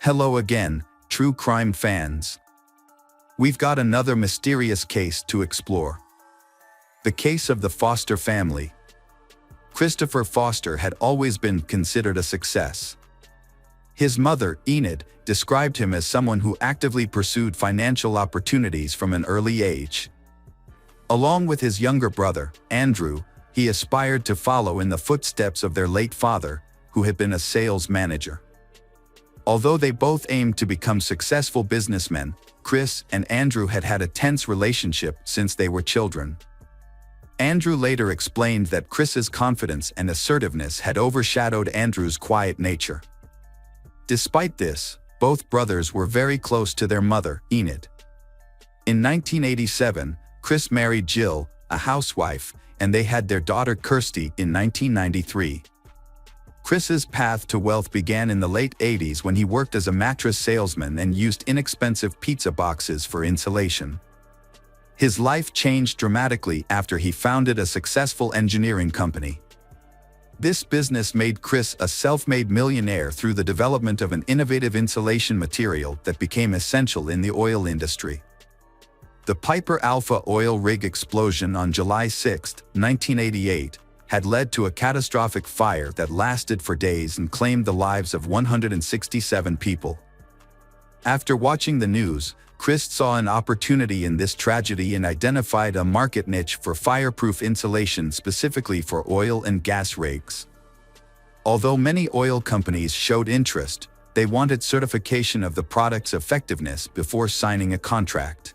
Hello again, true crime fans. We've got another mysterious case to explore. The case of the Foster family. Christopher Foster had always been considered a success. His mother, Enid, described him as someone who actively pursued financial opportunities from an early age. Along with his younger brother, Andrew, he aspired to follow in the footsteps of their late father, who had been a sales manager. Although they both aimed to become successful businessmen, Chris and Andrew had had a tense relationship since they were children. Andrew later explained that Chris's confidence and assertiveness had overshadowed Andrew's quiet nature. Despite this, both brothers were very close to their mother, Enid. In 1987, Chris married Jill, a housewife, and they had their daughter Kirstie in 1993. Chris's path to wealth began in the late 80s when he worked as a mattress salesman and used inexpensive pizza boxes for insulation. His life changed dramatically after he founded a successful engineering company. This business made Chris a self-made millionaire through the development of an innovative insulation material that became essential in the oil industry. The Piper Alpha oil rig explosion on July 6, 1988, had led to a catastrophic fire that lasted for days and claimed the lives of 167 people. After watching the news, Chris saw an opportunity in this tragedy and identified a market niche for fireproof insulation specifically for oil and gas rigs. Although many oil companies showed interest, they wanted certification of the product's effectiveness before signing a contract.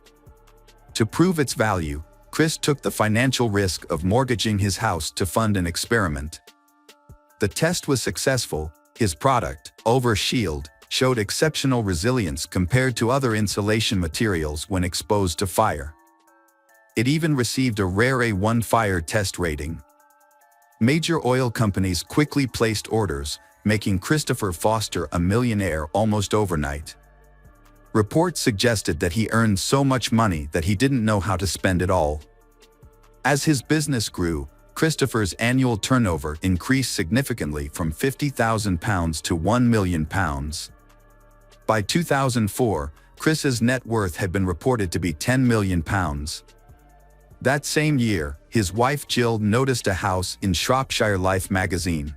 To prove its value, Chris took the financial risk of mortgaging his house to fund an experiment. The test was successful. His product, overshadowed, showed exceptional resilience compared to other insulation materials when exposed to fire. It even received a rare A1 fire test rating. Major oil companies quickly placed orders, making Christopher Foster a millionaire almost overnight. Reports suggested that he earned so much money that he didn't know how to spend it all. As his business grew, Christopher's annual turnover increased significantly from £50,000 to £1 million. By 2004, Chris's net worth had been reported to be £10 million. That same year, his wife Jill noticed a house in Shropshire Life magazine.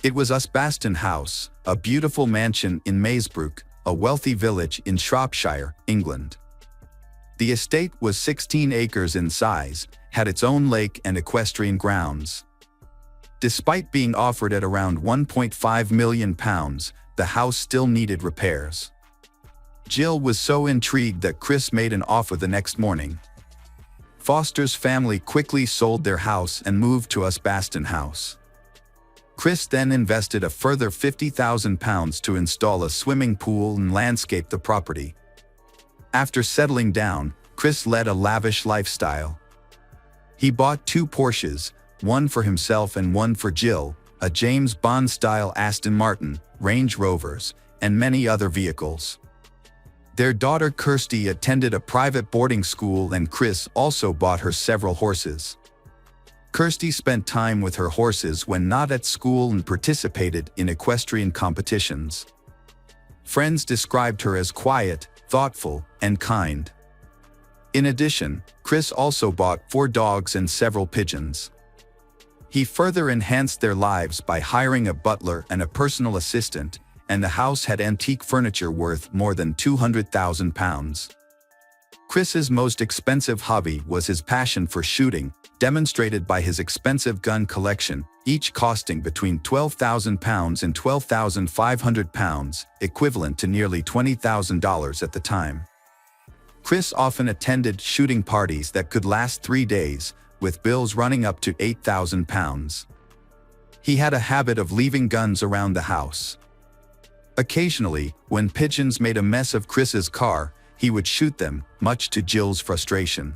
It was Asbaston House, a beautiful mansion in Maesbrook, a wealthy village in Shropshire, England. The estate was 16 acres in size, had its own lake and equestrian grounds. Despite being offered at around £1.5 million, the house still needed repairs. Jill was so intrigued that Chris made an offer the next morning. Foster's family quickly sold their house and moved to Asbaston House. Chris then invested a further £50,000 to install a swimming pool and landscape the property. After settling down, Chris led a lavish lifestyle. He bought 2 Porsches, one for himself and one for Jill, a James Bond-style Aston Martin, Range Rovers, and many other vehicles. Their daughter Kirstie attended a private boarding school and Chris also bought her several horses. Kirstie spent time with her horses when not at school and participated in equestrian competitions. Friends described her as quiet, thoughtful, and kind. In addition, Chris also bought 4 dogs and several pigeons. He further enhanced their lives by hiring a butler and a personal assistant, and the house had antique furniture worth more than £200,000. Chris's most expensive hobby was his passion for shooting, demonstrated by his expensive gun collection, each costing between £12,000 and £12,500, equivalent to nearly $20,000 at the time. Chris often attended shooting parties that could last 3 days, with bills running up to £8,000. He had a habit of leaving guns around the house. Occasionally, when pigeons made a mess of Chris's car, he would shoot them, much to Jill's frustration.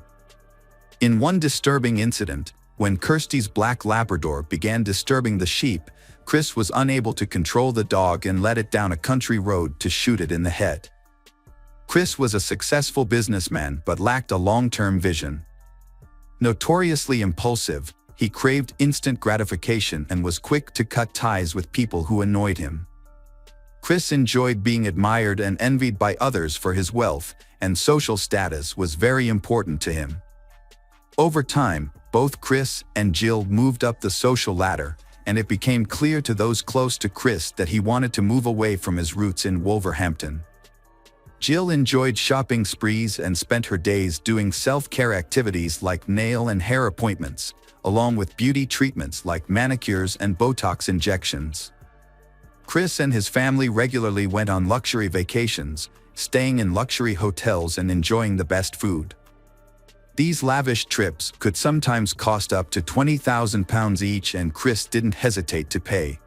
In one disturbing incident, when Kirstie's black Labrador began disturbing the sheep, Chris was unable to control the dog and led it down a country road to shoot it in the head. Chris was a successful businessman but lacked a long-term vision. Notoriously impulsive, he craved instant gratification and was quick to cut ties with people who annoyed him. Chris enjoyed being admired and envied by others for his wealth, and social status was very important to him. Over time, both Chris and Jill moved up the social ladder, and it became clear to those close to Chris that he wanted to move away from his roots in Wolverhampton. Jill enjoyed shopping sprees and spent her days doing self-care activities like nail and hair appointments, along with beauty treatments like manicures and Botox injections. Chris and his family regularly went on luxury vacations, staying in luxury hotels and enjoying the best food. These lavish trips could sometimes cost up to £20,000 each, and Chris didn't hesitate to pay.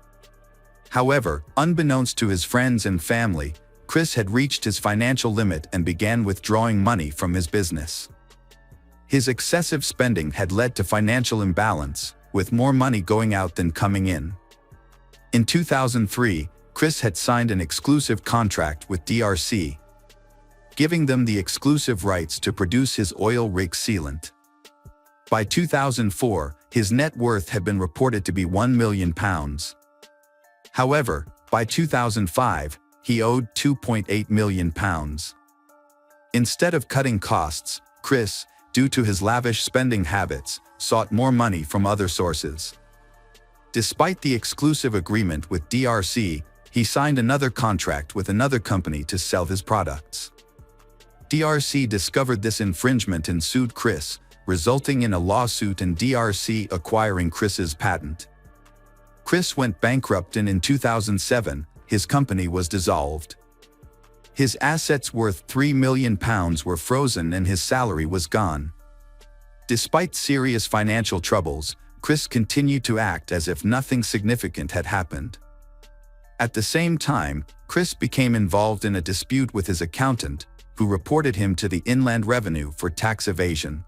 However, unbeknownst to his friends and family, Chris had reached his financial limit and began withdrawing money from his business. His excessive spending had led to financial imbalance, with more money going out than coming in. In 2003, Chris had signed an exclusive contract with DRC, giving them the exclusive rights to produce his oil rig sealant. By 2004, his net worth had been reported to be £1 million. However, by 2005, he owed £2.8 million. Instead of cutting costs, Chris, due to his lavish spending habits, sought more money from other sources. Despite the exclusive agreement with DRC, he signed another contract with another company to sell his products. DRC discovered this infringement and sued Chris, resulting in a lawsuit and DRC acquiring Chris's patent. Chris went bankrupt, and in 2007, his company was dissolved. His assets worth £3 million were frozen and his salary was gone. Despite serious financial troubles, Chris continued to act as if nothing significant had happened. At the same time, Chris became involved in a dispute with his accountant, who reported him to the Inland Revenue for tax evasion.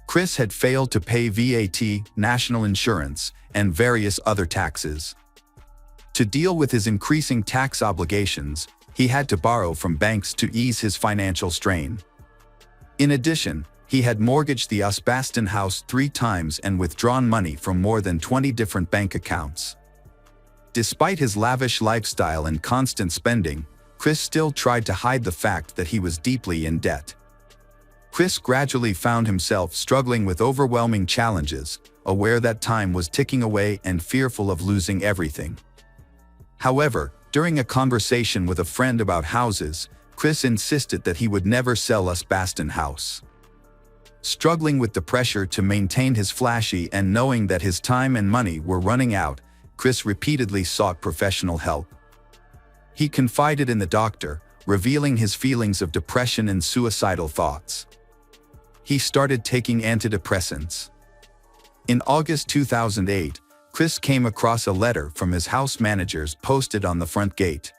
Chris had failed to pay VAT, national insurance, and various other taxes. To deal with his increasing tax obligations, he had to borrow from banks to ease his financial strain. In addition, he had mortgaged the Osbaston house 3 times and withdrawn money from more than 20 different bank accounts. Despite his lavish lifestyle and constant spending, Chris still tried to hide the fact that he was deeply in debt. Chris gradually found himself struggling with overwhelming challenges, aware that time was ticking away and fearful of losing everything. However, during a conversation with a friend about houses, Chris insisted that he would never sell Osbaston house. Struggling with the pressure to maintain his flashy and knowing that his time and money were running out, Chris repeatedly sought professional help. He confided in the doctor, revealing his feelings of depression and suicidal thoughts. He started taking antidepressants. In August 2008, Chris came across a letter from his house managers posted on the front gate.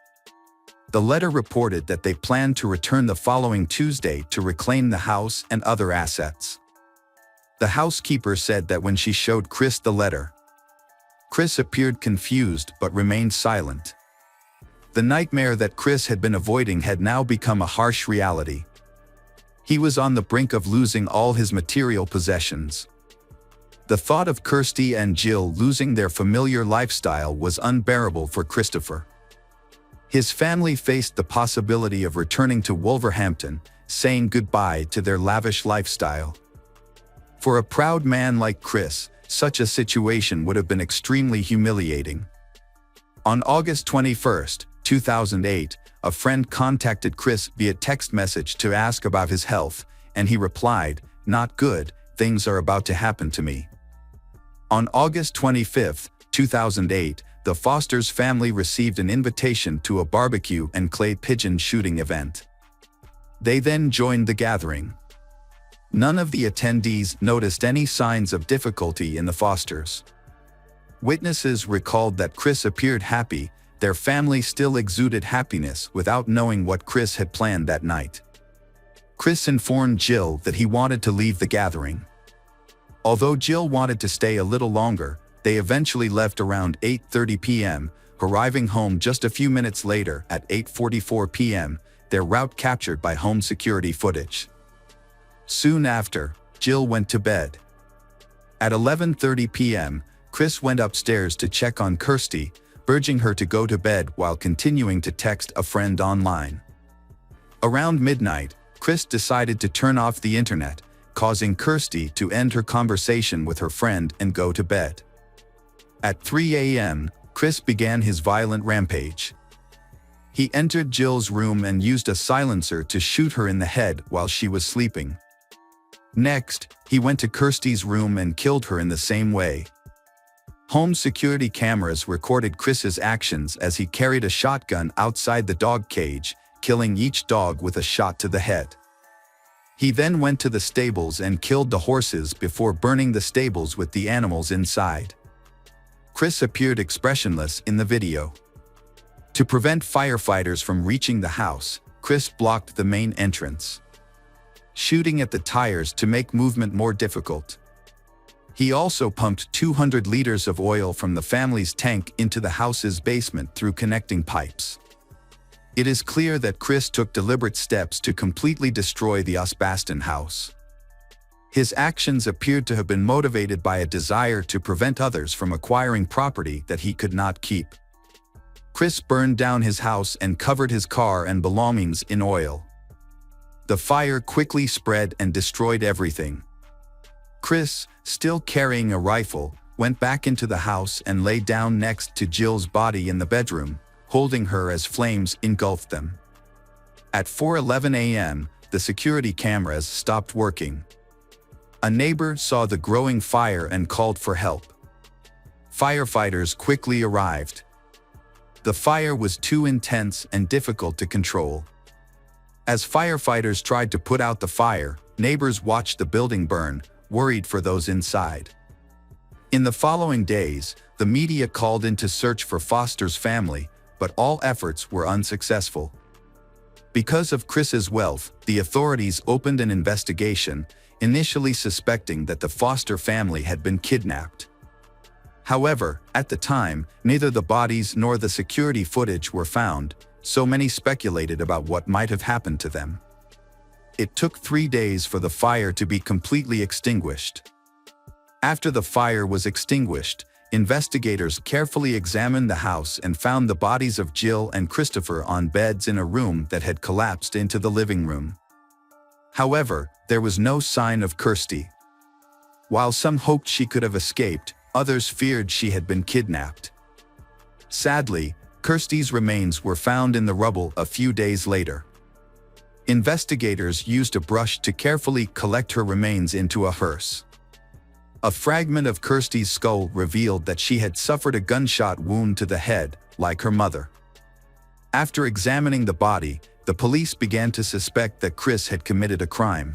The letter reported that they planned to return the following Tuesday to reclaim the house and other assets. The housekeeper said that when she showed Chris the letter, Chris appeared confused but remained silent. The nightmare that Chris had been avoiding had now become a harsh reality. He was on the brink of losing all his material possessions. The thought of Kirstie and Jill losing their familiar lifestyle was unbearable for Christopher. His family faced the possibility of returning to Wolverhampton, saying goodbye to their lavish lifestyle. For a proud man like Chris, such a situation would have been extremely humiliating. On August 21, 2008, a friend contacted Chris via text message to ask about his health, and he replied, "Not good, things are about to happen to me." On August 25, 2008, the Foster's family received an invitation to a barbecue and clay pigeon shooting event. They then joined the gathering. None of the attendees noticed any signs of difficulty in the Fosters. Witnesses recalled that Chris appeared happy. Their family still exuded happiness without knowing what Chris had planned that night. Chris informed Jill that he wanted to leave the gathering. Although Jill wanted to stay a little longer, they eventually left around 8:30 p.m., arriving home just a few minutes later at 8:44 p.m., their route captured by home security footage. Soon after, Jill went to bed. At 11:30 p.m., Chris went upstairs to check on Kirstie, urging her to go to bed while continuing to text a friend online. Around midnight, Chris decided to turn off the internet, causing Kirstie to end her conversation with her friend and go to bed. At 3 a.m., Chris began his violent rampage. He entered Jill's room and used a silencer to shoot her in the head while she was sleeping. Next, he went to Kirstie's room and killed her in the same way. Home security cameras recorded Chris's actions as he carried a shotgun outside the dog cage, killing each dog with a shot to the head. He then went to the stables and killed the horses before burning the stables with the animals inside. Chris appeared expressionless in the video. To prevent firefighters from reaching the house, Chris blocked the main entrance, shooting at the tires to make movement more difficult. He also pumped 200 liters of oil from the family's tank into the house's basement through connecting pipes. It is clear that Chris took deliberate steps to completely destroy the Osbaston house. His actions appeared to have been motivated by a desire to prevent others from acquiring property that he could not keep. Chris burned down his house and covered his car and belongings in oil. The fire quickly spread and destroyed everything. Chris, still carrying a rifle, went back into the house and lay down next to Jill's body in the bedroom, holding her as flames engulfed them. At 4:11 a.m., the security cameras stopped working. A neighbor saw the growing fire and called for help. Firefighters quickly arrived. The fire was too intense and difficult to control. As firefighters tried to put out the fire, neighbors watched the building burn, worried for those inside. In the following days, the media called in to search for Foster's family, but all efforts were unsuccessful. Because of Chris's wealth, the authorities opened an investigation, initially suspecting that the Foster family had been kidnapped. However, at the time, neither the bodies nor the security footage were found, so many speculated about what might have happened to them. It took 3 days for the fire to be completely extinguished. After the fire was extinguished, investigators carefully examined the house and found the bodies of Jill and Christopher on beds in a room that had collapsed into the living room. However, there was no sign of Kirstie. While some hoped she could have escaped, others feared she had been kidnapped. Sadly, Kirstie's remains were found in the rubble a few days later. Investigators used a brush to carefully collect her remains into a hearse. A fragment of Kirstie's skull revealed that she had suffered a gunshot wound to the head, like her mother. After examining the body, the police began to suspect that Chris had committed a crime.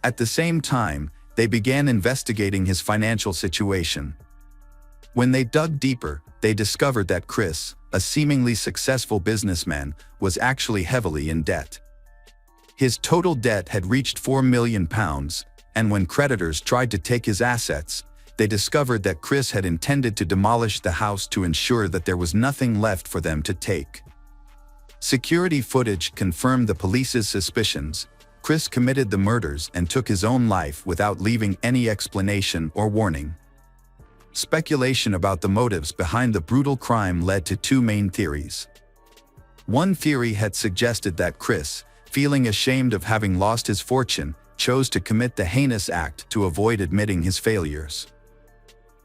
At the same time, they began investigating his financial situation. When they dug deeper, they discovered that Chris, a seemingly successful businessman, was actually heavily in debt. His total debt had reached £4 million, and when creditors tried to take his assets, they discovered that Chris had intended to demolish the house to ensure that there was nothing left for them to take. Security footage confirmed the police's suspicions. Chris committed the murders and took his own life without leaving any explanation or warning. Speculation about the motives behind the brutal crime led to 2 main theories. One theory had suggested that Chris, feeling ashamed of having lost his fortune, chose to commit the heinous act to avoid admitting his failures.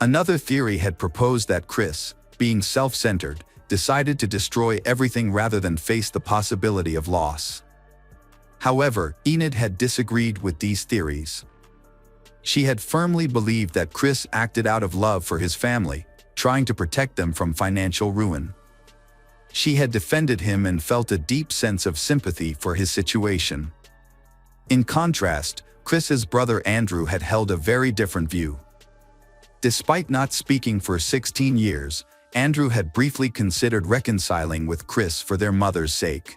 Another theory had proposed that Chris, being self-centered, decided to destroy everything rather than face the possibility of loss. However, Enid had disagreed with these theories. She had firmly believed that Chris acted out of love for his family, trying to protect them from financial ruin. She had defended him and felt a deep sense of sympathy for his situation. In contrast, Chris's brother Andrew had held a very different view. Despite not speaking for 16 years, Andrew had briefly considered reconciling with Chris for their mother's sake.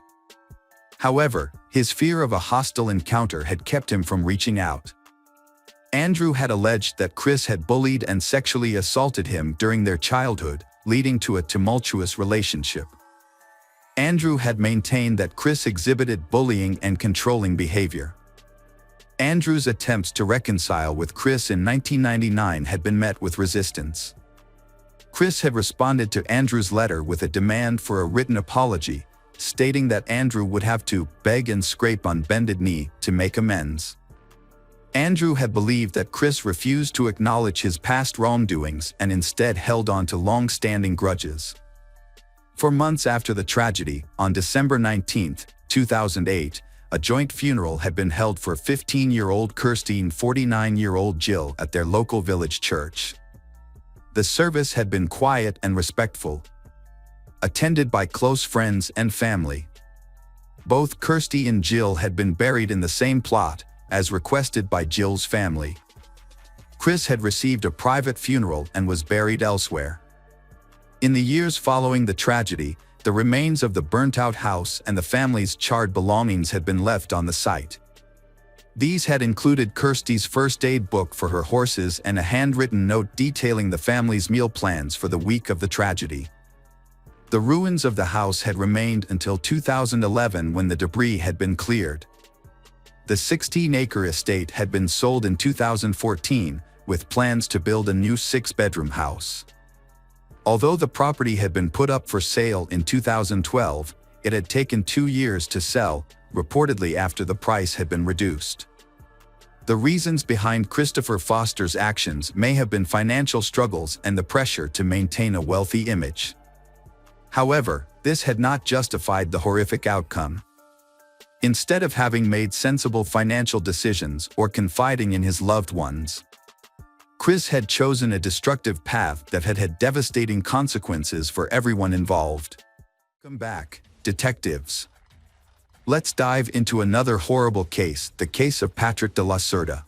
However, his fear of a hostile encounter had kept him from reaching out. Andrew had alleged that Chris had bullied and sexually assaulted him during their childhood, leading to a tumultuous relationship. Andrew had maintained that Chris exhibited bullying and controlling behavior. Andrew's attempts to reconcile with Chris in 1999 had been met with resistance. Chris had responded to Andrew's letter with a demand for a written apology, stating that Andrew would have to beg and scrape on bended knee to make amends. Andrew had believed that Chris refused to acknowledge his past wrongdoings and instead held on to long-standing grudges. For months after the tragedy, on December 19, 2008, a joint funeral had been held for 15-year-old Kirstie and 49-year-old Jill at their local village church. The service had been quiet and respectful, attended by close friends and family. Both Kirstie and Jill had been buried in the same plot, as requested by Jill's family. Chris had received a private funeral and was buried elsewhere. In the years following the tragedy, the remains of the burnt-out house and the family's charred belongings had been left on the site. These had included Kirstie's first aid book for her horses and a handwritten note detailing the family's meal plans for the week of the tragedy. The ruins of the house had remained until 2011 when the debris had been cleared. The 16-acre estate had been sold in 2014, with plans to build a new 6-bedroom house. Although the property had been put up for sale in 2012, it had taken 2 years to sell, reportedly after the price had been reduced. The reasons behind Christopher Foster's actions may have been financial struggles and the pressure to maintain a wealthy image. However, this had not justified the horrific outcome. Instead of having made sensible financial decisions or confiding in his loved ones, Chris had chosen a destructive path that had had devastating consequences for everyone involved. Welcome back, detectives. Let's dive into another horrible case, the case of Patrick de la Cerda.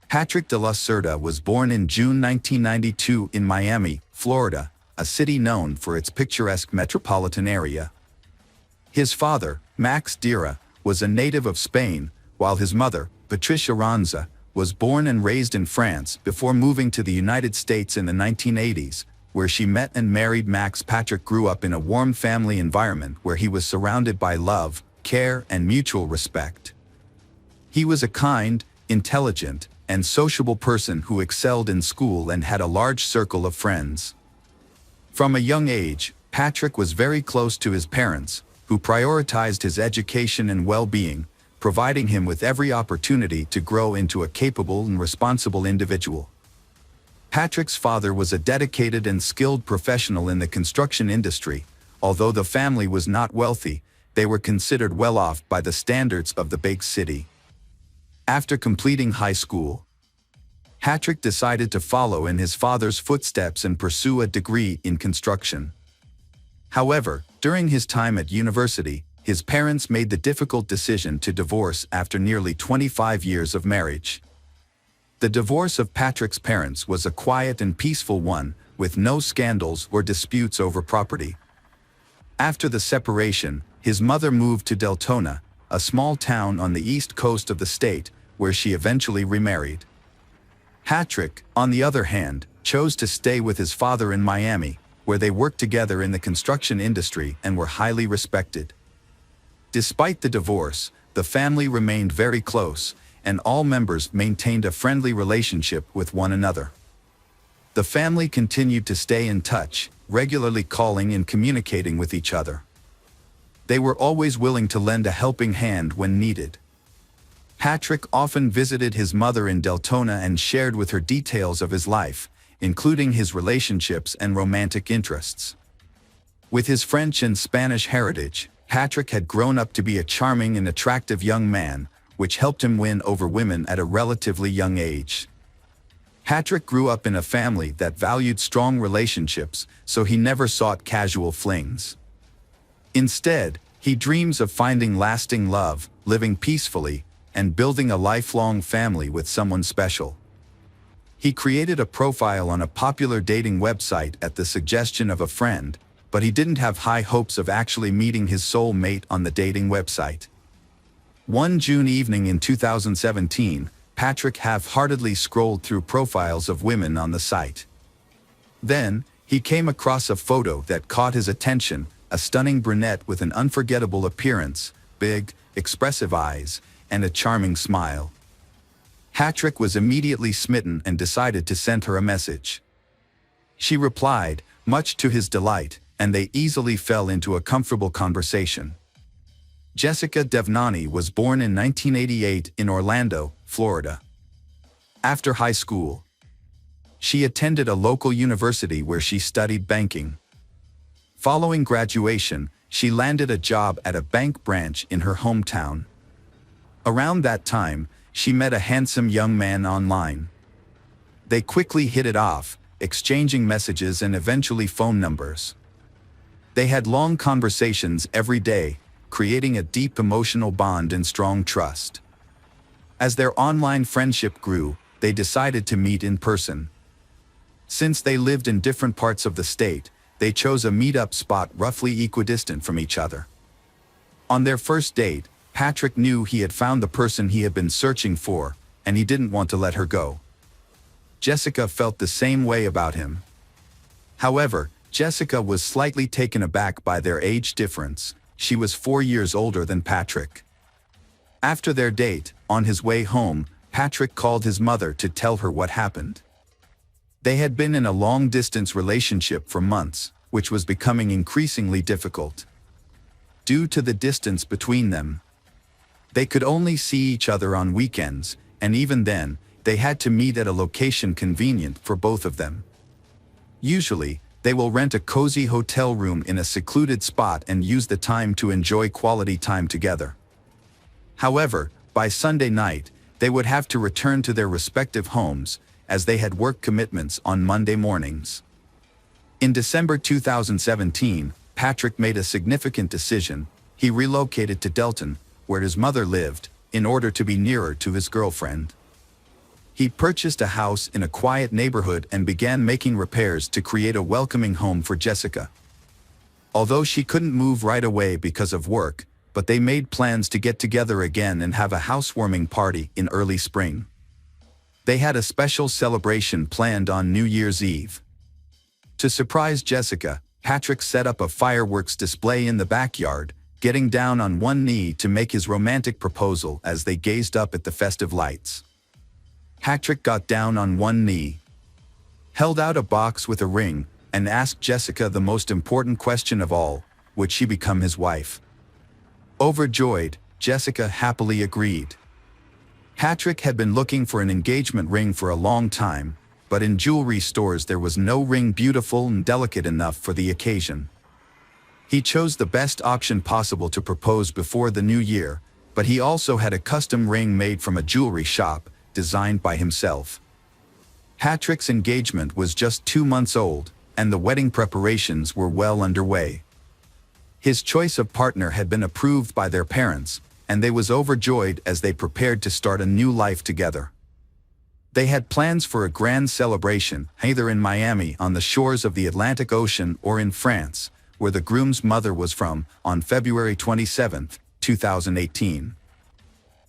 Patrick de la Cerda was born in June 1992 in Miami, Florida, a city known for its picturesque metropolitan area. His father, Max Dira, was a native of Spain, while his mother, Patricia Ranza, was born and raised in France before moving to the United States in the 1980s, where she met and married Max. Patrick grew up in a warm family environment where he was surrounded by love, care, and mutual respect. He was a kind, intelligent, and sociable person who excelled in school and had a large circle of friends. From a young age, Patrick was very close to his parents, who prioritized his education and well-being, providing him with every opportunity to grow into a capable and responsible individual. Patrick's father was a dedicated and skilled professional in the construction industry. Although the family was not wealthy, they were considered well off by the standards of the big city. After completing high school, Patrick decided to follow in his father's footsteps and pursue a degree in construction. However, during his time at university, his parents made the difficult decision to divorce after nearly 25 years of marriage. The divorce of Patrick's parents was a quiet and peaceful one, with no scandals or disputes over property. After the separation, his mother moved to Deltona, a small town on the east coast of the state, where she eventually remarried. Patrick, on the other hand, chose to stay with his father in Miami, where they worked together in the construction industry and were highly respected. Despite the divorce, the family remained very close, and all members maintained a friendly relationship with one another. The family continued to stay in touch, regularly calling and communicating with each other. They were always willing to lend a helping hand when needed. Patrick often visited his mother in Deltona and shared with her details of his life, including his relationships and romantic interests. With his French and Spanish heritage, Patrick had grown up to be a charming and attractive young man, which helped him win over women at a relatively young age. Patrick grew up in a family that valued strong relationships, so he never sought casual flings. Instead, he dreams of finding lasting love, living peacefully, and building a lifelong family with someone special. He created a profile on a popular dating website at the suggestion of a friend, but he didn't have high hopes of actually meeting his soul mate on the dating website. One June evening in 2017, Patrick half-heartedly scrolled through profiles of women on the site. Then, he came across a photo that caught his attention, a stunning brunette with an unforgettable appearance, big, expressive eyes, and a charming smile. Patrick was immediately smitten and decided to send her a message. She replied, much to his delight, and they easily fell into a comfortable conversation. Jessica Devnani was born in 1988 in Orlando, Florida. After high school, she attended a local university where she studied banking. Following graduation, she landed a job at a bank branch in her hometown. Around that time, she met a handsome young man online. They quickly hit it off, exchanging messages and eventually phone numbers. They had long conversations every day, creating a deep emotional bond and strong trust. As their online friendship grew, they decided to meet in person. Since they lived in different parts of the state, they chose a meet-up spot roughly equidistant from each other. On their first date, Patrick knew he had found the person he had been searching for, and he didn't want to let her go. Jessica felt the same way about him. However, Jessica was slightly taken aback by their age difference. She was 4 years older than Patrick. After their date, on his way home, Patrick called his mother to tell her what happened. They had been in a long-distance relationship for months, which was becoming increasingly difficult. Due to the distance between them, they could only see each other on weekends, and even then, they had to meet at a location convenient for both of them. Usually, they will rent a cozy hotel room in a secluded spot and use the time to enjoy quality time together. However, by Sunday night, they would have to return to their respective homes, as they had work commitments on Monday mornings. In December 2017, Patrick made a significant decision. He relocated to Delton, where his mother lived, in order to be nearer to his girlfriend. He purchased a house in a quiet neighborhood and began making repairs to create a welcoming home for Jessica. Although she couldn't move right away because of work, but they made plans to get together again and have a housewarming party in early spring. They had a special celebration planned on New Year's Eve. To surprise Jessica, Patrick set up a fireworks display in the backyard, getting down on one knee to make his romantic proposal as they gazed up at the festive lights. Patrick got down on one knee, held out a box with a ring, and asked Jessica the most important question of all: would she become his wife? Overjoyed, Jessica happily agreed. Patrick had been looking for an engagement ring for a long time, but in jewelry stores there was no ring beautiful and delicate enough for the occasion. He chose the best option possible to propose before the new year, but he also had a custom ring made from a jewelry shop, designed by himself. Patrick's engagement was just 2 months old, and the wedding preparations were well underway. His choice of partner had been approved by their parents, and they was overjoyed as they prepared to start a new life together. They had plans for a grand celebration, either in Miami on the shores of the Atlantic Ocean or in France, where the groom's mother was from, on February 27, 2018.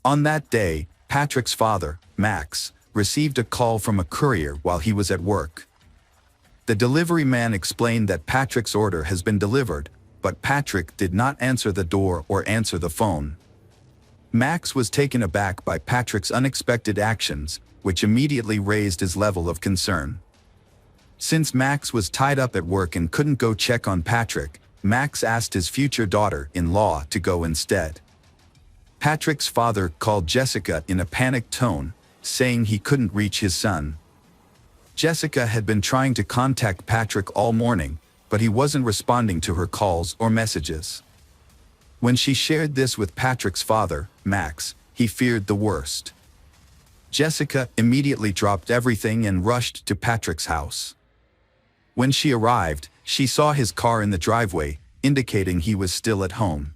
On that day, Patrick's father, Max, received a call from a courier while he was at work. The delivery man explained that Patrick's order has been delivered, but Patrick did not answer the door or answer the phone. Max was taken aback by Patrick's unexpected actions, which immediately raised his level of concern. Since Max was tied up at work and couldn't go check on Patrick, Max asked his future daughter-in-law to go instead. Patrick's father called Jessica in a panicked tone, saying he couldn't reach his son. Jessica had been trying to contact Patrick all morning, but he wasn't responding to her calls or messages. When she shared this with Patrick's father, Max, he feared the worst. Jessica immediately dropped everything and rushed to Patrick's house. When she arrived, she saw his car in the driveway, indicating he was still at home.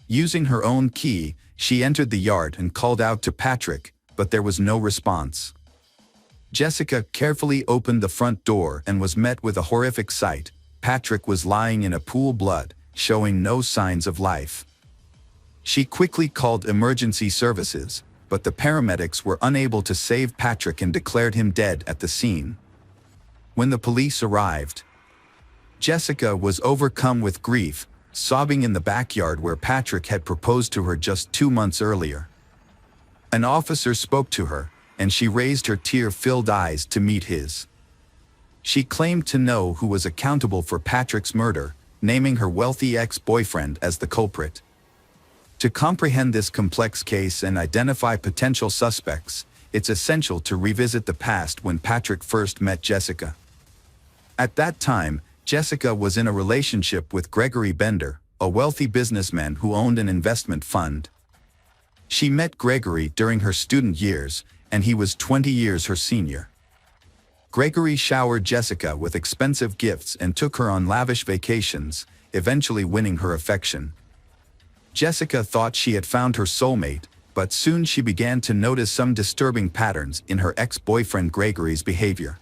Using her own key, she entered the yard and called out to Patrick, but there was no response. Jessica carefully opened the front door and was met with a horrific sight. Patrick was lying in a pool of blood, showing no signs of life. She quickly called emergency services, but the paramedics were unable to save Patrick and declared him dead at the scene. When the police arrived, Jessica was overcome with grief, sobbing in the backyard where Patrick had proposed to her just 2 months earlier. An officer spoke to her, and she raised her tear-filled eyes to meet his. She claimed to know who was accountable for Patrick's murder, naming her wealthy ex-boyfriend as the culprit. To comprehend this complex case and identify potential suspects, it's essential to revisit the past when Patrick first met Jessica. At that time, Jessica was in a relationship with Gregory Bender, a wealthy businessman who owned an investment fund. She met Gregory during her student years, and he was 20 years her senior. Gregory showered Jessica with expensive gifts and took her on lavish vacations, eventually winning her affection. Jessica thought she had found her soulmate, but soon she began to notice some disturbing patterns in her ex-boyfriend Gregory's behavior.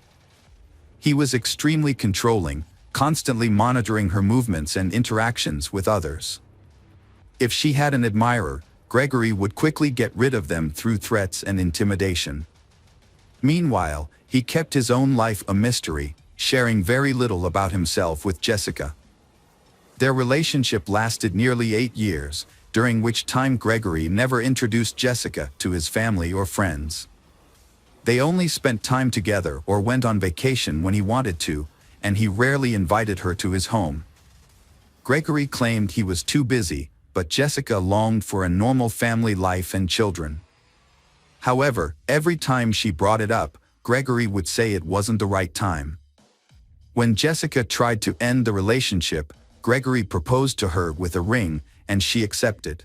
He was extremely controlling, constantly monitoring her movements and interactions with others. If she had an admirer, Gregory would quickly get rid of them through threats and intimidation. Meanwhile, he kept his own life a mystery, sharing very little about himself with Jessica. Their relationship lasted nearly 8 years, during which time Gregory never introduced Jessica to his family or friends. They only spent time together or went on vacation when he wanted to, and he rarely invited her to his home. Gregory claimed he was too busy, but Jessica longed for a normal family life and children. However, every time she brought it up, Gregory would say it wasn't the right time. When Jessica tried to end the relationship, Gregory proposed to her with a ring, and she accepted.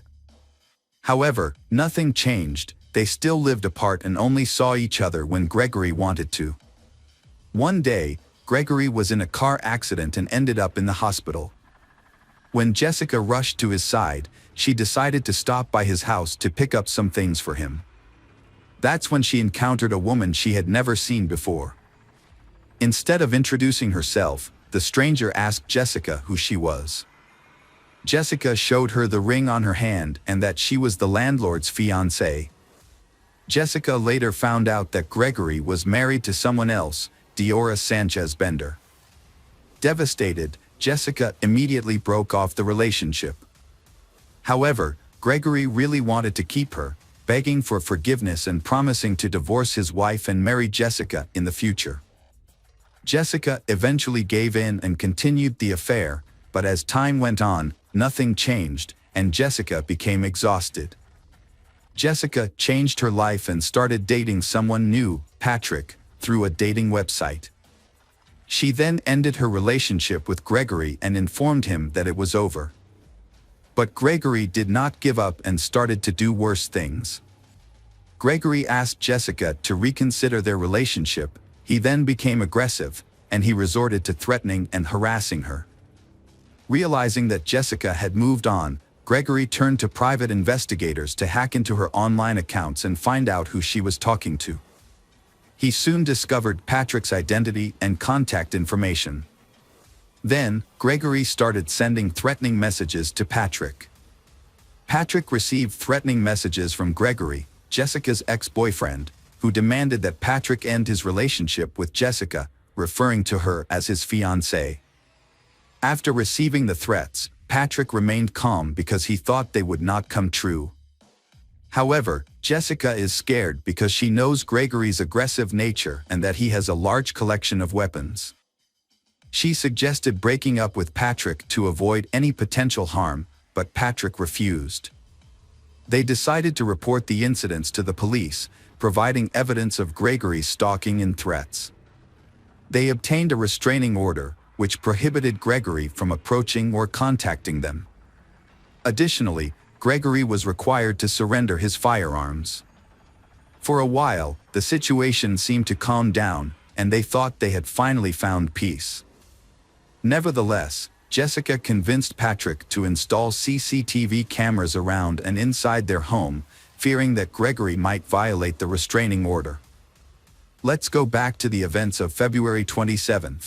However, nothing changed. They still lived apart and only saw each other when Gregory wanted to. One day, Gregory was in a car accident and ended up in the hospital. When Jessica rushed to his side, she decided to stop by his house to pick up some things for him. That's when she encountered a woman she had never seen before. Instead of introducing herself, the stranger asked Jessica who she was. Jessica showed her the ring on her hand and that she was the landlord's fiancée. Jessica later found out that Gregory was married to someone else, Diora Sanchez Bender. Devastated, Jessica immediately broke off the relationship. However, Gregory really wanted to keep her, begging for forgiveness and promising to divorce his wife and marry Jessica in the future. Jessica eventually gave in and continued the affair, but as time went on, nothing changed, and Jessica became exhausted. Jessica changed her life and started dating someone new, Patrick, through a dating website. She then ended her relationship with Gregory and informed him that it was over. But Gregory did not give up and started to do worse things. Gregory asked Jessica to reconsider their relationship. He then became aggressive, and he resorted to threatening and harassing her. Realizing that Jessica had moved on, Gregory turned to private investigators to hack into her online accounts and find out who she was talking to. He soon discovered Patrick's identity and contact information. Then, Gregory started sending threatening messages to Patrick. Patrick received threatening messages from Gregory, Jessica's ex-boyfriend, who demanded that Patrick end his relationship with Jessica, referring to her as his fiancée. After receiving the threats, Patrick remained calm because he thought they would not come true. However, Jessica is scared because she knows Gregory's aggressive nature and that he has a large collection of weapons. She suggested breaking up with Patrick to avoid any potential harm, but Patrick refused. They decided to report the incidents to the police, providing evidence of Gregory's stalking and threats. They obtained a restraining order, which prohibited Gregory from approaching or contacting them. Additionally, Gregory was required to surrender his firearms. For a while, the situation seemed to calm down, and they thought they had finally found peace. Nevertheless, Jessica convinced Patrick to install CCTV cameras around and inside their home, fearing that Gregory might violate the restraining order. Let's go back to the events of February 27,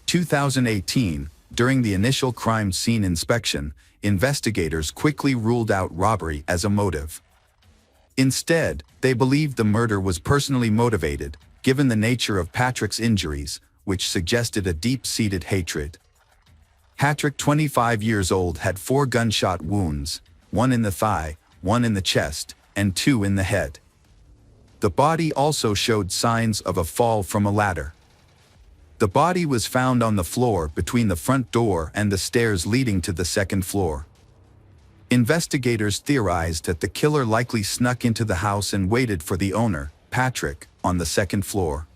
2018. During the initial crime scene inspection, investigators quickly ruled out robbery as a motive. Instead, they believed the murder was personally motivated, given the nature of Patrick's injuries, which suggested a deep-seated hatred. Patrick, 25 years old, had 4 gunshot wounds, 1 in the thigh, 1 in the chest, and 2 in the head. The body also showed signs of a fall from a ladder. The body was found on the floor between the front door and the stairs leading to the second floor. Investigators theorized that the killer likely snuck into the house and waited for the owner, Patrick, on the second floor.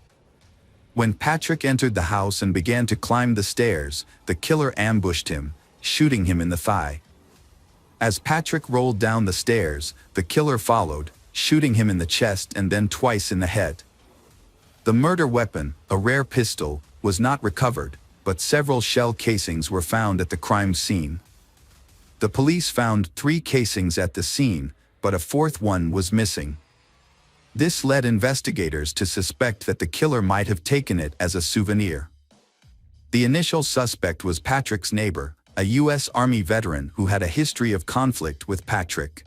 When Patrick entered the house and began to climb the stairs, the killer ambushed him, shooting him in the thigh. As Patrick rolled down the stairs, the killer followed, shooting him in the chest and then twice in the head. The murder weapon, a rare pistol, was not recovered, but several shell casings were found at the crime scene. The police found 3 casings at the scene, but a 4th one was missing. This led investigators to suspect that the killer might have taken it as a souvenir. The initial suspect was Patrick's neighbor, a U.S. Army veteran who had a history of conflict with Patrick.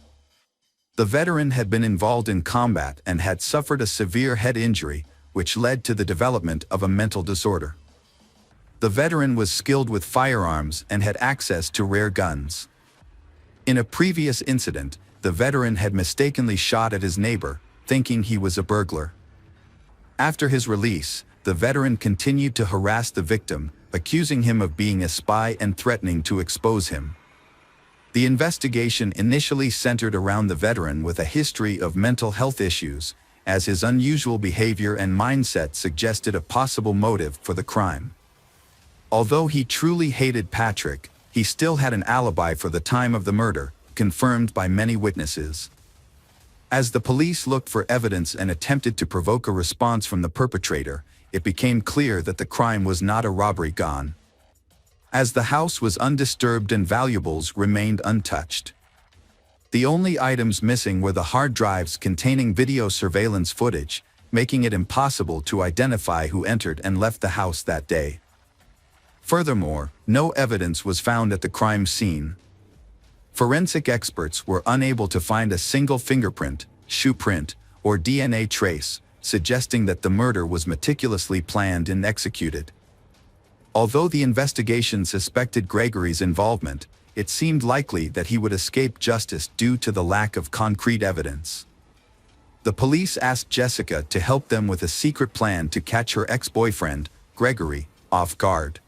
The veteran had been involved in combat and had suffered a severe head injury, which led to the development of a mental disorder. The veteran was skilled with firearms and had access to rare guns. In a previous incident, the veteran had mistakenly shot at his neighbor, thinking he was a burglar. After his release, the veteran continued to harass the victim, accusing him of being a spy and threatening to expose him. The investigation initially centered around the veteran with a history of mental health issues, as his unusual behavior and mindset suggested a possible motive for the crime. Although he truly hated Patrick, he still had an alibi for the time of the murder, confirmed by many witnesses. As the police looked for evidence and attempted to provoke a response from the perpetrator, it became clear that the crime was not a robbery gone. As the house was undisturbed and valuables remained untouched. The only items missing were the hard drives containing video surveillance footage, making it impossible to identify who entered and left the house that day. Furthermore, no evidence was found at the crime scene. Forensic experts were unable to find a single fingerprint, shoe print, or DNA trace, suggesting that the murder was meticulously planned and executed. Although the investigation suspected Gregory's involvement, it seemed likely that he would escape justice due to the lack of concrete evidence. The police asked Jessica to help them with a secret plan to catch her ex-boyfriend, Gregory, off guard.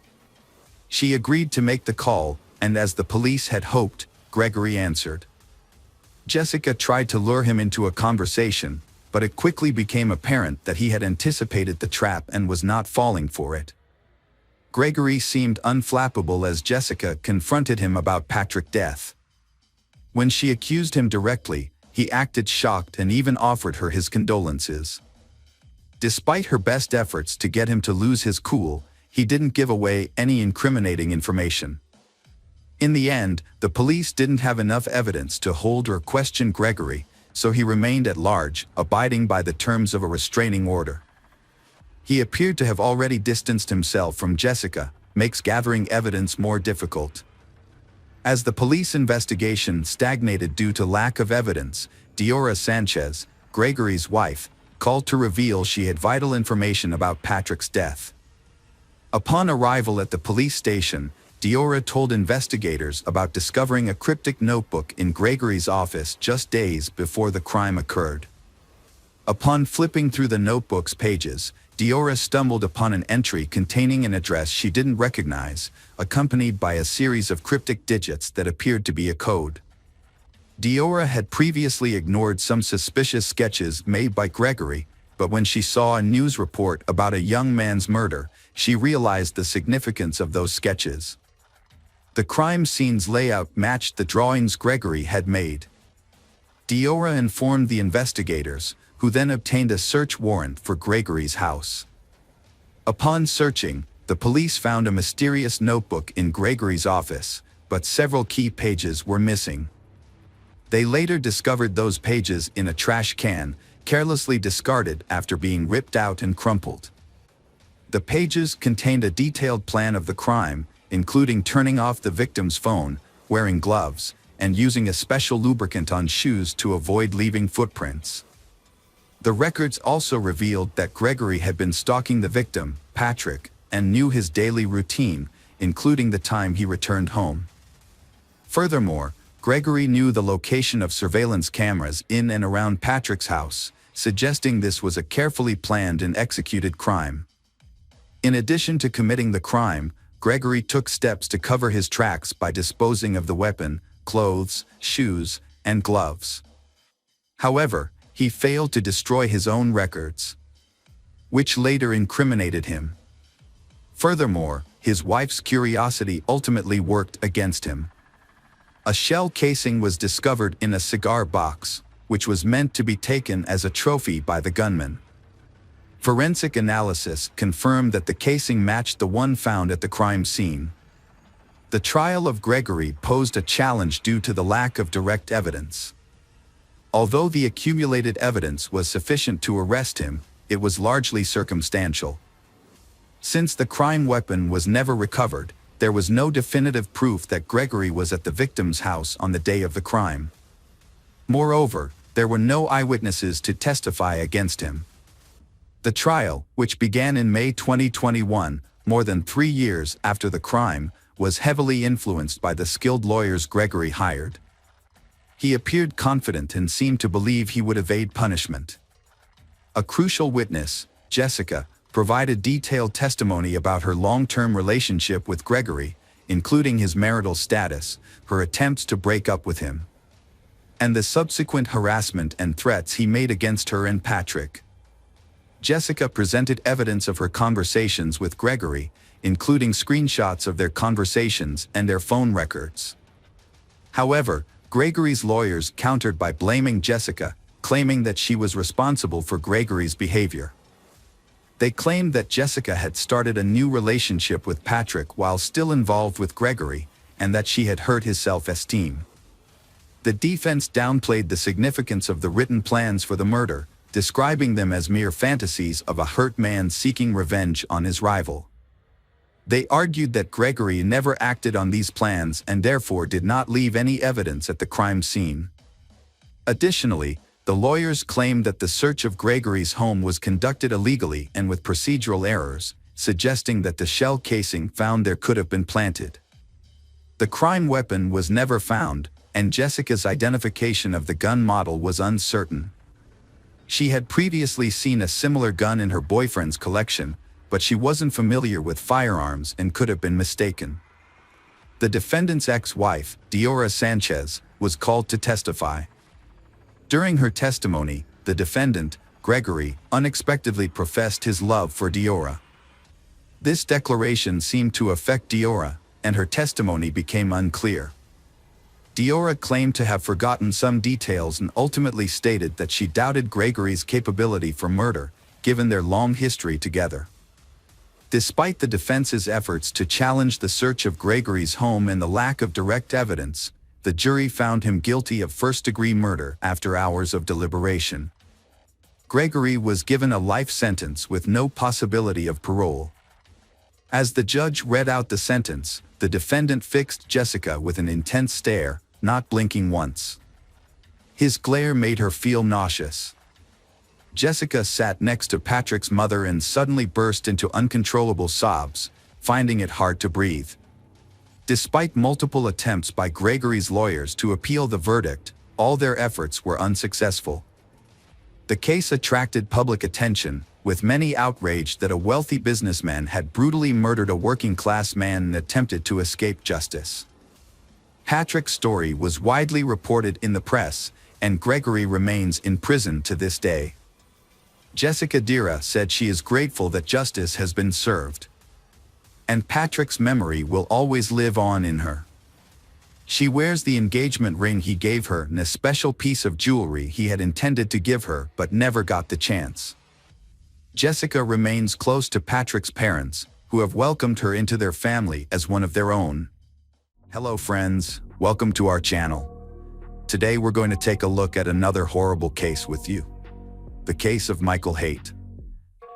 She agreed to make the call, and as the police had hoped, Gregory answered. Jessica tried to lure him into a conversation, but it quickly became apparent that he had anticipated the trap and was not falling for it. Gregory seemed unflappable as Jessica confronted him about Patrick's death. When she accused him directly, he acted shocked and even offered her his condolences. Despite her best efforts to get him to lose his cool, he didn't give away any incriminating information. In the end, the police didn't have enough evidence to hold or question Gregory, so he remained at large, abiding by the terms of a restraining order. He appeared to have already distanced himself from Jessica, makes gathering evidence more difficult. As the police investigation stagnated due to lack of evidence, Diora Sanchez, Gregory's wife, called to reveal she had vital information about Patrick's death. Upon arrival at the police station, Diora told investigators about discovering a cryptic notebook in Gregory's office just days before the crime occurred. Upon flipping through the notebook's pages, Diora stumbled upon an entry containing an address she didn't recognize, accompanied by a series of cryptic digits that appeared to be a code. Diora had previously ignored some suspicious sketches made by Gregory, but when she saw a news report about a young man's murder, she realized the significance of those sketches. The crime scene's layout matched the drawings Gregory had made. Diora informed the investigators, who then obtained a search warrant for Gregory's house. Upon searching, the police found a mysterious notebook in Gregory's office, but several key pages were missing. They later discovered those pages in a trash can, carelessly discarded after being ripped out and crumpled. The pages contained a detailed plan of the crime, including turning off the victim's phone, wearing gloves, and using a special lubricant on shoes to avoid leaving footprints. The records also revealed that Gregory had been stalking the victim, Patrick, and knew his daily routine, including the time he returned home. Furthermore, Gregory knew the location of surveillance cameras in and around Patrick's house, suggesting this was a carefully planned and executed crime. In addition to committing the crime, Gregory took steps to cover his tracks by disposing of the weapon, clothes, shoes, and gloves. However, he failed to destroy his own records, which later incriminated him. Furthermore, his wife's curiosity ultimately worked against him. A shell casing was discovered in a cigar box, which was meant to be taken as a trophy by the gunman. Forensic analysis confirmed that the casing matched the one found at the crime scene. The trial of Gregory posed a challenge due to the lack of direct evidence. Although the accumulated evidence was sufficient to arrest him, it was largely circumstantial. Since the crime weapon was never recovered, there was no definitive proof that Gregory was at the victim's house on the day of the crime. Moreover, there were no eyewitnesses to testify against him. The trial, which began in May 2021, more than 3 years after the crime, was heavily influenced by the skilled lawyers Gregory hired. He appeared confident and seemed to believe he would evade punishment. A crucial witness, Jessica, provided detailed testimony about her long-term relationship with Gregory, including his marital status, her attempts to break up with him, and the subsequent harassment and threats he made against her and Patrick. Jessica presented evidence of her conversations with Gregory, including screenshots of their conversations and their phone records. However, Gregory's lawyers countered by blaming Jessica, claiming that she was responsible for Gregory's behavior. They claimed that Jessica had started a new relationship with Patrick while still involved with Gregory, and that she had hurt his self-esteem. The defense downplayed the significance of the written plans for the murder, describing them as mere fantasies of a hurt man seeking revenge on his rival. They argued that Gregory never acted on these plans and therefore did not leave any evidence at the crime scene. Additionally, the lawyers claimed that the search of Gregory's home was conducted illegally and with procedural errors, suggesting that the shell casing found there could have been planted. The crime weapon was never found, and Jessica's identification of the gun model was uncertain. She had previously seen a similar gun in her boyfriend's collection, but she wasn't familiar with firearms and could have been mistaken. The defendant's ex-wife, Diora Sanchez, was called to testify. During her testimony, the defendant, Gregory, unexpectedly professed his love for Diora. This declaration seemed to affect Diora, and her testimony became unclear. Diora claimed to have forgotten some details and ultimately stated that she doubted Gregory's capability for murder, given their long history together. Despite the defense's efforts to challenge the search of Gregory's home and the lack of direct evidence, the jury found him guilty of first-degree murder after hours of deliberation. Gregory was given a life sentence with no possibility of parole. As the judge read out the sentence, the defendant fixed Jessica with an intense stare, not blinking once. His glare made her feel nauseous. Jessica sat next to Patrick's mother and suddenly burst into uncontrollable sobs, finding it hard to breathe. Despite multiple attempts by Gregory's lawyers to appeal the verdict, all their efforts were unsuccessful. The case attracted public attention, with many outraged that a wealthy businessman had brutally murdered a working-class man and attempted to escape justice. Patrick's story was widely reported in the press, and Gregory remains in prison to this day. Jessica Dira said she is grateful that justice has been served, and Patrick's memory will always live on in her. She wears the engagement ring he gave her and a special piece of jewelry he had intended to give her but never got the chance. Jessica remains close to Patrick's parents, who have welcomed her into their family as one of their own. Hello friends, welcome to our channel. Today we're going to take a look at another horrible case with you. The case of Michael Haight.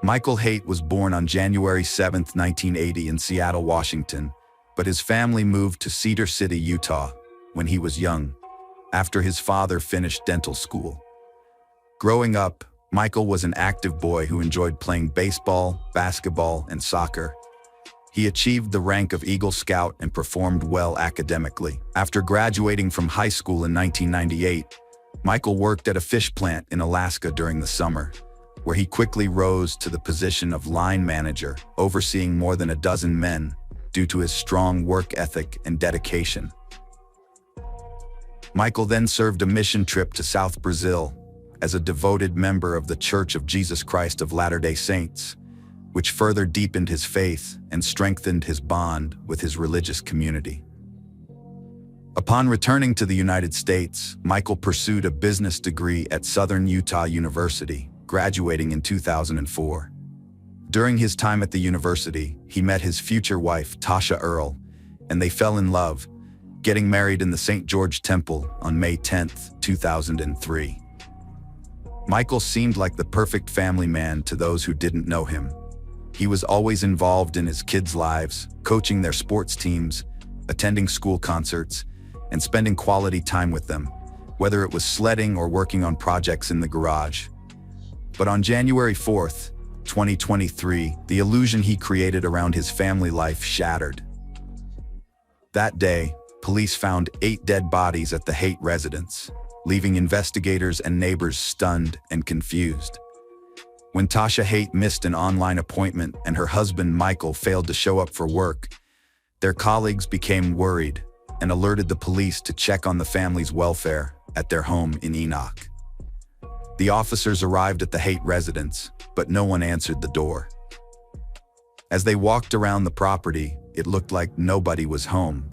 Michael Haight was born on January 7, 1980 in Seattle, Washington, but his family moved to Cedar City, Utah, when he was young, after his father finished dental school. Growing up, Michael was an active boy who enjoyed playing baseball, basketball, and soccer. He achieved the rank of Eagle Scout and performed well academically. After graduating from high school in 1998, Michael worked at a fish plant in Alaska during the summer, where he quickly rose to the position of line manager, overseeing more than a dozen men due to his strong work ethic and dedication. Michael then served a mission trip to South Brazil as a devoted member of the Church of Jesus Christ of Latter-day Saints, which further deepened his faith and strengthened his bond with his religious community. Upon returning to the United States, Michael pursued a business degree at Southern Utah University, graduating in 2004. During his time at the university, he met his future wife, Tasha Earle, and they fell in love, getting married in the St. George Temple on May 10, 2003. Michael seemed like the perfect family man to those who didn't know him. He was always involved in his kids' lives, coaching their sports teams, attending school concerts, and spending quality time with them, whether it was sledding or working on projects in the garage. But on January 4, 2023, the illusion he created around his family life shattered. That day, police found 8 dead bodies at the Haight residence, leaving investigators and neighbors stunned and confused. When Tasha Haight missed an online appointment and her husband Michael failed to show up for work, their colleagues became worried and alerted the police to check on the family's welfare at their home in Enoch. The officers arrived at the Haight residence, but no one answered the door. As they walked around the property, it looked like nobody was home.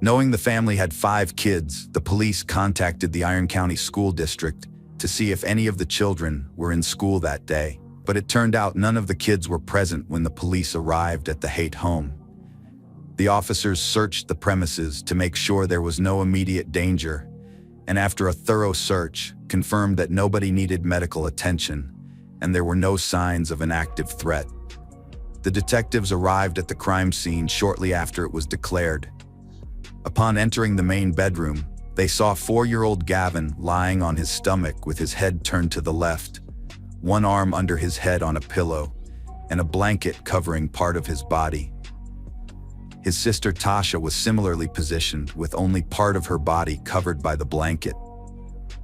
Knowing the family had 5 kids, the police contacted the Iron County School District to see if any of the children were in school that day, but it turned out none of the kids were present when the police arrived at the Haight home. The officers searched the premises to make sure there was no immediate danger, and after a thorough search, confirmed that nobody needed medical attention, and there were no signs of an active threat. The detectives arrived at the crime scene shortly after it was declared. Upon entering the main bedroom, they saw 4-year-old Gavin lying on his stomach with his head turned to the left, one arm under his head on a pillow, and a blanket covering part of his body. His sister Tasha was similarly positioned with only part of her body covered by the blanket.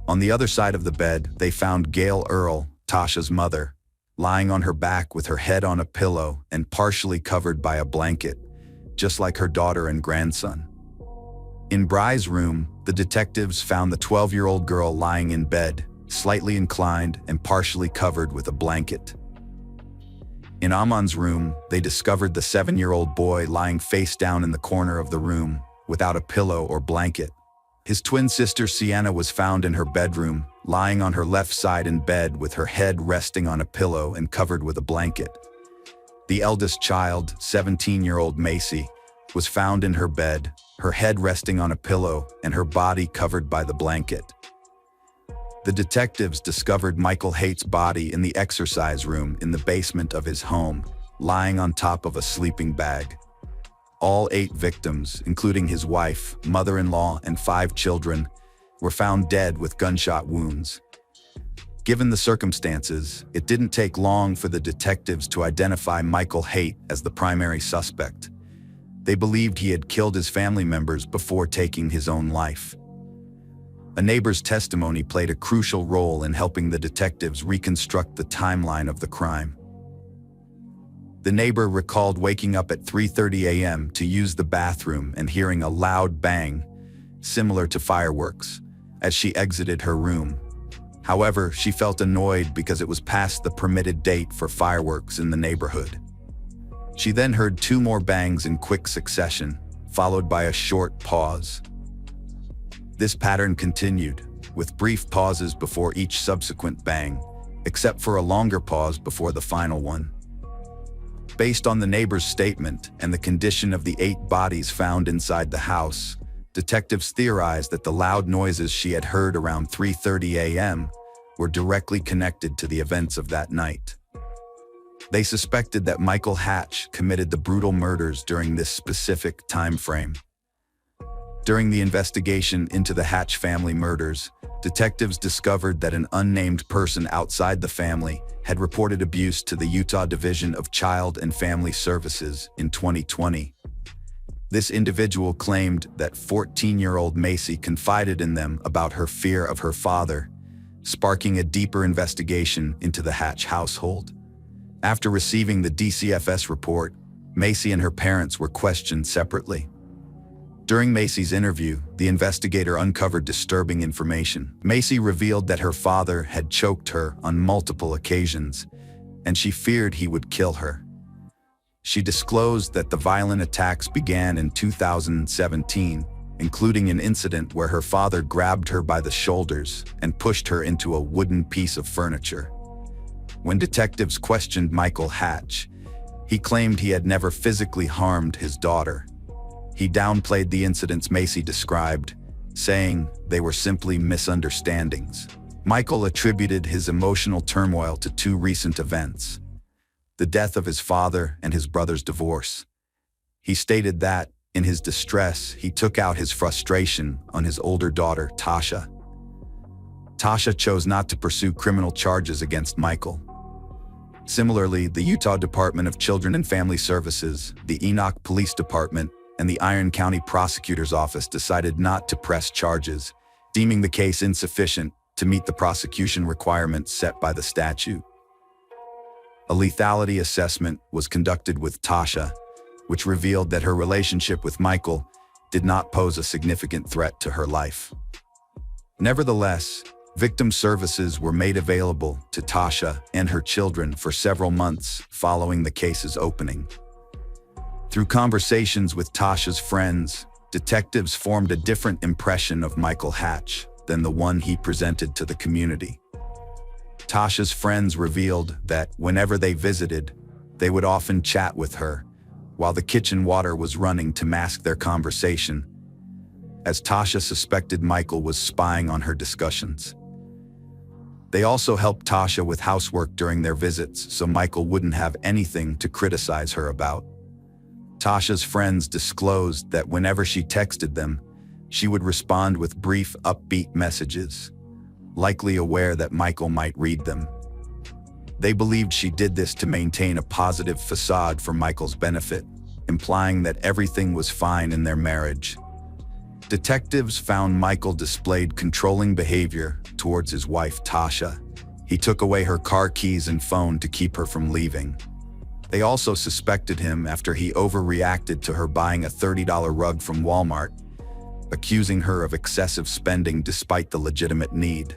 On the other side of the bed, they found Gail Earle, Tasha's mother, lying on her back with her head on a pillow and partially covered by a blanket, just like her daughter and grandson. In Bry's room, the detectives found the 12-year-old girl lying in bed, slightly inclined and partially covered with a blanket. In Amon's room, they discovered the 7-year-old boy lying face down in the corner of the room, without a pillow or blanket. His twin sister Sienna was found in her bedroom, lying on her left side in bed with her head resting on a pillow and covered with a blanket. The eldest child, 17-year-old Macy, was found in her bed, her head resting on a pillow and her body covered by the blanket. The detectives discovered Michael Haight's body in the exercise room in the basement of his home, lying on top of a sleeping bag. All 8 victims, including his wife, mother-in-law, and 5 children, were found dead with gunshot wounds. Given the circumstances, it didn't take long for the detectives to identify Michael Haight as the primary suspect. They believed he had killed his family members before taking his own life. A neighbor's testimony played a crucial role in helping the detectives reconstruct the timeline of the crime. The neighbor recalled waking up at 3:30 a.m. to use the bathroom and hearing a loud bang, similar to fireworks, as she exited her room. However, she felt annoyed because it was past the permitted date for fireworks in the neighborhood. She then heard 2 more bangs in quick succession, followed by a short pause. This pattern continued, with brief pauses before each subsequent bang, except for a longer pause before the final one. Based on the neighbor's statement and the condition of the 8 bodies found inside the house, detectives theorized that the loud noises she had heard around 3:30 a.m. were directly connected to the events of that night. They suspected that Michael Hatch committed the brutal murders during this specific time frame. During the investigation into the Hatch family murders, detectives discovered that an unnamed person outside the family had reported abuse to the Utah Division of Child and Family Services in 2020. This individual claimed that 14-year-old Macy confided in them about her fear of her father, sparking a deeper investigation into the Hatch household. After receiving the DCFS report, Macy and her parents were questioned separately. During Macy's interview, the investigator uncovered disturbing information. Macy revealed that her father had choked her on multiple occasions, and she feared he would kill her. She disclosed that the violent attacks began in 2017, including an incident where her father grabbed her by the shoulders and pushed her into a wooden piece of furniture. When detectives questioned Michael Hatch, he claimed he had never physically harmed his daughter. He downplayed the incidents Macy described, saying they were simply misunderstandings. Michael attributed his emotional turmoil to two recent events: the death of his father and his brother's divorce. He stated that, in his distress, he took out his frustration on his older daughter, Tasha. Tasha chose not to pursue criminal charges against Michael. Similarly, the Utah Department of Children and Family Services, the Enoch Police Department, and the Iron County Prosecutor's Office decided not to press charges, deeming the case insufficient to meet the prosecution requirements set by the statute. A lethality assessment was conducted with Tasha, which revealed that her relationship with Michael did not pose a significant threat to her life. Nevertheless, victim services were made available to Tasha and her children for several months following the case's opening. Through conversations with Tasha's friends, detectives formed a different impression of Michael Hatch than the one he presented to the community. Tasha's friends revealed that whenever they visited, they would often chat with her, while the kitchen water was running to mask their conversation, as Tasha suspected Michael was spying on her discussions. They also helped Tasha with housework during their visits so Michael wouldn't have anything to criticize her about. Tasha's friends disclosed that whenever she texted them, she would respond with brief, upbeat messages, likely aware that Michael might read them. They believed she did this to maintain a positive facade for Michael's benefit, implying that everything was fine in their marriage. Detectives found Michael displayed controlling behavior towards his wife, Tasha. He took away her car keys and phone to keep her from leaving. They also suspected him after he overreacted to her buying a $30 rug from Walmart, accusing her of excessive spending despite the legitimate need.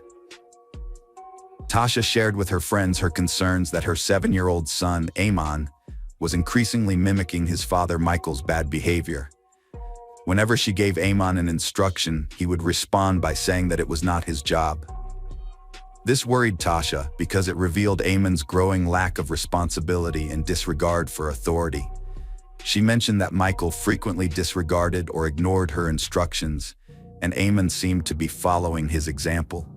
Tasha shared with her friends her concerns that her 7-year-old son, Amon, was increasingly mimicking his father Michael's bad behavior. Whenever she gave Amon an instruction, he would respond by saying that it was not his job. This worried Tasha because it revealed Amon's growing lack of responsibility and disregard for authority. She mentioned that Michael frequently disregarded or ignored her instructions, and Amon seemed to be following his example.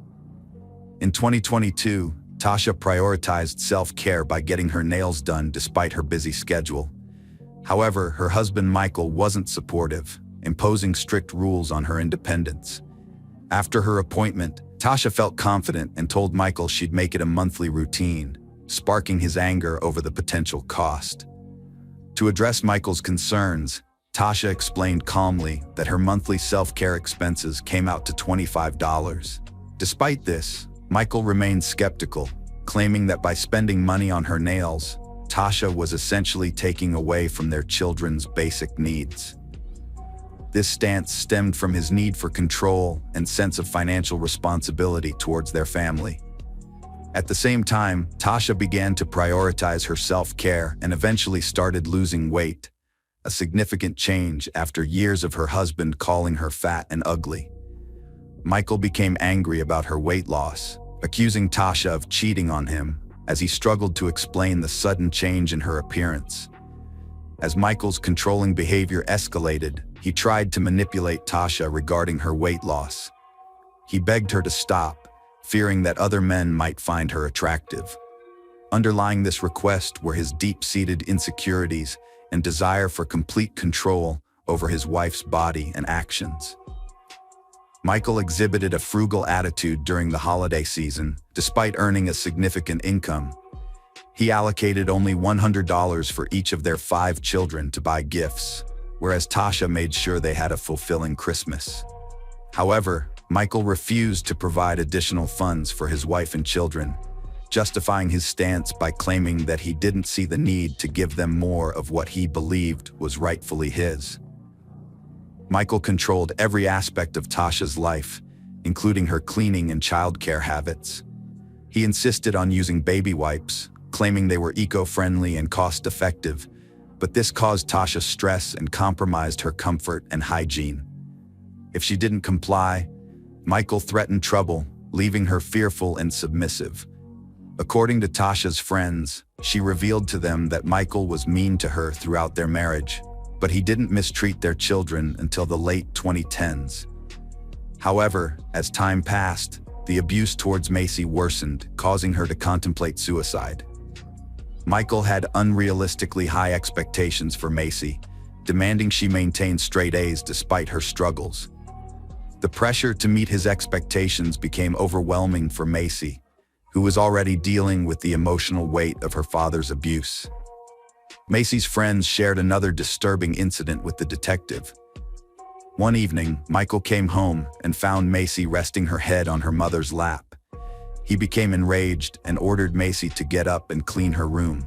In 2022, Tasha prioritized self-care by getting her nails done despite her busy schedule. However, her husband Michael wasn't supportive, imposing strict rules on her independence. After her appointment, Tasha felt confident and told Michael she'd make it a monthly routine, sparking his anger over the potential cost. To address Michael's concerns, Tasha explained calmly that her monthly self-care expenses came out to $25. Despite this, Michael remained skeptical, claiming that by spending money on her nails, Tasha was essentially taking away from their children's basic needs. This stance stemmed from his need for control and sense of financial responsibility towards their family. At the same time, Tasha began to prioritize her self-care and eventually started losing weight, a significant change after years of her husband calling her fat and ugly. Michael became angry about her weight loss, accusing Tasha of cheating on him as he struggled to explain the sudden change in her appearance. As Michael's controlling behavior escalated, he tried to manipulate Tasha regarding her weight loss. He begged her to stop, fearing that other men might find her attractive. Underlying this request were his deep-seated insecurities and desire for complete control over his wife's body and actions. Michael exhibited a frugal attitude during the holiday season, despite earning a significant income. He allocated only $100 for each of their 5 children to buy gifts, whereas Tasha made sure they had a fulfilling Christmas. However, Michael refused to provide additional funds for his wife and children, justifying his stance by claiming that he didn't see the need to give them more of what he believed was rightfully his. Michael controlled every aspect of Tasha's life, including her cleaning and childcare habits. He insisted on using baby wipes, claiming they were eco-friendly and cost-effective, but this caused Tasha stress and compromised her comfort and hygiene. If she didn't comply, Michael threatened trouble, leaving her fearful and submissive. According to Tasha's friends, she revealed to them that Michael was mean to her throughout their marriage, but he didn't mistreat their children until the late 2010s. However, as time passed, the abuse towards Macy worsened, causing her to contemplate suicide. Michael had unrealistically high expectations for Macy, demanding she maintain straight A's despite her struggles. The pressure to meet his expectations became overwhelming for Macy, who was already dealing with the emotional weight of her father's abuse. Macy's friends shared another disturbing incident with the detective. One evening, Michael came home and found Macy resting her head on her mother's lap. He became enraged and ordered Macy to get up and clean her room.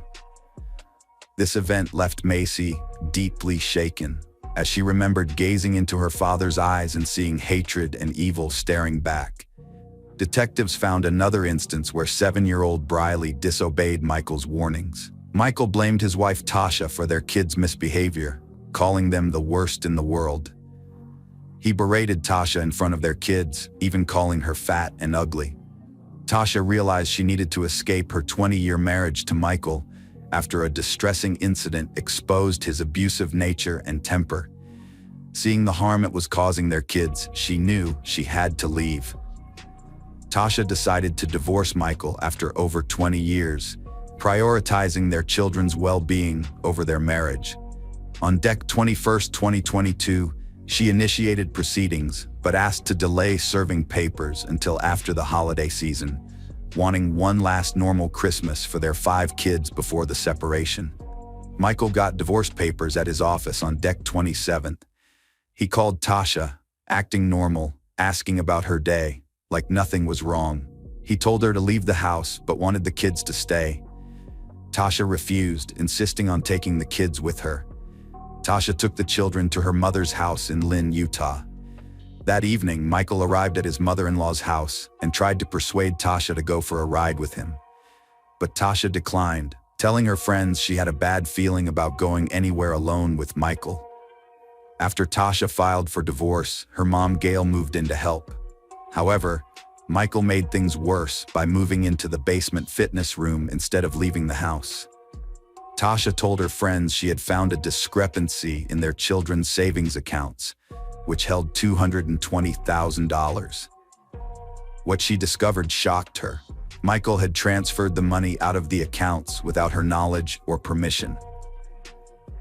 This event left Macy deeply shaken, as she remembered gazing into her father's eyes and seeing hatred and evil staring back. Detectives found another instance where 7-year-old Briley disobeyed Michael's warnings. Michael blamed his wife Tasha for their kids' misbehavior, calling them the worst in the world. He berated Tasha in front of their kids, even calling her fat and ugly. Tasha realized she needed to escape her 20-year marriage to Michael after a distressing incident exposed his abusive nature and temper. Seeing the harm it was causing their kids, she knew she had to leave. Tasha decided to divorce Michael after over 20 years, prioritizing their children's well-being over their marriage. On Dec 21, 2022, she initiated proceedings, but asked to delay serving papers until after the holiday season, wanting one last normal Christmas for their 5 kids before the separation. Michael got divorce papers at his office on Dec 27th. He called Tasha, acting normal, asking about her day, like nothing was wrong. He told her to leave the house, but wanted the kids to stay. Tasha refused, insisting on taking the kids with her. Tasha took the children to her mother's house in Lynn, Utah. That evening, Michael arrived at his mother-in-law's house and tried to persuade Tasha to go for a ride with him. But Tasha declined, telling her friends she had a bad feeling about going anywhere alone with Michael. After Tasha filed for divorce, her mom Gail moved in to help. However, Michael made things worse by moving into the basement fitness room instead of leaving the house. Tasha told her friends she had found a discrepancy in their children's savings accounts, which held $220,000. What she discovered shocked her. Michael had transferred the money out of the accounts without her knowledge or permission.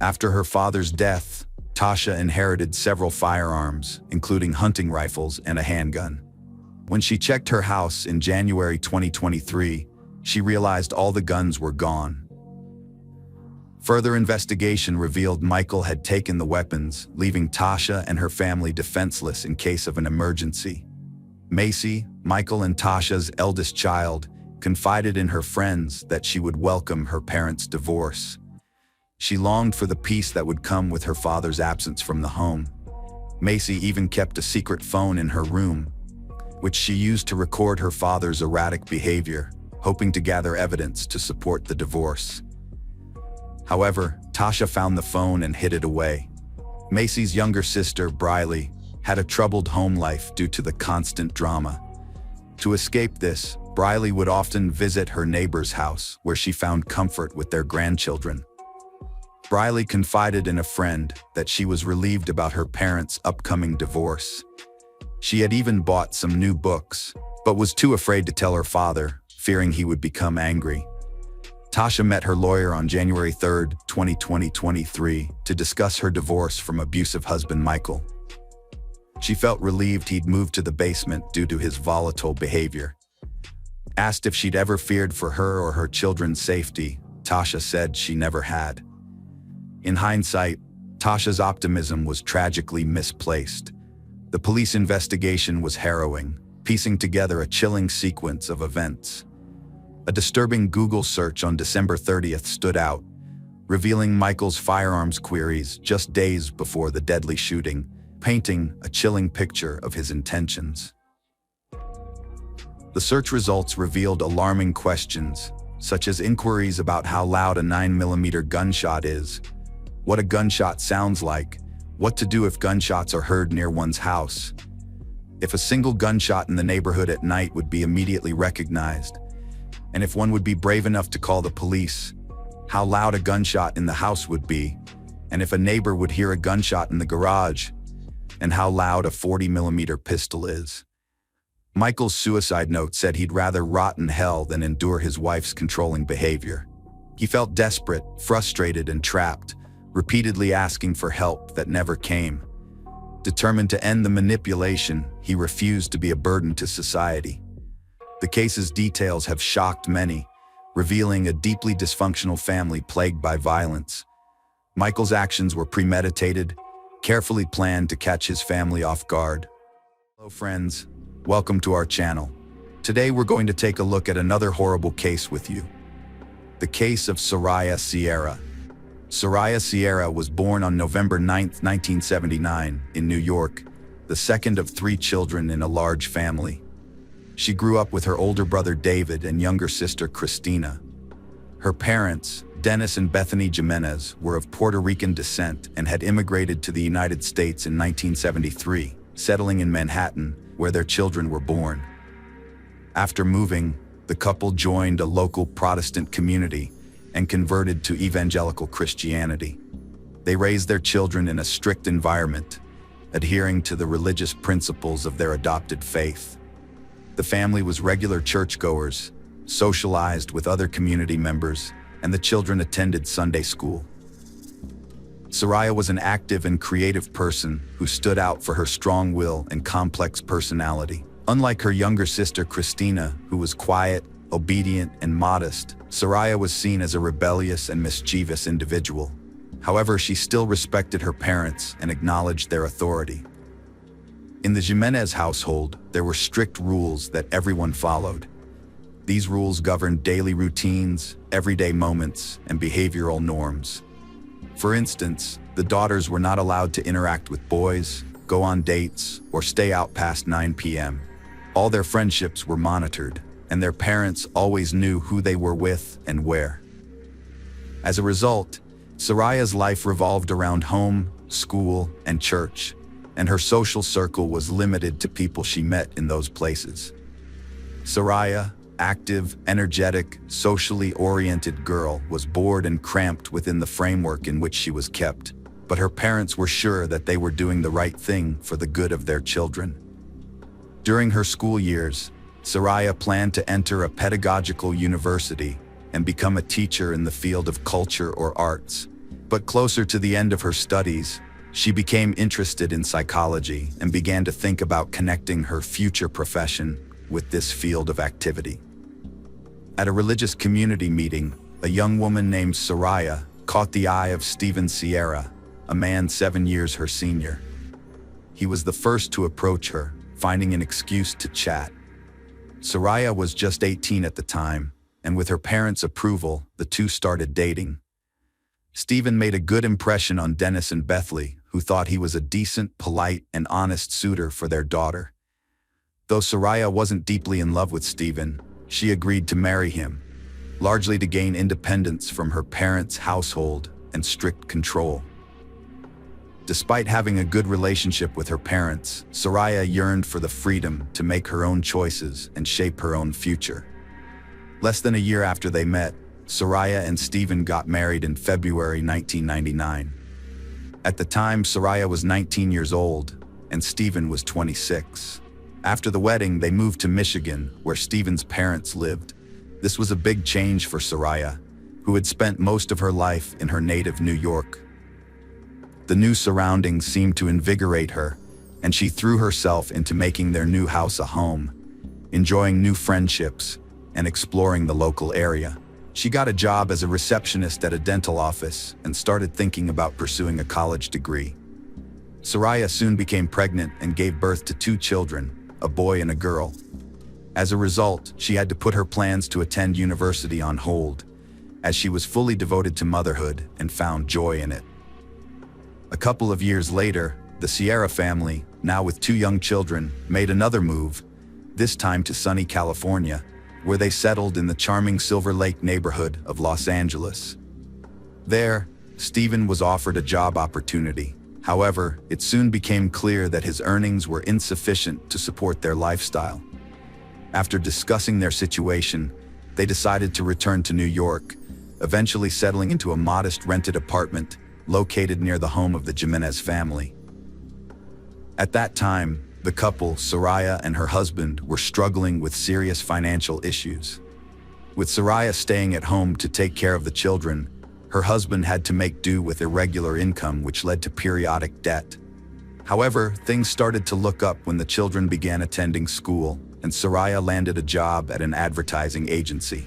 After her father's death, Tasha inherited several firearms, including hunting rifles and a handgun. When she checked her house in January 2023, she realized all the guns were gone. Further investigation revealed Michael had taken the weapons, leaving Tasha and her family defenseless in case of an emergency. Macy, Michael and Tasha's eldest child, confided in her friends that she would welcome her parents' divorce. She longed for the peace that would come with her father's absence from the home. Macy even kept a secret phone in her room, which she used to record her father's erratic behavior, hoping to gather evidence to support the divorce. However, Tasha found the phone and hid it away. Macy's younger sister, Briley, had a troubled home life due to the constant drama. To escape this, Briley would often visit her neighbor's house, where she found comfort with their grandchildren. Briley confided in a friend that she was relieved about her parents' upcoming divorce. She had even bought some new books, but was too afraid to tell her father, fearing he would become angry. Tasha met her lawyer on January 3, 2023, to discuss her divorce from abusive husband Michael. She felt relieved he'd moved to the basement due to his volatile behavior. Asked if she'd ever feared for her or her children's safety, Tasha said she never had. In hindsight, Tasha's optimism was tragically misplaced. The police investigation was harrowing, piecing together a chilling sequence of events. A disturbing Google search on December 30th stood out, revealing Michael's firearms queries just days before the deadly shooting, painting a chilling picture of his intentions. The search results revealed alarming questions, such as inquiries about how loud a 9mm gunshot is, what a gunshot sounds like, what to do if gunshots are heard near one's house, if a single gunshot in the neighborhood at night would be immediately recognized, and if one would be brave enough to call the police, how loud a gunshot in the house would be, and if a neighbor would hear a gunshot in the garage, and how loud a 40mm pistol is. Michael's suicide note said he'd rather rot in hell than endure his wife's controlling behavior. He felt desperate, frustrated, and trapped, repeatedly asking for help that never came. Determined to end the manipulation, he refused to be a burden to society. The case's details have shocked many, revealing a deeply dysfunctional family plagued by violence. Michael's actions were premeditated, carefully planned to catch his family off guard. Hello friends, welcome to our channel. Today we're going to take a look at another horrible case with you. The case of Soraya Sierra. Soraya Sierra was born on November 9, 1979, in New York, the second of 3 children in a large family. She grew up with her older brother David and younger sister Christina. Her parents, Dennis and Bethany Jimenez, were of Puerto Rican descent and had immigrated to the United States in 1973, settling in Manhattan, where their children were born. After moving, the couple joined a local Protestant community and converted to evangelical Christianity. They raised their children in a strict environment, adhering to the religious principles of their adopted faith. The family was regular churchgoers, socialized with other community members, and the children attended Sunday school. Soraya was an active and creative person who stood out for her strong will and complex personality. Unlike her younger sister Christina, who was quiet, obedient, and modest, Soraya was seen as a rebellious and mischievous individual. However, she still respected her parents and acknowledged their authority. In the Jimenez household, there were strict rules that everyone followed. These rules governed daily routines, everyday moments, and behavioral norms. For instance, the daughters were not allowed to interact with boys, go on dates, or stay out past 9 p.m. All their friendships were monitored, and their parents always knew who they were with and where. As a result, Soraya's life revolved around home, school, and church, and her social circle was limited to people she met in those places. Soraya, active, energetic, socially oriented girl, was bored and cramped within the framework in which she was kept, but her parents were sure that they were doing the right thing for the good of their children. During her school years, Soraya planned to enter a pedagogical university and become a teacher in the field of culture or arts. But closer to the end of her studies, she became interested in psychology and began to think about connecting her future profession with this field of activity. At a religious community meeting, a young woman named Soraya caught the eye of Stephen Sierra, a man 7 years her senior. He was the first to approach her, finding an excuse to chat. Soraya was just 18 at the time, and with her parents' approval, the two started dating. Stephen made a good impression on Dennis and Bethany, who thought he was a decent, polite, and honest suitor for their daughter. Though Soraya wasn't deeply in love with Stephen, she agreed to marry him, largely to gain independence from her parents' household and strict control. Despite having a good relationship with her parents, Soraya yearned for the freedom to make her own choices and shape her own future. Less than a year after they met, Soraya and Stephen got married in February 1999. At the time, Soraya was 19 years old, and Stephen was 26. After the wedding, they moved to Michigan, where Stephen's parents lived. This was a big change for Soraya, who had spent most of her life in her native New York. The new surroundings seemed to invigorate her, and she threw herself into making their new house a home, enjoying new friendships, and exploring the local area. She got a job as a receptionist at a dental office and started thinking about pursuing a college degree. Soraya soon became pregnant and gave birth to 2 children, a boy and a girl. As a result, she had to put her plans to attend university on hold, as she was fully devoted to motherhood and found joy in it. A couple of years later, the Sierra family, now with 2 young children, made another move, this time to sunny California, where they settled in the charming Silver Lake neighborhood of Los Angeles. There, Stephen was offered a job opportunity. However, it soon became clear that his earnings were insufficient to support their lifestyle. After discussing their situation, they decided to return to New York, eventually settling into a modest rented apartment located near the home of the Jimenez family. At that time, the couple, Soraya and her husband, were struggling with serious financial issues. With Soraya staying at home to take care of the children, her husband had to make do with irregular income, which led to periodic debt. However, things started to look up when the children began attending school, and Soraya landed a job at an advertising agency.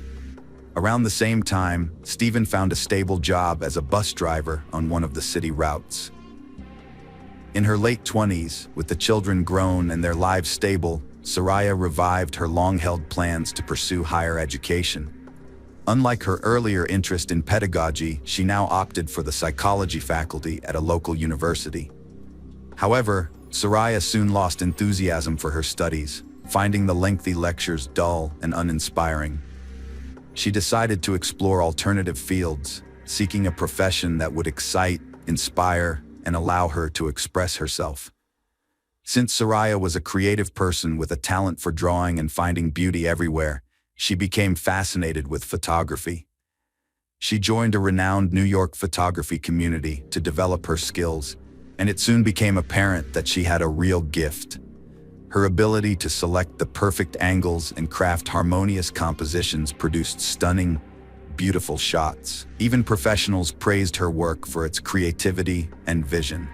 Around the same time, Stephen found a stable job as a bus driver on one of the city routes. In her late 20s, with the children grown and their lives stable, Soraya revived her long-held plans to pursue higher education. Unlike her earlier interest in pedagogy, she now opted for the psychology faculty at a local university. However, Soraya soon lost enthusiasm for her studies, finding the lengthy lectures dull and uninspiring. She decided to explore alternative fields, seeking a profession that would excite, inspire, and allow her to express herself. Since Soraya was a creative person with a talent for drawing and finding beauty everywhere, she became fascinated with photography. She joined a renowned New York photography community to develop her skills, and it soon became apparent that she had a real gift. Her ability to select the perfect angles and craft harmonious compositions produced stunning, beautiful shots. Even professionals praised her work for its creativity and vision.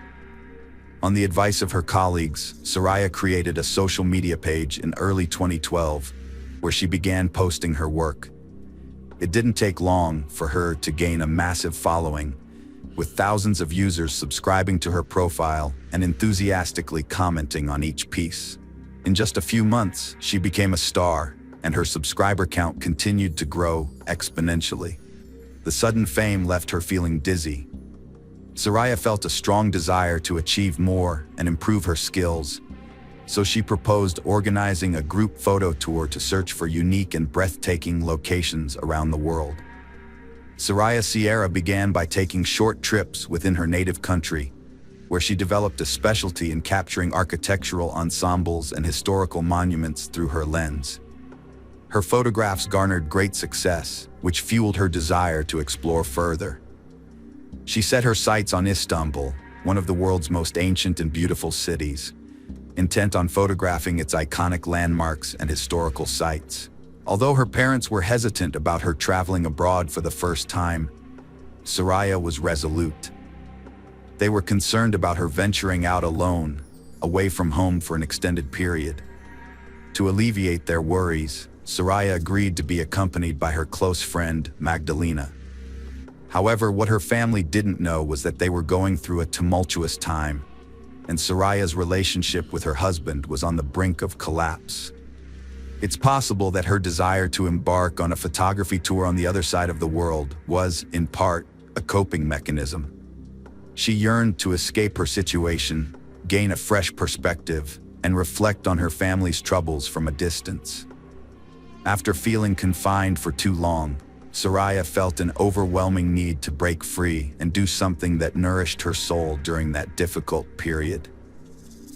On the advice of her colleagues, Soraya created a social media page in early 2012, where she began posting her work. It didn't take long for her to gain a massive following, with thousands of users subscribing to her profile and enthusiastically commenting on each piece. In just a few months, she became a star, and her subscriber count continued to grow exponentially. The sudden fame left her feeling dizzy. Soraya felt a strong desire to achieve more and improve her skills, so she proposed organizing a group photo tour to search for unique and breathtaking locations around the world. Soraya Sierra began by taking short trips within her native country, where she developed a specialty in capturing architectural ensembles and historical monuments through her lens. Her photographs garnered great success, which fueled her desire to explore further. She set her sights on Istanbul, one of the world's most ancient and beautiful cities, intent on photographing its iconic landmarks and historical sites. Although her parents were hesitant about her traveling abroad for the first time, Soraya was resolute. They were concerned about her venturing out alone, away from home for an extended period. To alleviate their worries, Soraya agreed to be accompanied by her close friend, Magdalena. However, what her family didn't know was that they were going through a tumultuous time, and Soraya's relationship with her husband was on the brink of collapse. It's possible that her desire to embark on a photography tour on the other side of the world was, in part, a coping mechanism. She yearned to escape her situation, gain a fresh perspective, and reflect on her family's troubles from a distance. After feeling confined for too long, Soraya felt an overwhelming need to break free and do something that nourished her soul during that difficult period.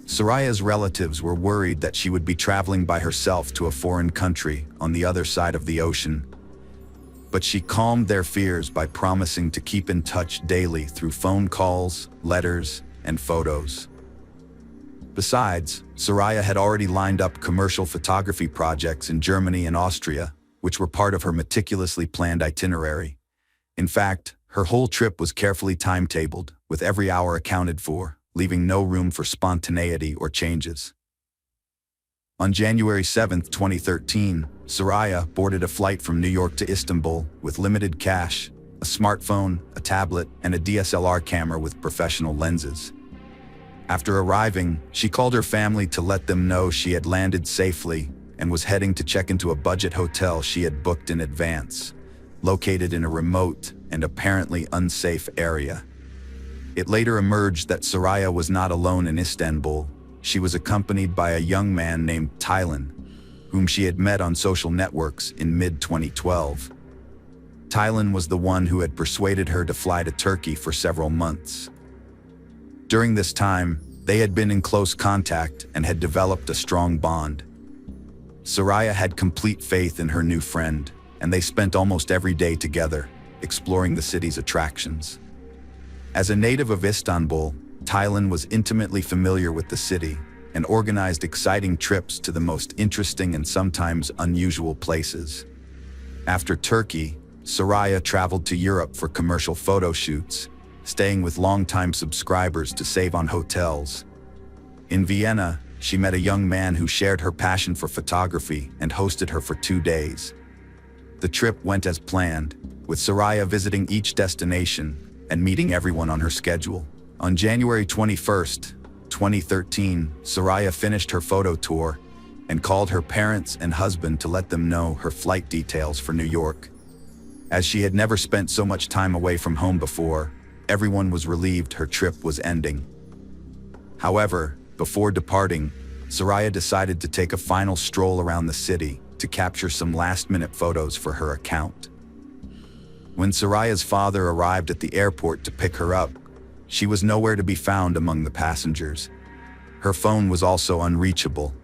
Soraya's relatives were worried that she would be traveling by herself to a foreign country on the other side of the ocean. But she calmed their fears by promising to keep in touch daily through phone calls, letters, and photos. Besides, Soraya had already lined up commercial photography projects in Germany and Austria, which were part of her meticulously planned itinerary. In fact, her whole trip was carefully timetabled, with every hour accounted for, leaving no room for spontaneity or changes. On January 7, 2013, Soraya boarded a flight from New York to Istanbul with limited cash, a smartphone, a tablet, and a DSLR camera with professional lenses. After arriving, she called her family to let them know she had landed safely and was heading to check into a budget hotel she had booked in advance, located in a remote and apparently unsafe area. It later emerged that Soraya was not alone in Istanbul. She was accompanied by a young man named Taylan, whom she had met on social networks in mid-2012. Taylan was the one who had persuaded her to fly to Turkey for several months. During this time, they had been in close contact and had developed a strong bond. Soraya had complete faith in her new friend, and they spent almost every day together, exploring the city's attractions. As a native of Istanbul, Taylan was intimately familiar with the city and organized exciting trips to the most interesting and sometimes unusual places. After Turkey, Soraya traveled to Europe for commercial photo shoots, staying with longtime subscribers to save on hotels. In Vienna, she met a young man who shared her passion for photography and hosted her for 2 days. The trip went as planned, with Soraya visiting each destination and meeting everyone on her schedule. On January 21st, 2013, Soraya finished her photo tour and called her parents and husband to let them know her flight details for New York. As she had never spent so much time away from home before, everyone was relieved her trip was ending. However, before departing, Soraya decided to take a final stroll around the city to capture some last-minute photos for her account. When Soraya's father arrived at the airport to pick her up, she was nowhere to be found among the passengers. Her phone was also unreachable,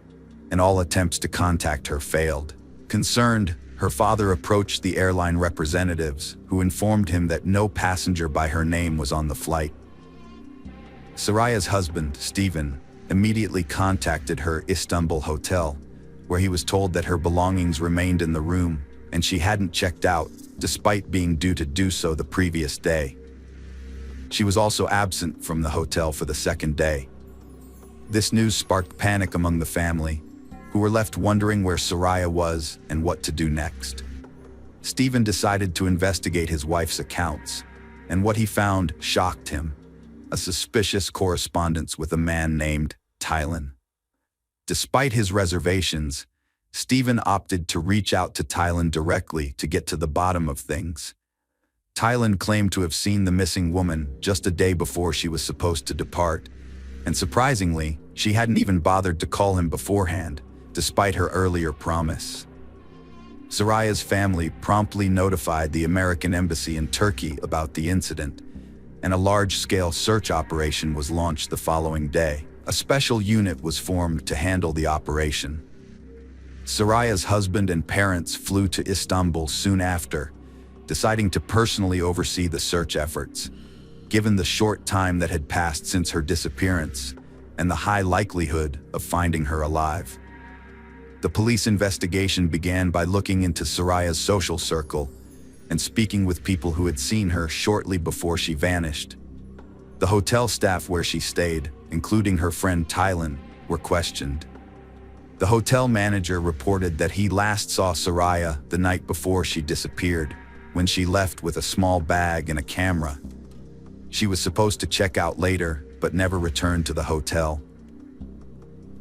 and all attempts to contact her failed. Concerned, her father approached the airline representatives, who informed him that no passenger by her name was on the flight. Soraya's husband, Stephen, immediately contacted her Istanbul hotel, where he was told that her belongings remained in the room and she hadn't checked out, despite being due to do so the previous day. She was also absent from the hotel for the second day. This news sparked panic among the family, who were left wondering where Soraya was and what to do next. Stephen decided to investigate his wife's accounts, and what he found shocked him: a suspicious correspondence with a man named Taylan. Despite his reservations, Stephen opted to reach out to Taylan directly to get to the bottom of things. Taylan claimed to have seen the missing woman just a day before she was supposed to depart, and surprisingly, she hadn't even bothered to call him beforehand, despite her earlier promise. Soraya's family promptly notified the American embassy in Turkey about the incident, and a large-scale search operation was launched the following day. A special unit was formed to handle the operation. Soraya's husband and parents flew to Istanbul soon after, deciding to personally oversee the search efforts, given the short time that had passed since her disappearance and the high likelihood of finding her alive. The police investigation began by looking into Soraya's social circle and speaking with people who had seen her shortly before she vanished. The hotel staff where she stayed, including her friend Taylan, were questioned. The hotel manager reported that he last saw Soraya the night before she disappeared, when she left with a small bag and a camera. She was supposed to check out later, but never returned to the hotel.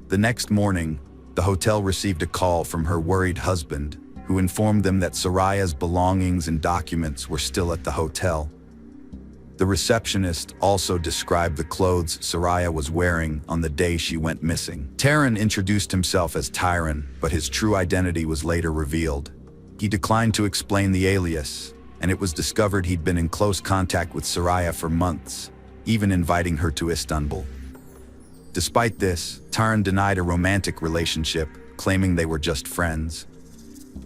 The next morning, the hotel received a call from her worried husband, who informed them that Soraya's belongings and documents were still at the hotel. The receptionist also described the clothes Soraya was wearing on the day she went missing. Taran introduced himself as Tyron, but his true identity was later revealed. He declined to explain the alias, and it was discovered he'd been in close contact with Soraya for months, even inviting her to Istanbul. Despite this, Taran denied a romantic relationship, claiming they were just friends.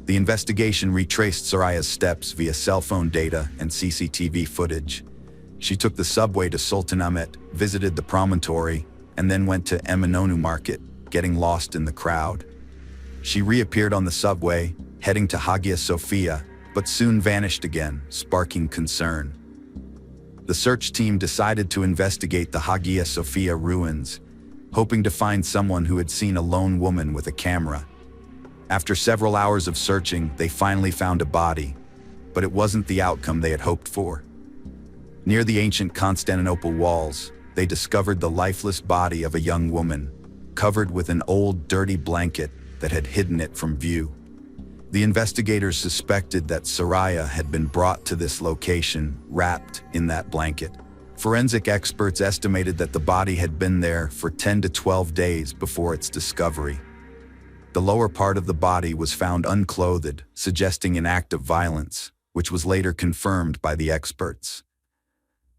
The investigation retraced Soraya's steps via cell phone data and CCTV footage. She took the subway to Sultanahmet, visited the promontory, and then went to Eminönü Market, getting lost in the crowd. She reappeared on the subway, heading to Hagia Sophia, but soon vanished again, sparking concern. The search team decided to investigate the Hagia Sophia ruins, hoping to find someone who had seen a lone woman with a camera. After several hours of searching, they finally found a body, but it wasn't the outcome they had hoped for. Near the ancient Constantinople walls, they discovered the lifeless body of a young woman, covered with an old, dirty blanket that had hidden it from view. The investigators suspected that Soraya had been brought to this location, wrapped in that blanket. Forensic experts estimated that the body had been there for 10 to 12 days before its discovery. The lower part of the body was found unclothed, suggesting an act of violence, which was later confirmed by the experts.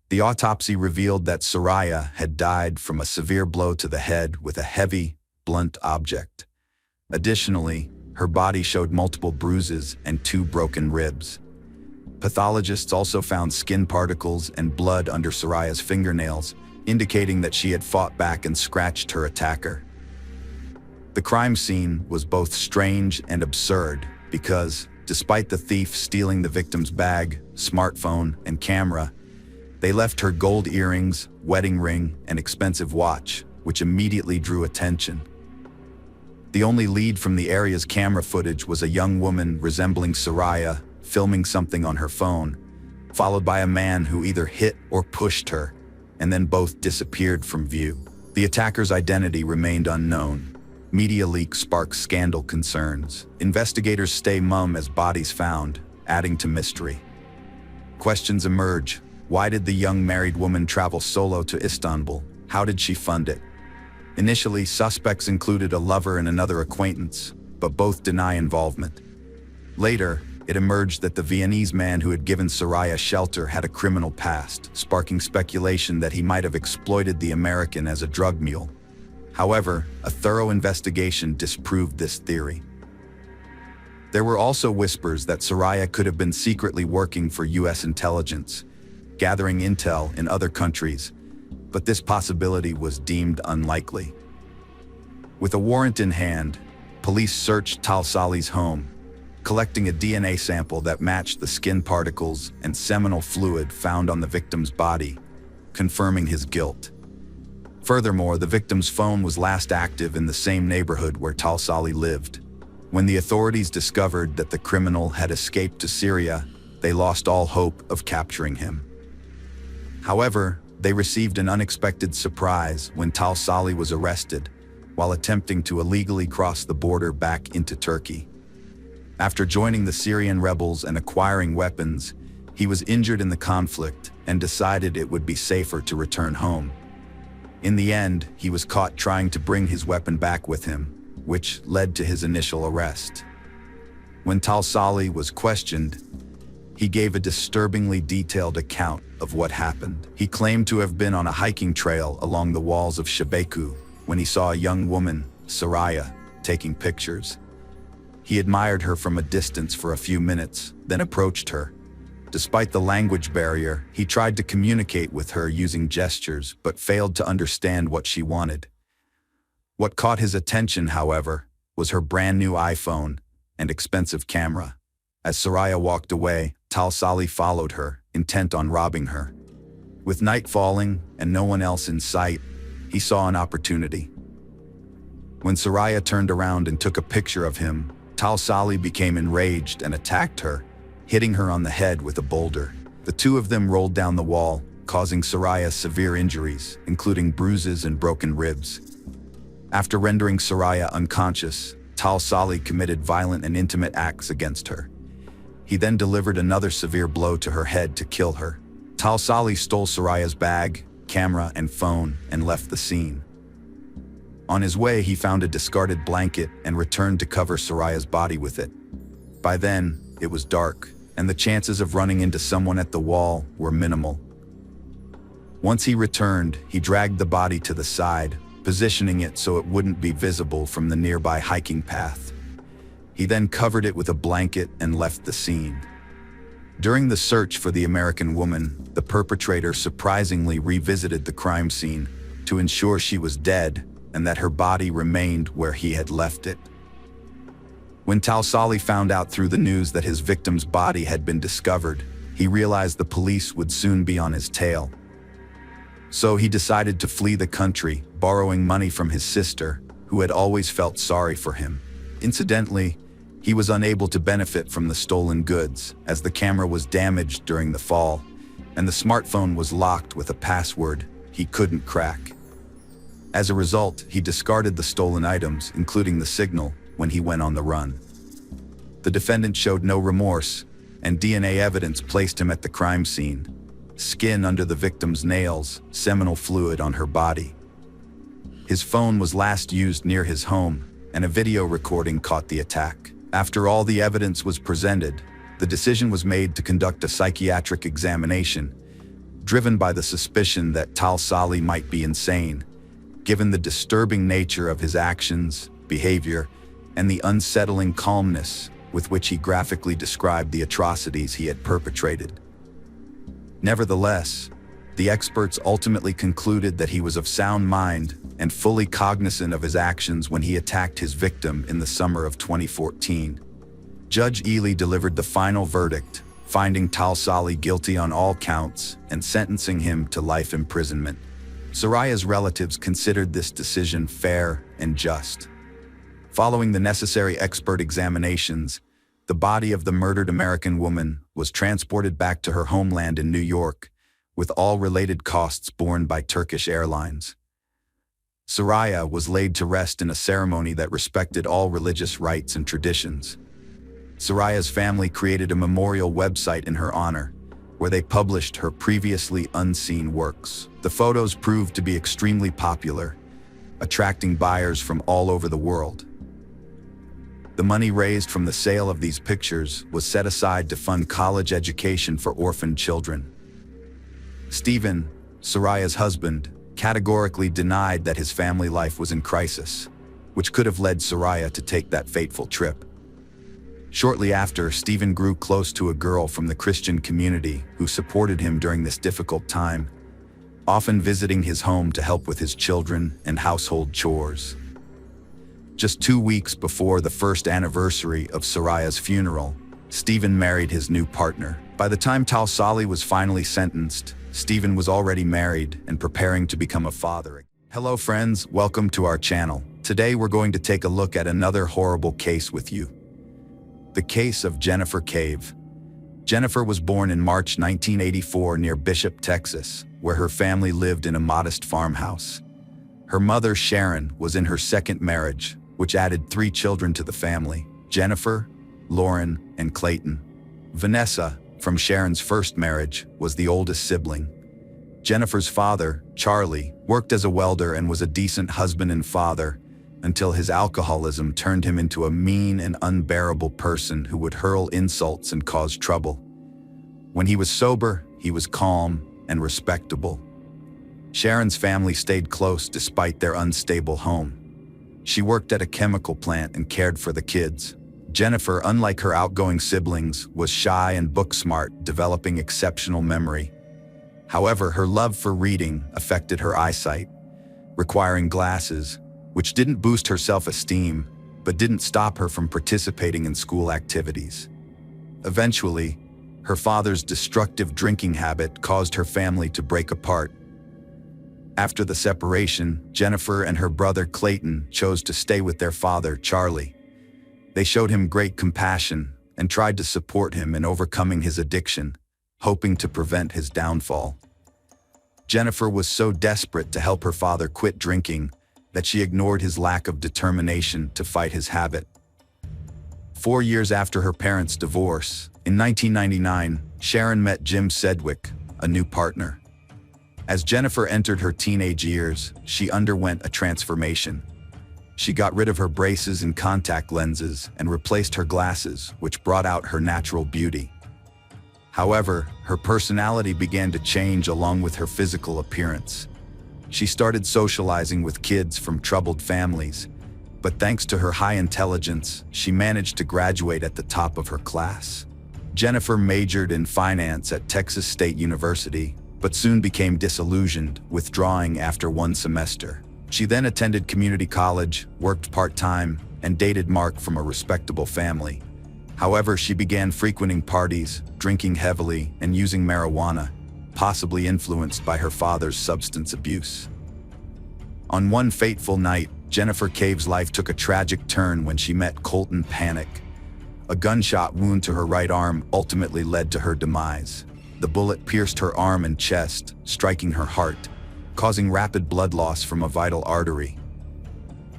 The autopsy revealed that Soraya had died from a severe blow to the head with a heavy, blunt object. Additionally, her body showed multiple bruises and 2 broken ribs. Pathologists also found skin particles and blood under Soraya's fingernails, indicating that she had fought back and scratched her attacker. The crime scene was both strange and absurd because, despite the thief stealing the victim's bag, smartphone, and camera, they left her gold earrings, wedding ring, and expensive watch, which immediately drew attention. The only lead from the area's camera footage was a young woman resembling Soraya filming something on her phone, followed by a man who either hit or pushed her, and then both disappeared from view. The attacker's identity remained unknown. Media leaks spark scandal concerns. Investigators stay mum as bodies found, adding to mystery. Questions emerge. Why did the young married woman travel solo to Istanbul? How did she fund it? Initially, suspects included a lover and another acquaintance, but both deny involvement. Later, it emerged that the Viennese man who had given Soraya shelter had a criminal past, sparking speculation that he might have exploited the American as a drug mule. However, a thorough investigation disproved this theory. There were also whispers that Soraya could have been secretly working for U.S. intelligence, gathering intel in other countries, but this possibility was deemed unlikely. With a warrant in hand, police searched Talsali's home, collecting a DNA sample that matched the skin particles and seminal fluid found on the victim's body, confirming his guilt. Furthermore, the victim's phone was last active in the same neighborhood where Talsali lived. When the authorities discovered that the criminal had escaped to Syria, they lost all hope of capturing him. However, they received an unexpected surprise when Talsali was arrested while attempting to illegally cross the border back into Turkey. After joining the Syrian rebels and acquiring weapons, he was injured in the conflict and decided it would be safer to return home. In the end, he was caught trying to bring his weapon back with him, which led to his initial arrest. When Talsali was questioned, he gave a disturbingly detailed account of what happened. He claimed to have been on a hiking trail along the walls of Shebeku when he saw a young woman, Soraya, taking pictures. He admired her from a distance for a few minutes, then approached her. Despite the language barrier, he tried to communicate with her using gestures but failed to understand what she wanted. What caught his attention, however, was her brand new iPhone and expensive camera. As Soraya walked away, Talsali followed her, intent on robbing her. With night falling and no one else in sight, he saw an opportunity. When Soraya turned around and took a picture of him, Talsali became enraged and attacked her, hitting her on the head with a boulder. The two of them rolled down the wall, causing Soraya severe injuries, including bruises and broken ribs. After rendering Soraya unconscious, Talsali committed violent and intimate acts against her. He then delivered another severe blow to her head to kill her. Talsali stole Soraya's bag, camera, and phone and left the scene. On his way, he found a discarded blanket and returned to cover Soraya's body with it. By then, it was dark, and the chances of running into someone at the wall were minimal. Once he returned, he dragged the body to the side, positioning it so it wouldn't be visible from the nearby hiking path. He then covered it with a blanket and left the scene. During the search for the American woman, the perpetrator surprisingly revisited the crime scene to ensure she was dead and that her body remained where he had left it. When Talsali found out through the news that his victim's body had been discovered, he realized the police would soon be on his tail. So he decided to flee the country, borrowing money from his sister, who had always felt sorry for him. Incidentally, he was unable to benefit from the stolen goods, as the camera was damaged during the fall, and the smartphone was locked with a password he couldn't crack. As a result, he discarded the stolen items, including the signal, when he went on the run. The defendant showed no remorse, and DNA evidence placed him at the crime scene. Skin under the victim's nails, seminal fluid on her body. His phone was last used near his home, and a video recording caught the attack. After all the evidence was presented, the decision was made to conduct a psychiatric examination, driven by the suspicion that Tal Sali might be insane, given the disturbing nature of his actions, behavior, and the unsettling calmness with which he graphically described the atrocities he had perpetrated. Nevertheless, the experts ultimately concluded that he was of sound mind and fully cognizant of his actions when he attacked his victim in the summer of 2014. Judge Ely delivered the final verdict, finding Tal Sali guilty on all counts and sentencing him to life imprisonment. Soraya's relatives considered this decision fair and just. Following the necessary expert examinations, the body of the murdered American woman was transported back to her homeland in New York, with all related costs borne by Turkish Airlines. Soraya was laid to rest in a ceremony that respected all religious rites and traditions. Soraya's family created a memorial website in her honor, where they published her previously unseen works. The photos proved to be extremely popular, attracting buyers from all over the world. The money raised from the sale of these pictures was set aside to fund college education for orphaned children. Stephen, Soraya's husband, categorically denied that his family life was in crisis, which could have led Soraya to take that fateful trip. Shortly after, Stephen grew close to a girl from the Christian community who supported him during this difficult time, often visiting his home to help with his children and household chores. Just 2 weeks before the first anniversary of Soraya's funeral, Stephen married his new partner. By the time Tal Sali was finally sentenced, Stephen was already married and preparing to become a father. Hello friends, welcome to our channel. Today we're going to take a look at another horrible case with you. The case of Jennifer Cave. Jennifer was born in March 1984 near Bishop, Texas, where her family lived in a modest farmhouse. Her mother, Sharon, was in her second marriage, which added 3 children to the family: Jennifer, Lauren, and Clayton. Vanessa, from Sharon's first marriage, was the oldest sibling. Jennifer's father, Charlie, worked as a welder and was a decent husband and father, until his alcoholism turned him into a mean and unbearable person who would hurl insults and cause trouble. When he was sober, he was calm and respectable. Sharon's family stayed close despite their unstable home. She worked at a chemical plant and cared for the kids. Jennifer, unlike her outgoing siblings, was shy and book-smart, developing exceptional memory. However, her love for reading affected her eyesight, requiring glasses, which didn't boost her self-esteem, but didn't stop her from participating in school activities. Eventually, her father's destructive drinking habit caused her family to break apart. After the separation, Jennifer and her brother Clayton chose to stay with their father, Charlie. They showed him great compassion and tried to support him in overcoming his addiction, hoping to prevent his downfall. Jennifer was so desperate to help her father quit drinking that she ignored his lack of determination to fight his habit. 4 years after her parents' divorce, in 1999, Sharon met Jim Sedgwick, a new partner. As Jennifer entered her teenage years, she underwent a transformation. She got rid of her braces and contact lenses and replaced her glasses, which brought out her natural beauty. However, her personality began to change along with her physical appearance. She started socializing with kids from troubled families, but thanks to her high intelligence, she managed to graduate at the top of her class. Jennifer majored in finance at Texas State University, but soon became disillusioned, withdrawing after 1 semester. She then attended community college, worked part-time, and dated Mark from a respectable family. However, she began frequenting parties, drinking heavily, and using marijuana, possibly influenced by her father's substance abuse. On one fateful night, Jennifer Cave's life took a tragic turn when she met Colton Panic. A gunshot wound to her right arm ultimately led to her demise. The bullet pierced her arm and chest, striking her heart, causing rapid blood loss from a vital artery.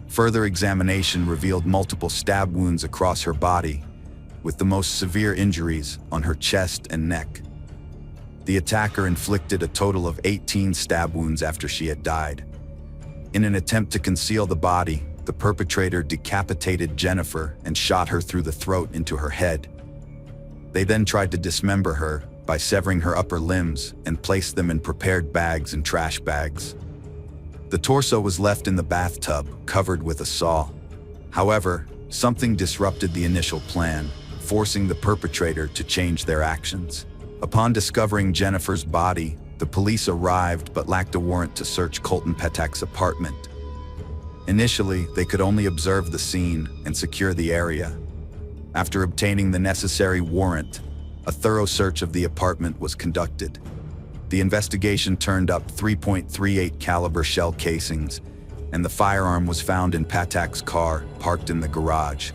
Further examination revealed multiple stab wounds across her body, with the most severe injuries on her chest and neck. The attacker inflicted a total of 18 stab wounds after she had died. In an attempt to conceal the body, the perpetrator decapitated Jennifer and shot her through the throat into her head. They then tried to dismember her by severing her upper limbs and placed them in prepared bags and trash bags. The torso was left in the bathtub, covered with a saw. However, something disrupted the initial plan, forcing the perpetrator to change their actions. Upon discovering Jennifer's body, the police arrived but lacked a warrant to search Colton Petak's apartment. Initially, they could only observe the scene and secure the area. After obtaining the necessary warrant, a thorough search of the apartment was conducted. The investigation turned up 3.38 caliber shell casings, and the firearm was found in Petak's car, parked in the garage.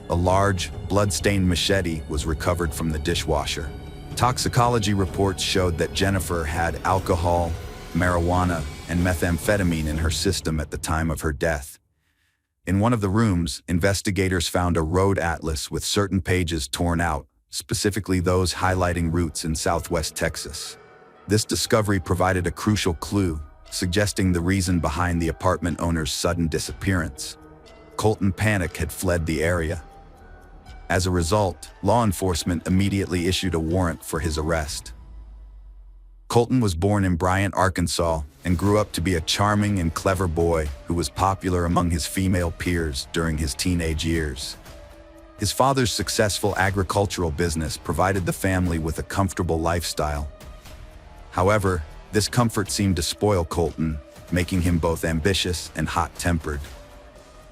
A large, blood-stained machete was recovered from the dishwasher. Toxicology reports showed that Jennifer had alcohol, marijuana, and methamphetamine in her system at the time of her death. In one of the rooms, investigators found a road atlas with certain pages torn out, specifically those highlighting routes in southwest Texas. This discovery provided a crucial clue, suggesting the reason behind the apartment owner's sudden disappearance. Colton Petak had fled the area. As a result, law enforcement immediately issued a warrant for his arrest. Colton was born in Bryant, Arkansas, and grew up to be a charming and clever boy who was popular among his female peers during his teenage years. His father's successful agricultural business provided the family with a comfortable lifestyle. However, this comfort seemed to spoil Colton, making him both ambitious and hot-tempered.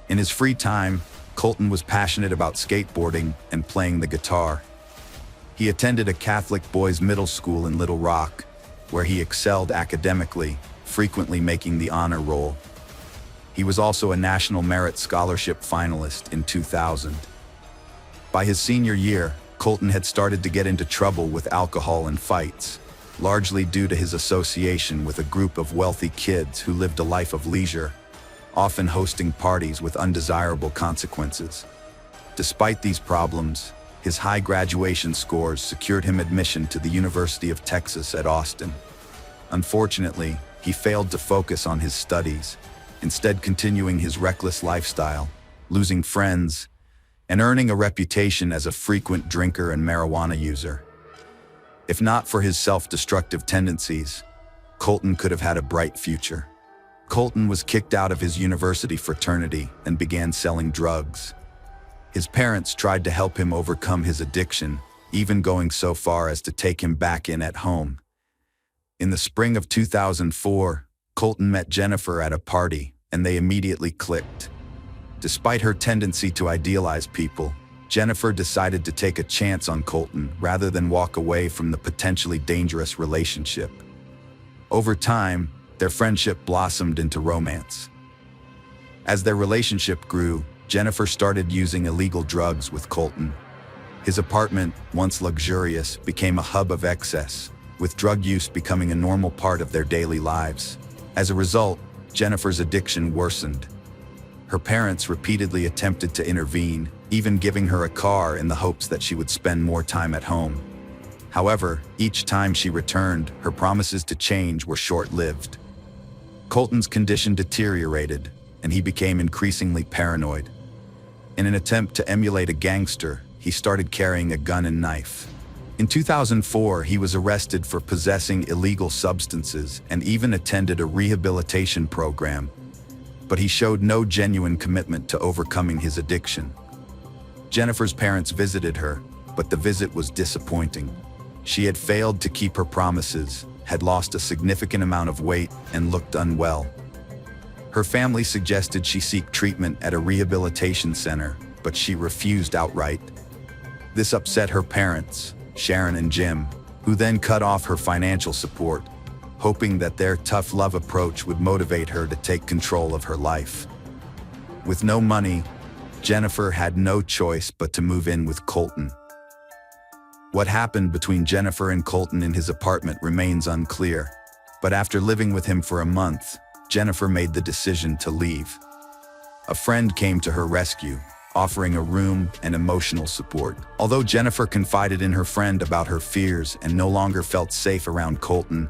In his free time, Colton was passionate about skateboarding and playing the guitar. He attended a Catholic boys' middle school in Little Rock, where he excelled academically, frequently making the honor roll. He was also a National Merit Scholarship finalist in 2000. By his senior year, Colton had started to get into trouble with alcohol and fights, largely due to his association with a group of wealthy kids who lived a life of leisure, often hosting parties with undesirable consequences. Despite these problems, his high graduation scores secured him admission to the University of Texas at Austin. Unfortunately, he failed to focus on his studies, instead continuing his reckless lifestyle, losing friends, and earning a reputation as a frequent drinker and marijuana user. If not for his self-destructive tendencies, Colton could have had a bright future. Colton was kicked out of his university fraternity and began selling drugs. His parents tried to help him overcome his addiction, even going so far as to take him back in at home. In the spring of 2004, Colton met Jennifer at a party, and they immediately clicked. Despite her tendency to idealize people, Jennifer decided to take a chance on Colton rather than walk away from the potentially dangerous relationship. Over time, their friendship blossomed into romance. As their relationship grew, Jennifer started using illegal drugs with Colton. His apartment, once luxurious, became a hub of excess, with drug use becoming a normal part of their daily lives. As a result, Jennifer's addiction worsened. Her parents repeatedly attempted to intervene, even giving her a car in the hopes that she would spend more time at home. However, each time she returned, her promises to change were short-lived. Colton's condition deteriorated, and he became increasingly paranoid. In an attempt to emulate a gangster, he started carrying a gun and knife. In 2004, he was arrested for possessing illegal substances and even attended a rehabilitation program, but he showed no genuine commitment to overcoming his addiction. Jennifer's parents visited her, but the visit was disappointing. She had failed to keep her promises, had lost a significant amount of weight, and looked unwell. Her family suggested she seek treatment at a rehabilitation center, but she refused outright. This upset her parents, Sharon and Jim, who then cut off her financial support, hoping that their tough love approach would motivate her to take control of her life. With no money, Jennifer had no choice but to move in with Colton. What happened between Jennifer and Colton in his apartment remains unclear. But after living with him for a month, Jennifer made the decision to leave. A friend came to her rescue, offering a room and emotional support. Although Jennifer confided in her friend about her fears and no longer felt safe around Colton,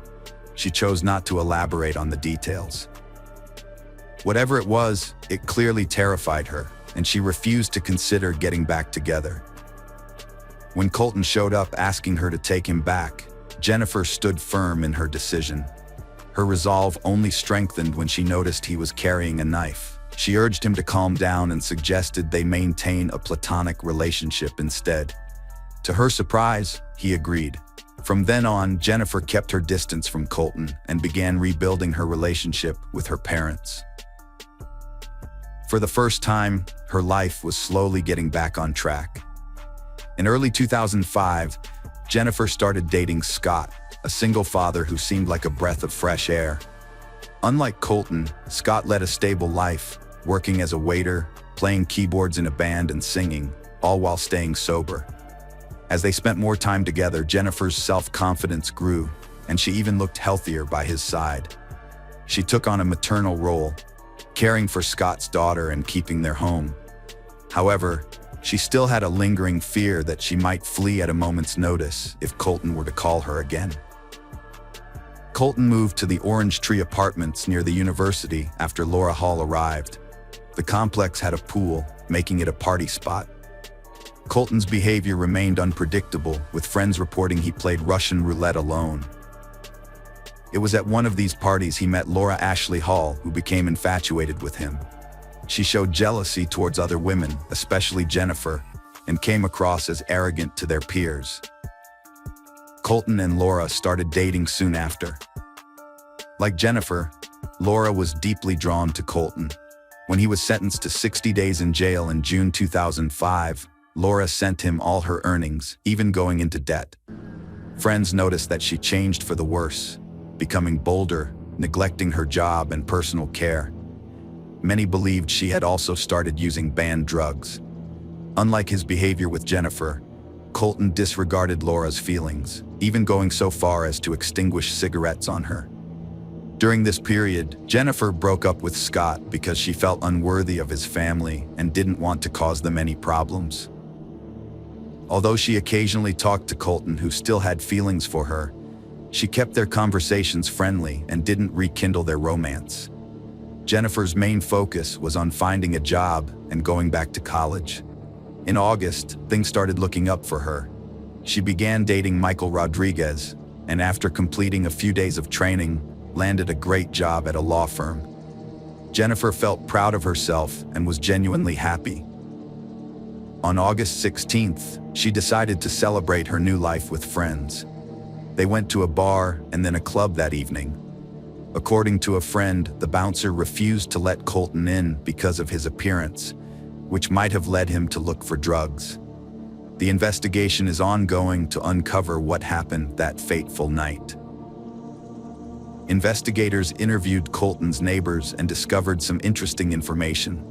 she chose not to elaborate on the details. Whatever it was, it clearly terrified her, and she refused to consider getting back together. When Colton showed up asking her to take him back, Jennifer stood firm in her decision. Her resolve only strengthened when she noticed he was carrying a knife. She urged him to calm down and suggested they maintain a platonic relationship instead. To her surprise, he agreed. From then on, Jennifer kept her distance from Colton and began rebuilding her relationship with her parents. For the first time, her life was slowly getting back on track. In early 2005, Jennifer started dating Scott, a single father who seemed like a breath of fresh air. Unlike Colton, Scott led a stable life, working as a waiter, playing keyboards in a band and singing, all while staying sober. As they spent more time together, Jennifer's self-confidence grew, and she even looked healthier by his side. She took on a maternal role, caring for Scott's daughter and keeping their home. However, she still had a lingering fear that she might flee at a moment's notice if Colton were to call her again. Colton moved to the Orange Tree Apartments near the university after Laura Hall arrived. The complex had a pool, making it a party spot. Colton's behavior remained unpredictable, with friends reporting he played Russian roulette alone. It was at one of these parties he met Laura Ashley Hall, who became infatuated with him. She showed jealousy towards other women, especially Jennifer, and came across as arrogant to their peers. Colton and Laura started dating soon after. Like Jennifer, Laura was deeply drawn to Colton. When he was sentenced to 60 days in jail in June 2005, Laura sent him all her earnings, even going into debt. Friends noticed that she changed for the worse, becoming bolder, neglecting her job and personal care. Many believed she had also started using banned drugs. Unlike his behavior with Jennifer, Colton disregarded Laura's feelings, even going so far as to extinguish cigarettes on her. During this period, Jennifer broke up with Scott because she felt unworthy of his family and didn't want to cause them any problems. Although she occasionally talked to Colton, who still had feelings for her, she kept their conversations friendly and didn't rekindle their romance. Jennifer's main focus was on finding a job and going back to college. In August, things started looking up for her. She began dating Michael Rodriguez, and after completing a few days of training, landed a great job at a law firm. Jennifer felt proud of herself and was genuinely happy. On August 16th, she decided to celebrate her new life with friends. They went to a bar and then a club that evening. According to a friend, the bouncer refused to let Colton in because of his appearance, which might have led him to look for drugs. The investigation is ongoing to uncover what happened that fateful night. Investigators interviewed Colton's neighbors and discovered some interesting information.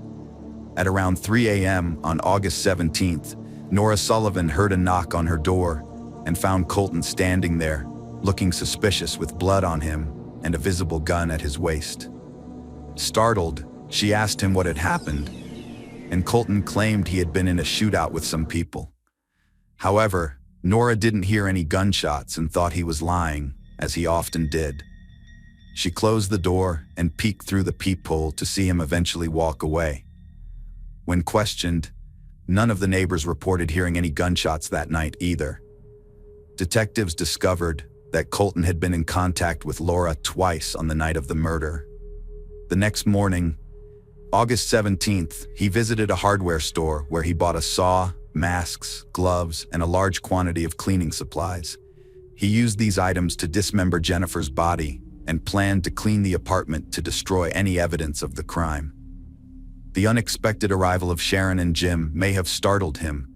At around 3 a.m. on August 17th, Nora Sullivan heard a knock on her door and found Colton standing there, looking suspicious with blood on him and a visible gun at his waist. Startled, she asked him what had happened, and Colton claimed he had been in a shootout with some people. However, Nora didn't hear any gunshots and thought he was lying, as he often did. She closed the door and peeked through the peephole to see him eventually walk away. When questioned, none of the neighbors reported hearing any gunshots that night either. Detectives discovered that Colton had been in contact with Laura twice on the night of the murder. The next morning, August 17th, he visited a hardware store where he bought a saw, masks, gloves, and a large quantity of cleaning supplies. He used these items to dismember Jennifer's body and planned to clean the apartment to destroy any evidence of the crime. The unexpected arrival of Sharon and Jim may have startled him,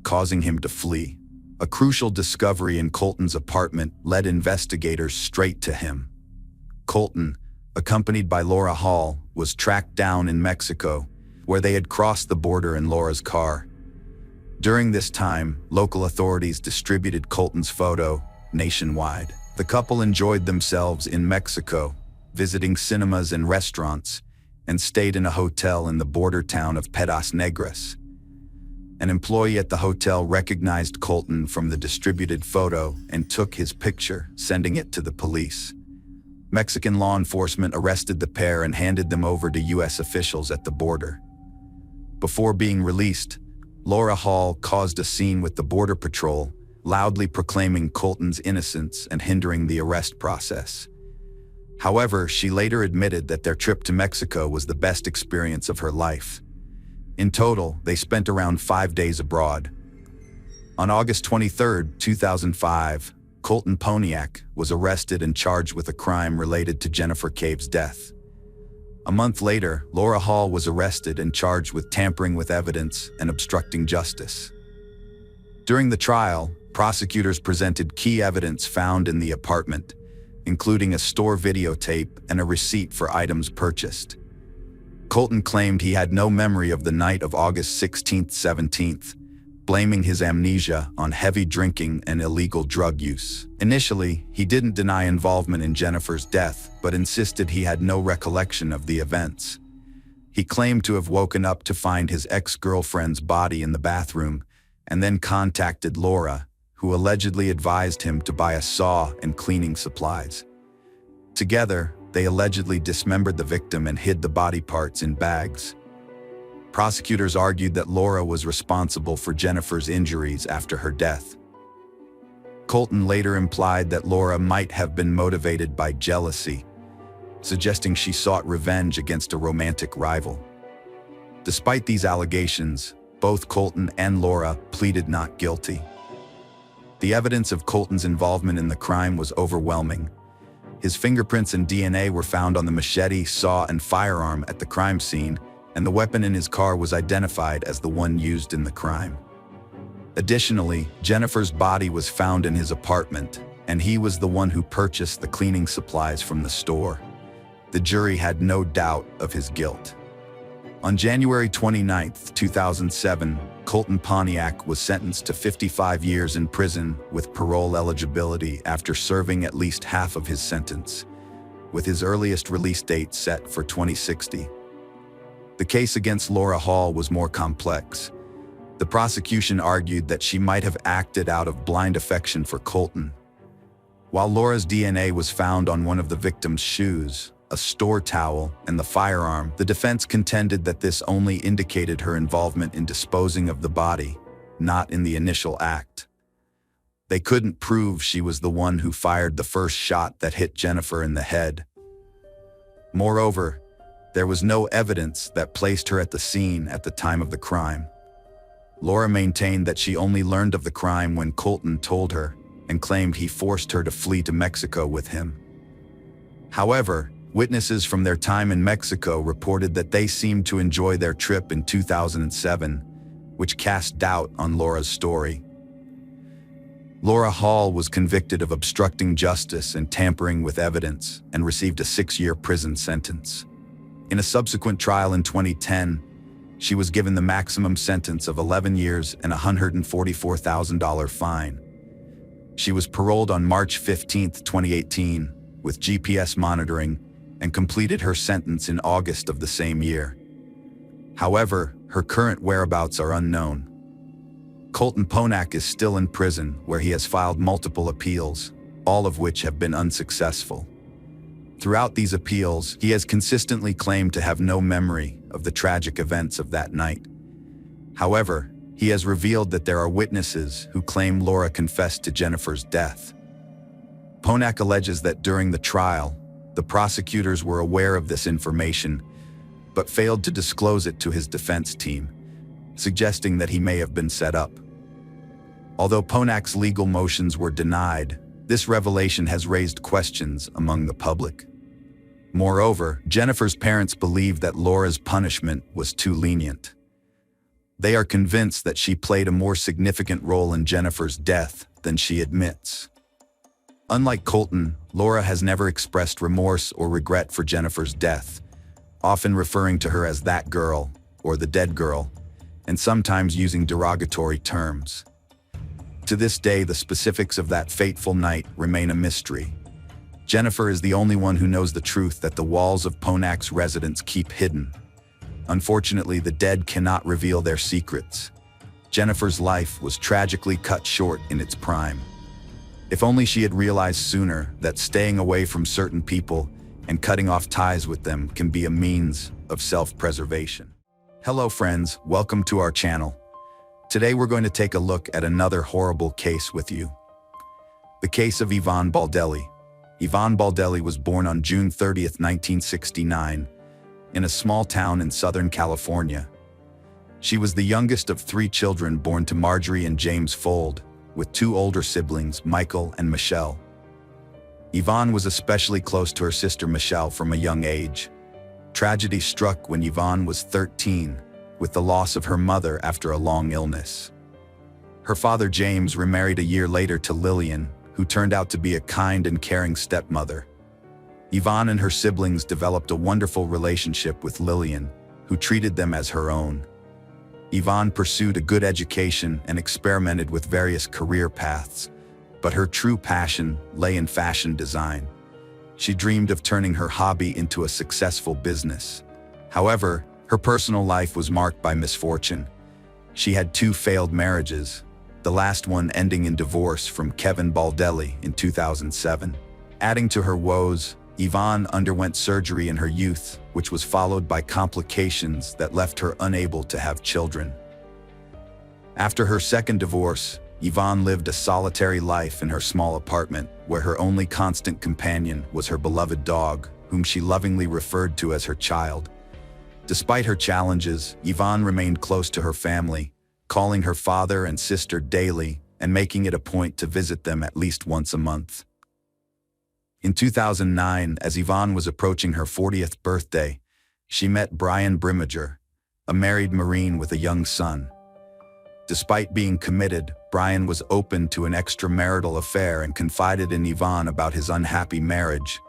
causing him to flee. A crucial discovery in Colton's apartment led investigators straight to him. Colton, accompanied by Laura Hall, was tracked down in Mexico, where they had crossed the border in Laura's car. During this time, local authorities distributed Colton's photo nationwide. The couple enjoyed themselves in Mexico, visiting cinemas and restaurants, and stayed in a hotel in the border town of Piedras Negras. An employee at the hotel recognized Colton from the distributed photo and took his picture, sending it to the police. Mexican law enforcement arrested the pair and handed them over to U.S. officials at the border. Before being released, Laura Hall caused a scene with the Border Patrol, loudly proclaiming Colton's innocence and hindering the arrest process. However, she later admitted that their trip to Mexico was the best experience of her life. In total, they spent around 5 days abroad. On August 23, 2005, Colton Poniak was arrested and charged with a crime related to Jennifer Cave's death. A month later, Laura Hall was arrested and charged with tampering with evidence and obstructing justice. During the trial, prosecutors presented key evidence found in the apartment, including a store videotape and a receipt for items purchased. Colton claimed he had no memory of the night of August 16-17th, blaming his amnesia on heavy drinking and illegal drug use. Initially, he didn't deny involvement in Jennifer's death, but insisted he had no recollection of the events. He claimed to have woken up to find his ex-girlfriend's body in the bathroom, and then contacted Laura, who allegedly advised him to buy a saw and cleaning supplies. Together, they allegedly dismembered the victim and hid the body parts in bags. Prosecutors argued that Laura was responsible for Jennifer's injuries after her death. Colton later implied that Laura might have been motivated by jealousy, suggesting she sought revenge against a romantic rival. Despite these allegations, both Colton and Laura pleaded not guilty. The evidence of Colton's involvement in the crime was overwhelming. His fingerprints and DNA were found on the machete, saw, and firearm at the crime scene, and the weapon in his car was identified as the one used in the crime. Additionally, Jennifer's body was found in his apartment, and he was the one who purchased the cleaning supplies from the store. The jury had no doubt of his guilt. On January 29, 2007, Colton Poniak was sentenced to 55 years in prison with parole eligibility after serving at least half of his sentence, with his earliest release date set for 2060. The case against Laura Hall was more complex. The prosecution argued that she might have acted out of blind affection for Colton. While Laura's DNA was found on one of the victim's shoes, a store towel, and the firearm, the defense contended that this only indicated her involvement in disposing of the body, not in the initial act. They couldn't prove she was the one who fired the first shot that hit Jennifer in the head. Moreover, there was no evidence that placed her at the scene at the time of the crime. Laura maintained that she only learned of the crime when Colton told her, and claimed he forced her to flee to Mexico with him. However, witnesses from their time in Mexico reported that they seemed to enjoy their trip in 2007, which cast doubt on Laura's story. Laura Hall was convicted of obstructing justice and tampering with evidence and received a 6-year prison sentence. In a subsequent trial in 2010, she was given the maximum sentence of 11 years and a $144,000 fine. She was paroled on March 15, 2018, with GPS monitoring, and completed her sentence in August of the same year. However, her current whereabouts are unknown. Colton Poniak is still in prison, where he has filed multiple appeals, all of which have been unsuccessful. Throughout these appeals, he has consistently claimed to have no memory of the tragic events of that night. However, he has revealed that there are witnesses who claim Laura confessed to Jennifer's death. Poniak alleges that during the trial, the prosecutors were aware of this information, but failed to disclose it to his defense team, suggesting that he may have been set up. Although Poniak's legal motions were denied, this revelation has raised questions among the public. Moreover, Jennifer's parents believe that Laura's punishment was too lenient. They are convinced that she played a more significant role in Jennifer's death than she admits. Unlike Colton, Laura has never expressed remorse or regret for Jennifer's death, often referring to her as that girl or the dead girl, and sometimes using derogatory terms. To this day, the specifics of that fateful night remain a mystery. Jennifer is the only one who knows the truth that the walls of Ponak's residence keep hidden. Unfortunately, the dead cannot reveal their secrets. Jennifer's life was tragically cut short in its prime. If only she had realized sooner that staying away from certain people and cutting off ties with them can be a means of self-preservation. Hello friends, welcome to our channel. Today we're going to take a look at another horrible case with you. The case of Yvonne Baldelli. Yvonne Baldelli was born on June 30th, 1969, in a small town in Southern California. She was the youngest of 3 children born to Marjorie and James Fold, with 2 older siblings, Michael and Michelle. Yvonne was especially close to her sister Michelle from a young age. Tragedy struck when Yvonne was 13, with the loss of her mother after a long illness. Her father James remarried a year later to Lillian, who turned out to be a kind and caring stepmother. Yvonne and her siblings developed a wonderful relationship with Lillian, who treated them as her own. Yvonne pursued a good education and experimented with various career paths, but her true passion lay in fashion design. She dreamed of turning her hobby into a successful business. However, her personal life was marked by misfortune. She had 2 failed marriages, the last one ending in divorce from Kevin Baldelli in 2007. Adding to her woes, Yvonne underwent surgery in her youth, which was followed by complications that left her unable to have children. After her second divorce, Yvonne lived a solitary life in her small apartment, where her only constant companion was her beloved dog, whom she lovingly referred to as her child. Despite her challenges, Yvonne remained close to her family, calling her father and sister daily and making it a point to visit them at least once a month. In 2009, as Yvonne was approaching her 40th birthday, she met Brian Brimmager, a married Marine with a young son. Despite being committed, Brian was open to an extramarital affair and confided in Yvonne about his unhappy marriage,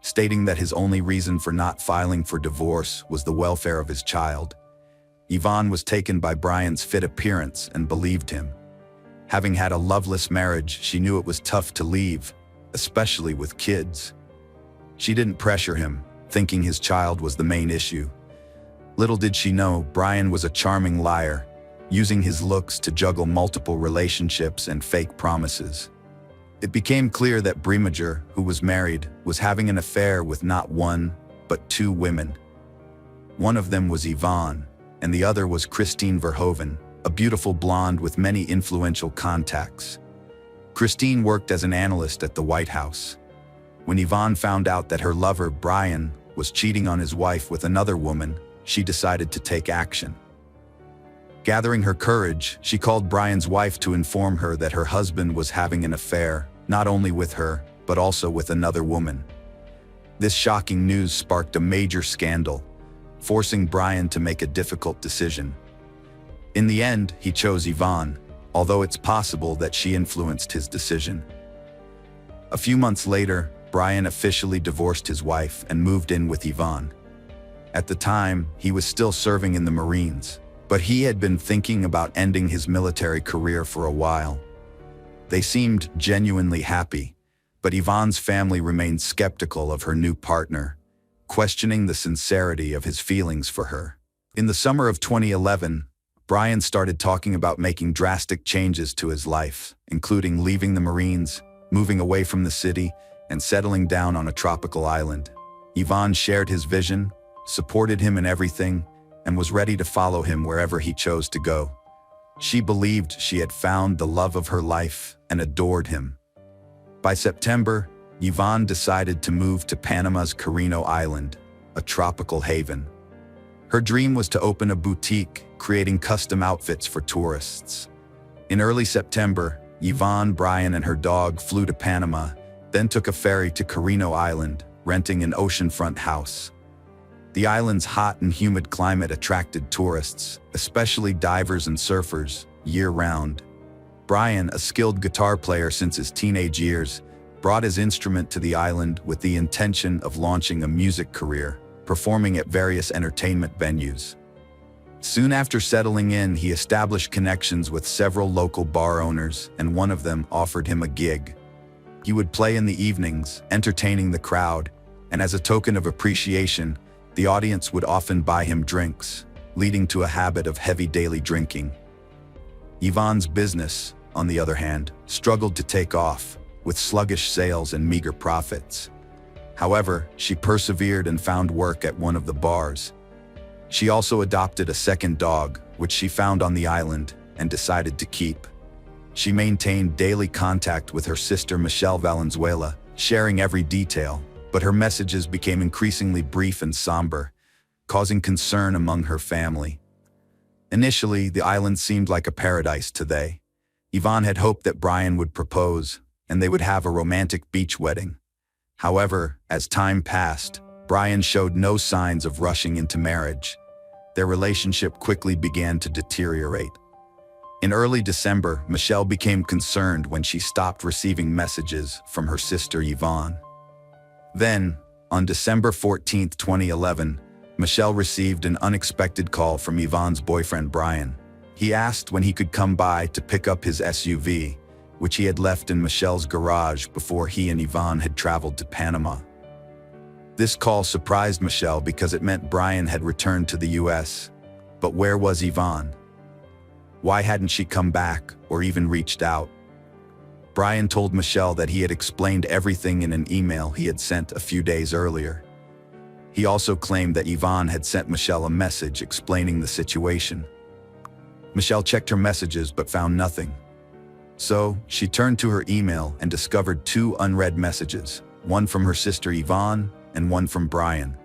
stating that his only reason for not filing for divorce was the welfare of his child. Yvonne was taken by Brian's fit appearance and believed him. Having had a loveless marriage, she knew it was tough to leave, especially with kids. She didn't pressure him, thinking his child was the main issue. Little did she know, Brian was a charming liar, using his looks to juggle multiple relationships and fake promises. It became clear that Brimmager, who was married, was having an affair with not 1, but 2 women. One of them was Yvonne, and the other was Christine Verhoeven, a beautiful blonde with many influential contacts. Christine worked as an analyst at the White House. When Yvonne found out that her lover, Brian, was cheating on his wife with another woman, she decided to take action. Gathering her courage, she called Brian's wife to inform her that her husband was having an affair, not only with her, but also with another woman. This shocking news sparked a major scandal, forcing Brian to make a difficult decision. In the end, he chose Yvonne, although it's possible that she influenced his decision. A few months later, Brian officially divorced his wife and moved in with Yvonne. At the time, he was still serving in the Marines, but he had been thinking about ending his military career for a while. They seemed genuinely happy, but Yvonne's family remained skeptical of her new partner, questioning the sincerity of his feelings for her. In the summer of 2011, Brian started talking about making drastic changes to his life, including leaving the Marines, moving away from the city, and settling down on a tropical island. Yvonne shared his vision, supported him in everything, and was ready to follow him wherever he chose to go. She believed she had found the love of her life and adored him. By September, Yvonne decided to move to Panama's Carino Island, a tropical haven. Her dream was to open a boutique, creating custom outfits for tourists. In early September, Yvonne, Brian, and her dog flew to Panama, then took a ferry to Carino Island, renting an oceanfront house. The island's hot and humid climate attracted tourists, especially divers and surfers, year-round. Brian, a skilled guitar player since his teenage years, brought his instrument to the island with the intention of launching a music career, performing at various entertainment venues. Soon after settling in, he established connections with several local bar owners, and one of them offered him a gig. He would play in the evenings, entertaining the crowd, and as a token of appreciation, the audience would often buy him drinks, leading to a habit of heavy daily drinking. Yvonne's business, on the other hand, struggled to take off, with sluggish sales and meager profits. However, she persevered and found work at one of the bars. She also adopted a second dog, which she found on the island, and decided to keep. She maintained daily contact with her sister Michelle Valenzuela, sharing every detail, but her messages became increasingly brief and somber, causing concern among her family. Initially, the island seemed like a paradise to they. Yvonne had hoped that Brian would propose, and they would have a romantic beach wedding. However, as time passed, Brian showed no signs of rushing into marriage. Their relationship quickly began to deteriorate. In early December, Michelle became concerned when she stopped receiving messages from her sister Yvonne. Then, on December 14, 2011, Michelle received an unexpected call from Yvonne's boyfriend Brian. He asked when he could come by to pick up his SUV, which he had left in Michelle's garage before he and Yvonne had traveled to Panama. This call surprised Michelle because it meant Brian had returned to the US. But where was Yvonne? Why hadn't she come back or even reached out? Brian told Michelle that he had explained everything in an email he had sent a few days earlier. He also claimed that Yvonne had sent Michelle a message explaining the situation. Michelle checked her messages but found nothing. So, she turned to her email and discovered two unread messages, one from her sister Yvonne and one from Brian.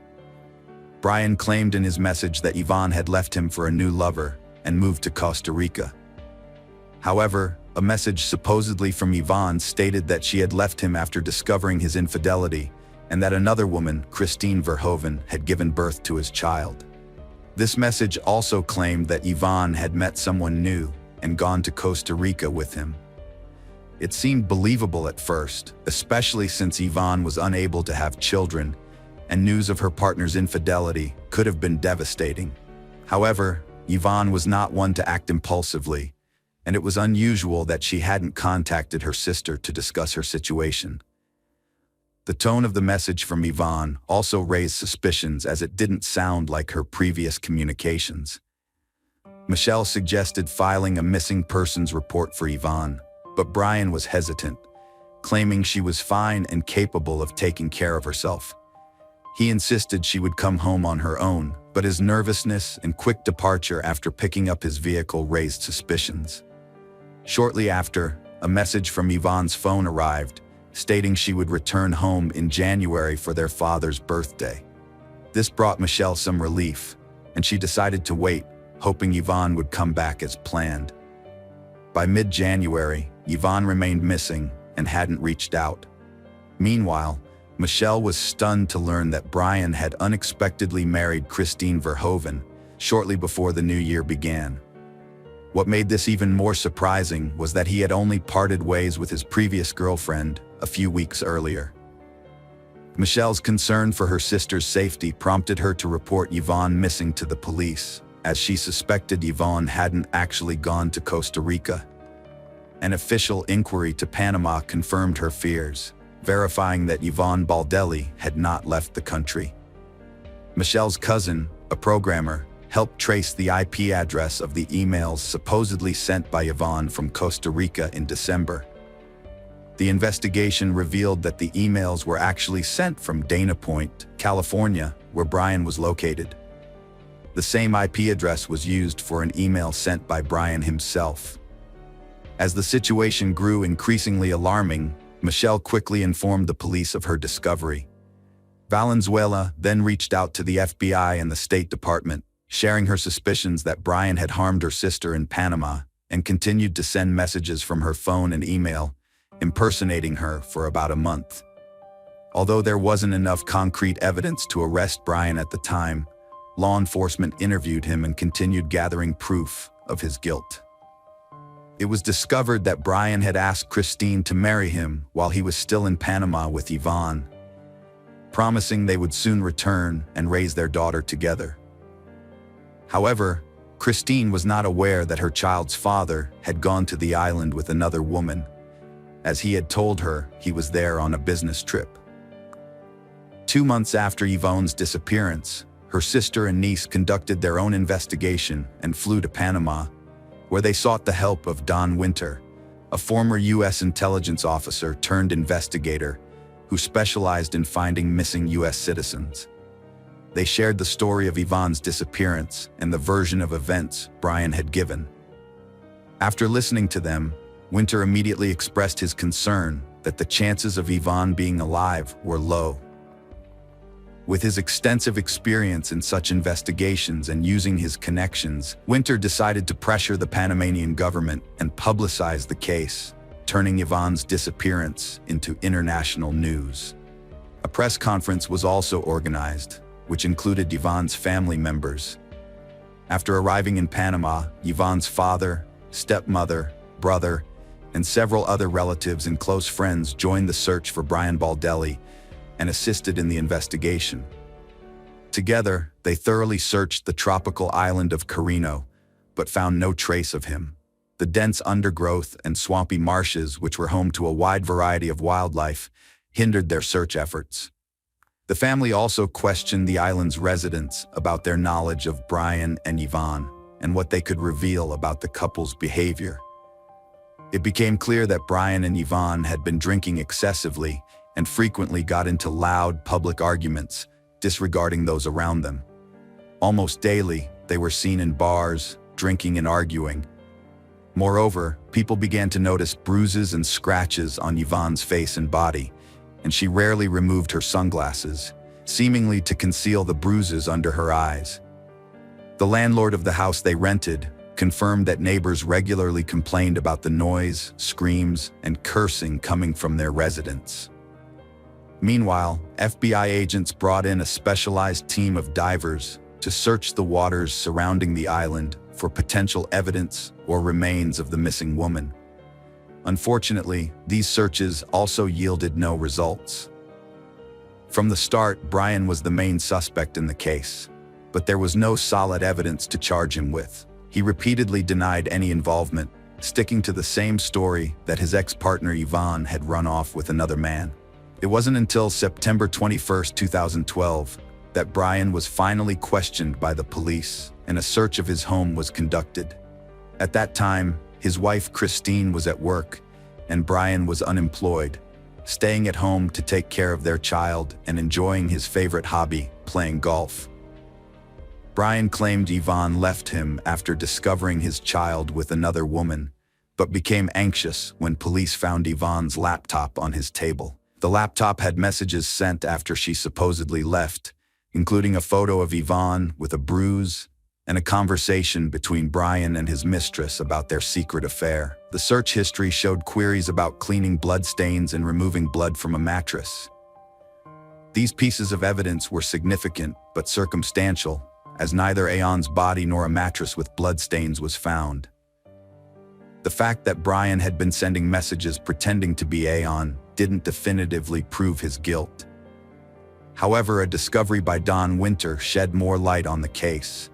Brian claimed in his message that Yvonne had left him for a new lover and moved to Costa Rica. However, a message supposedly from Yvonne stated that she had left him after discovering his infidelity and that another woman, Kirstie Verhoeven, had given birth to his child. This message also claimed that Yvonne had met someone new and gone to Costa Rica with him. It seemed believable at first, especially since Yvonne was unable to have children, and news of her partner's infidelity could have been devastating. However, Yvonne was not one to act impulsively, and it was unusual that she hadn't contacted her sister to discuss her situation. The tone of the message from Yvonne also raised suspicions, as it didn't sound like her previous communications. Michelle suggested filing a missing persons report for Yvonne, but Brian was hesitant, claiming she was fine and capable of taking care of herself. He insisted she would come home on her own, but his nervousness and quick departure after picking up his vehicle raised suspicions. Shortly after, a message from Yvonne's phone arrived, stating she would return home in January for their father's birthday. This brought Michelle some relief, and she decided to wait, hoping Yvonne would come back as planned. By mid-January, Yvonne remained missing and hadn't reached out. Meanwhile, Michelle was stunned to learn that Brian had unexpectedly married Kirstie Verhoeven shortly before the new year began. What made this even more surprising was that he had only parted ways with his previous girlfriend a few weeks earlier. Michelle's concern for her sister's safety prompted her to report Yvonne missing to the police, as she suspected Yvonne hadn't actually gone to Costa Rica. An official inquiry to Panama confirmed her fears, verifying that Yvonne Baldelli had not left the country. Michelle's cousin, a programmer, helped trace the IP address of the emails supposedly sent by Yvonne from Costa Rica in December. The investigation revealed that the emails were actually sent from Dana Point, California, where Brian was located. The same IP address was used for an email sent by Brian himself. As the situation grew increasingly alarming, Michelle quickly informed the police of her discovery. Valenzuela then reached out to the FBI and the State Department, sharing her suspicions that Brian had harmed her sister in Panama, and continued to send messages from her phone and email, impersonating her for about a month. Although there wasn't enough concrete evidence to arrest Brian at the time, law enforcement interviewed him and continued gathering proof of his guilt. It was discovered that Brian had asked Kirstie to marry him while he was still in Panama with Yvonne, promising they would soon return and raise their daughter together. However, Kirstie was not aware that her child's father had gone to the island with another woman, as he had told her he was there on a business trip. 2 months after Yvonne's disappearance, her sister and niece conducted their own investigation and flew to Panama, where they sought the help of Don Winter, a former U.S. intelligence officer turned investigator who specialized in finding missing U.S. citizens. They shared the story of Yvonne's disappearance and the version of events Brian had given. After listening to them, Winter immediately expressed his concern that the chances of Yvonne being alive were low. With his extensive experience in such investigations and using his connections, Winter decided to pressure the Panamanian government and publicize the case, turning Yvonne's disappearance into international news. A press conference was also organized, which included Yvonne's family members. After arriving in Panama, Yvonne's father, stepmother, brother, and several other relatives and close friends joined the search for Brian Baldelli and assisted in the investigation. Together, they thoroughly searched the tropical island of Carino, but found no trace of him. The dense undergrowth and swampy marshes, which were home to a wide variety of wildlife, hindered their search efforts. The family also questioned the island's residents about their knowledge of Brian and Yvonne and what they could reveal about the couple's behavior. It became clear that Brian and Yvonne had been drinking excessively and frequently got into loud public arguments, disregarding those around them. Almost daily, they were seen in bars, drinking and arguing. Moreover, people began to notice bruises and scratches on Yvonne's face and body, and she rarely removed her sunglasses, seemingly to conceal the bruises under her eyes. The landlord of the house they rented confirmed that neighbors regularly complained about the noise, screams, and cursing coming from their residents. Meanwhile, FBI agents brought in a specialized team of divers to search the waters surrounding the island for potential evidence or remains of the missing woman. Unfortunately, these searches also yielded no results. From the start, Brian was the main suspect in the case, but there was no solid evidence to charge him with. He repeatedly denied any involvement, sticking to the same story that his ex-partner Yvonne had run off with another man. It wasn't until September 21, 2012, that Brian was finally questioned by the police and a search of his home was conducted. At that time, his wife Kirstie was at work and Brian was unemployed, staying at home to take care of their child and enjoying his favorite hobby, playing golf. Brian claimed Yvonne left him after discovering his child with another woman, but became anxious when police found Yvonne's laptop on his table. The laptop had messages sent after she supposedly left, including a photo of Yvonne with a bruise and a conversation between Brian and his mistress about their secret affair. The search history showed queries about cleaning blood stains and removing blood from a mattress. These pieces of evidence were significant but circumstantial, as neither Aon's body nor a mattress with blood stains was found. The fact that Brian had been sending messages pretending to be Aon didn't definitively prove his guilt. However, a discovery by Don Winter shed more light on the case.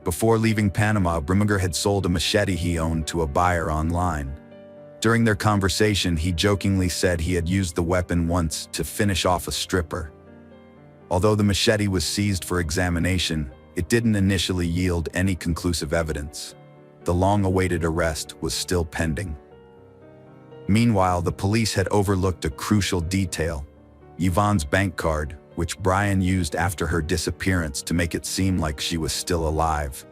Before leaving Panama, Brimminger had sold a machete he owned to a buyer online. During their conversation, he jokingly said he had used the weapon once to finish off a stripper. Although the machete was seized for examination, it didn't initially yield any conclusive evidence. The long-awaited arrest was still pending. Meanwhile, the police had overlooked a crucial detail: Yvonne's bank card, which Brian used after her disappearance to make it seem like she was still alive.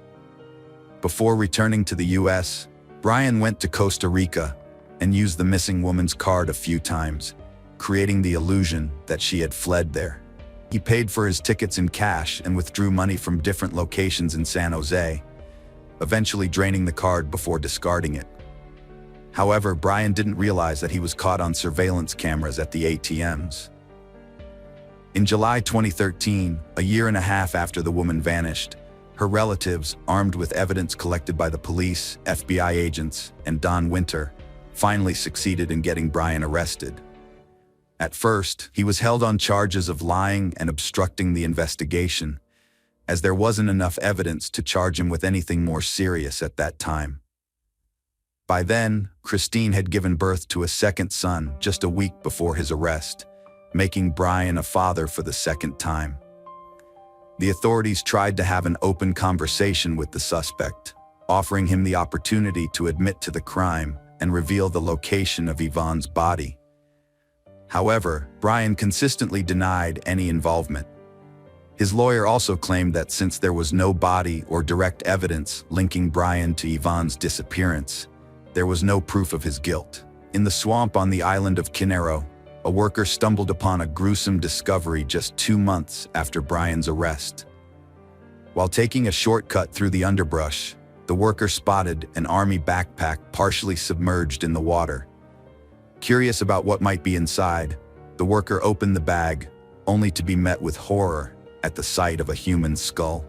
Before returning to the US, Brian went to Costa Rica and used the missing woman's card a few times, creating the illusion that she had fled there. He paid for his tickets in cash and withdrew money from different locations in San Jose, eventually draining the card before discarding it. However, Brian didn't realize that he was caught on surveillance cameras at the ATMs. In July 2013, a year and a half after the woman vanished, her relatives, armed with evidence collected by the police, FBI agents, and Don Winter, finally succeeded in getting Brian arrested. At first, he was held on charges of lying and obstructing the investigation, as there wasn't enough evidence to charge him with anything more serious at that time. By then, Kirstie had given birth to a second son just a week before his arrest, making Brian a father for the second time. The authorities tried to have an open conversation with the suspect, offering him the opportunity to admit to the crime and reveal the location of Yvonne's body. However, Brian consistently denied any involvement. His lawyer also claimed that since there was no body or direct evidence linking Brian to Yvonne's disappearance, there was no proof of his guilt. In the swamp on the island of Kinero, a worker stumbled upon a gruesome discovery just 2 months after Brian's arrest. While taking a shortcut through the underbrush, the worker spotted an army backpack partially submerged in the water. Curious about what might be inside, the worker opened the bag, only to be met with horror at the sight of a human skull.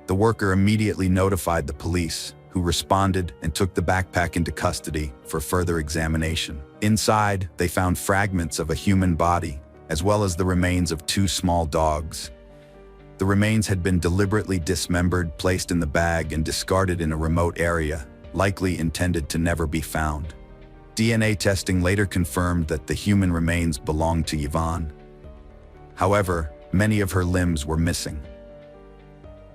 The worker immediately notified the police, who responded and took the backpack into custody for further examination. Inside, they found fragments of a human body, as well as the remains of 2 small dogs. The remains had been deliberately dismembered, placed in the bag, and discarded in a remote area, likely intended to never be found. DNA testing later confirmed that the human remains belonged to Yvonne. However, many of her limbs were missing.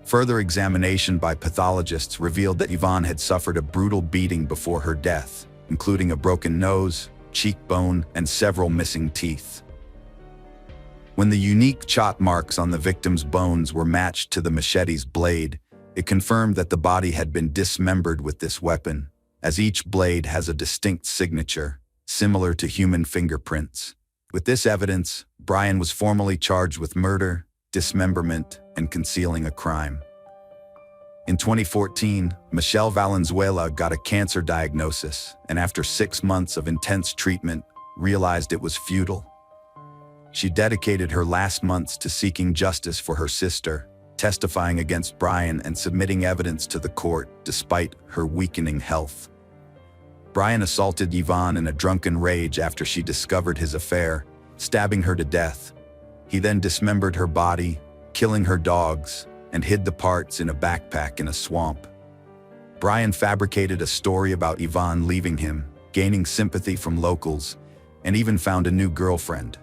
Further examination by pathologists revealed that Yvonne had suffered a brutal beating before her death, including a broken nose, cheekbone, and several missing teeth. When the unique chop marks on the victim's bones were matched to the machete's blade, it confirmed that the body had been dismembered with this weapon, as each blade has a distinct signature, similar to human fingerprints. With this evidence, Brian was formally charged with murder, dismemberment, and concealing a crime. In 2014, Michelle Valenzuela got a cancer diagnosis, and after 6 months of intense treatment, realized it was futile. She dedicated her last months to seeking justice for her sister, testifying against Brian and submitting evidence to the court despite her weakening health. Brian assaulted Yvonne in a drunken rage after she discovered his affair, stabbing her to death. He then dismembered her body, killing her dogs, and hid the parts in a backpack in a swamp. Brian fabricated a story about Yvonne leaving him, gaining sympathy from locals, and even found a new girlfriend.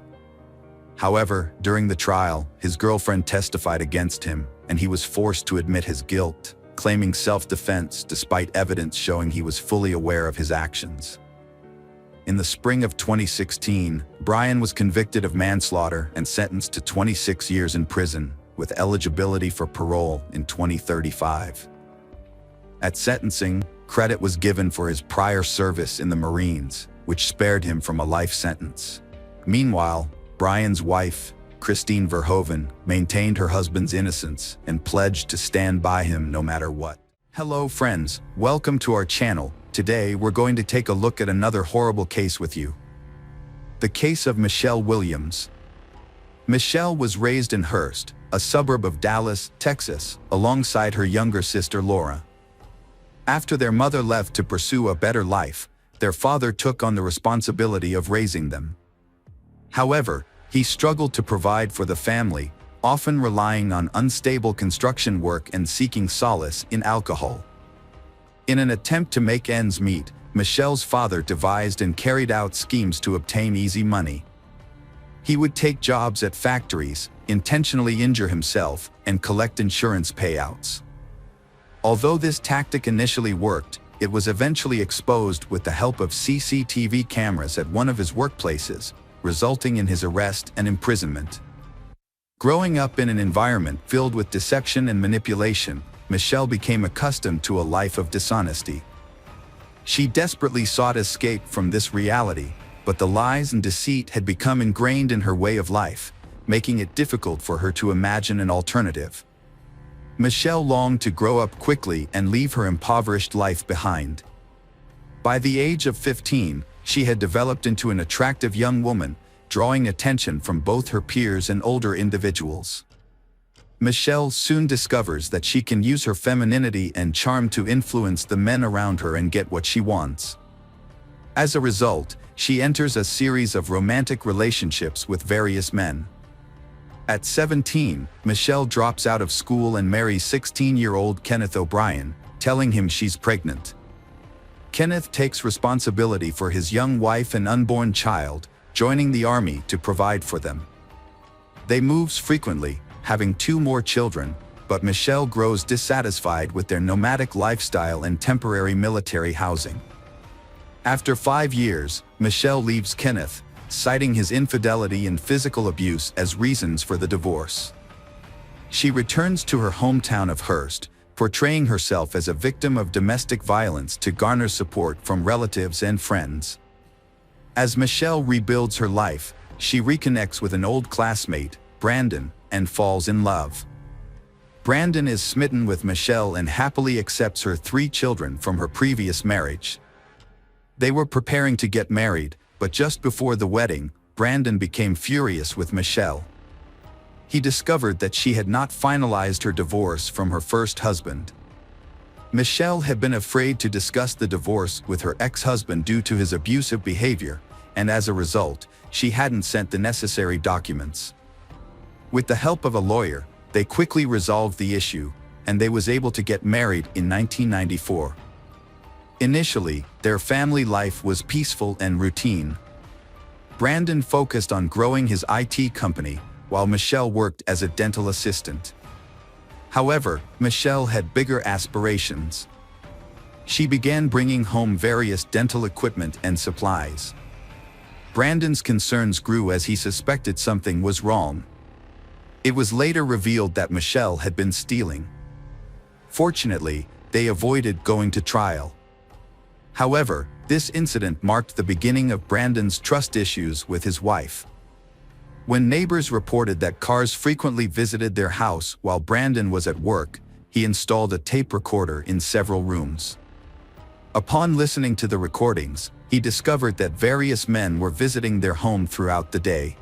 However, during the trial, his girlfriend testified against him, and he was forced to admit his guilt, claiming self-defense despite evidence showing he was fully aware of his actions. In the spring of 2016, Brian was convicted of manslaughter and sentenced to 26 years in prison, with eligibility for parole in 2035. At sentencing, credit was given for his prior service in the Marines, which spared him from a life sentence. Meanwhile, Brian's wife, Kirstie Verhoeven, maintained her husband's innocence and pledged to stand by him no matter what. Hello friends, welcome to our channel. Today we're going to take a look at another horrible case with you. The case of Michelle Williams. Michelle was raised in Hurst, a suburb of Dallas, Texas, alongside her younger sister Laura. After their mother left to pursue a better life, their father took on the responsibility of raising them. However, he struggled to provide for the family, often relying on unstable construction work and seeking solace in alcohol. In an attempt to make ends meet, Michelle's father devised and carried out schemes to obtain easy money. He would take jobs at factories, intentionally injure himself, and collect insurance payouts. Although this tactic initially worked, it was eventually exposed with the help of CCTV cameras at one of his workplaces, resulting in his arrest and imprisonment. Growing up in an environment filled with deception and manipulation, Michelle became accustomed to a life of dishonesty. She desperately sought escape from this reality, but the lies and deceit had become ingrained in her way of life, making it difficult for her to imagine an alternative. Michelle longed to grow up quickly and leave her impoverished life behind. By the age of 15, she had developed into an attractive young woman, drawing attention from both her peers and older individuals. Michelle soon discovers that she can use her femininity and charm to influence the men around her and get what she wants. As a result, she enters a series of romantic relationships with various men. At 17, Michelle drops out of school and marries 16-year-old Kenneth O'Brien, telling him she's pregnant. Kenneth takes responsibility for his young wife and unborn child, joining the army to provide for them. They move frequently, having 2 more children, but Michelle grows dissatisfied with their nomadic lifestyle and temporary military housing. After 5 years, Michelle leaves Kenneth, citing his infidelity and physical abuse as reasons for the divorce. She returns to her hometown of Hearst, portraying herself as a victim of domestic violence to garner support from relatives and friends. As Michelle rebuilds her life, she reconnects with an old classmate, Brandon, and falls in love. Brandon is smitten with Michelle and happily accepts her 3 children from her previous marriage. They were preparing to get married, but just before the wedding, Brandon became furious with Michelle. He discovered that she had not finalized her divorce from her first husband. Michelle had been afraid to discuss the divorce with her ex-husband due to his abusive behavior, and as a result, she hadn't sent the necessary documents. With the help of a lawyer, they quickly resolved the issue, and they was able to get married in 1994. Initially, their family life was peaceful and routine. Brandon focused on growing his IT company, while Michelle worked as a dental assistant. However, Michelle had bigger aspirations. She began bringing home various dental equipment and supplies. Brandon's concerns grew as he suspected something was wrong. It was later revealed that Michelle had been stealing. Fortunately, they avoided going to trial. However, this incident marked the beginning of Brandon's trust issues with his wife. When neighbors reported that cars frequently visited their house while Brandon was at work, he installed a tape recorder in several rooms. Upon listening to the recordings, he discovered that various men were visiting their home throughout the day.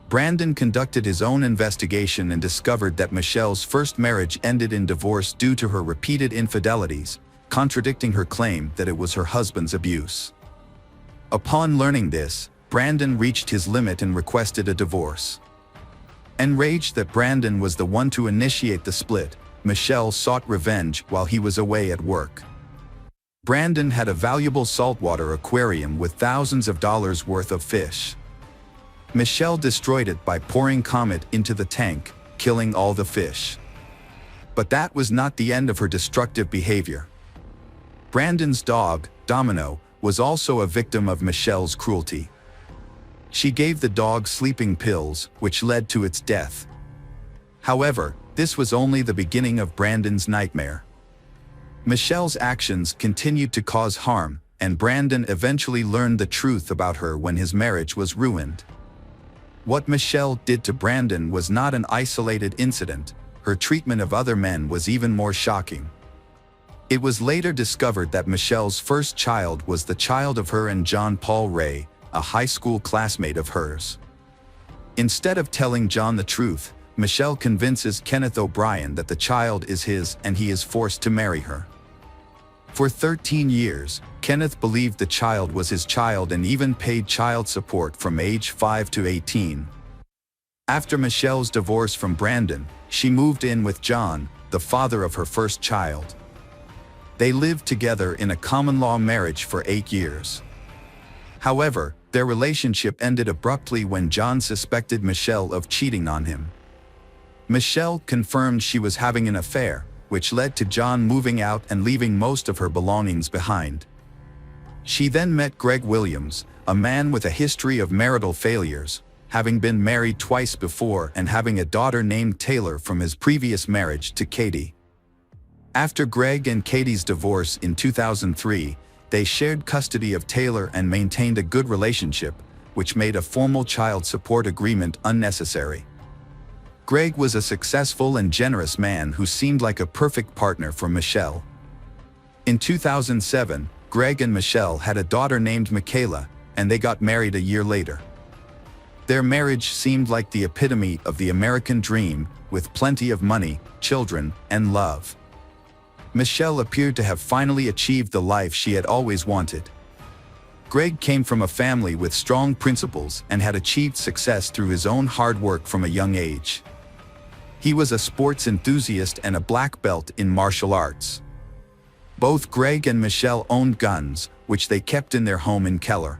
Brandon conducted his own investigation and discovered that Michelle's first marriage ended in divorce due to her repeated infidelities, contradicting her claim that it was her husband's abuse. Upon learning this, Brandon reached his limit and requested a divorce. Enraged that Brandon was the one to initiate the split, Michelle sought revenge while he was away at work. Brandon had a valuable saltwater aquarium with thousands of dollars worth of fish. Michelle destroyed it by pouring Comet into the tank, killing all the fish. But that was not the end of her destructive behavior. Brandon's dog, Domino, was also a victim of Michelle's cruelty. She gave the dog sleeping pills, which led to its death. However, this was only the beginning of Brandon's nightmare. Michelle's actions continued to cause harm, and Brandon eventually learned the truth about her when his marriage was ruined. What Michelle did to Brandon was not an isolated incident. Her treatment of other men was even more shocking. It was later discovered that Michelle's first child was the child of her and John Paul Ray, a high school classmate of hers. Instead of telling John the truth, Michelle convinces Kenneth O'Brien that the child is his and he is forced to marry her. For 13 years, Kenneth believed the child was his child and even paid child support from age 5 to 18. After Michelle's divorce from Brandon, she moved in with John, the father of her first child. They lived together in a common-law marriage for 8 years. However, their relationship ended abruptly when John suspected Michelle of cheating on him. Michelle confirmed she was having an affair, which led to John moving out and leaving most of her belongings behind. She then met Greg Williams, a man with a history of marital failures, having been married twice before and having a daughter named Taylor from his previous marriage to Katie. After Greg and Katie's divorce in 2003, they shared custody of Taylor and maintained a good relationship, which made a formal child support agreement unnecessary. Greg was a successful and generous man who seemed like a perfect partner for Michelle. In 2007, Greg and Michelle had a daughter named Michaela, and they got married a year later. Their marriage seemed like the epitome of the American dream, with plenty of money, children, and love. Michelle appeared to have finally achieved the life she had always wanted. Greg came from a family with strong principles and had achieved success through his own hard work from a young age. He was a sports enthusiast and a black belt in martial arts. Both Greg and Michelle owned guns, which they kept in their home in Keller.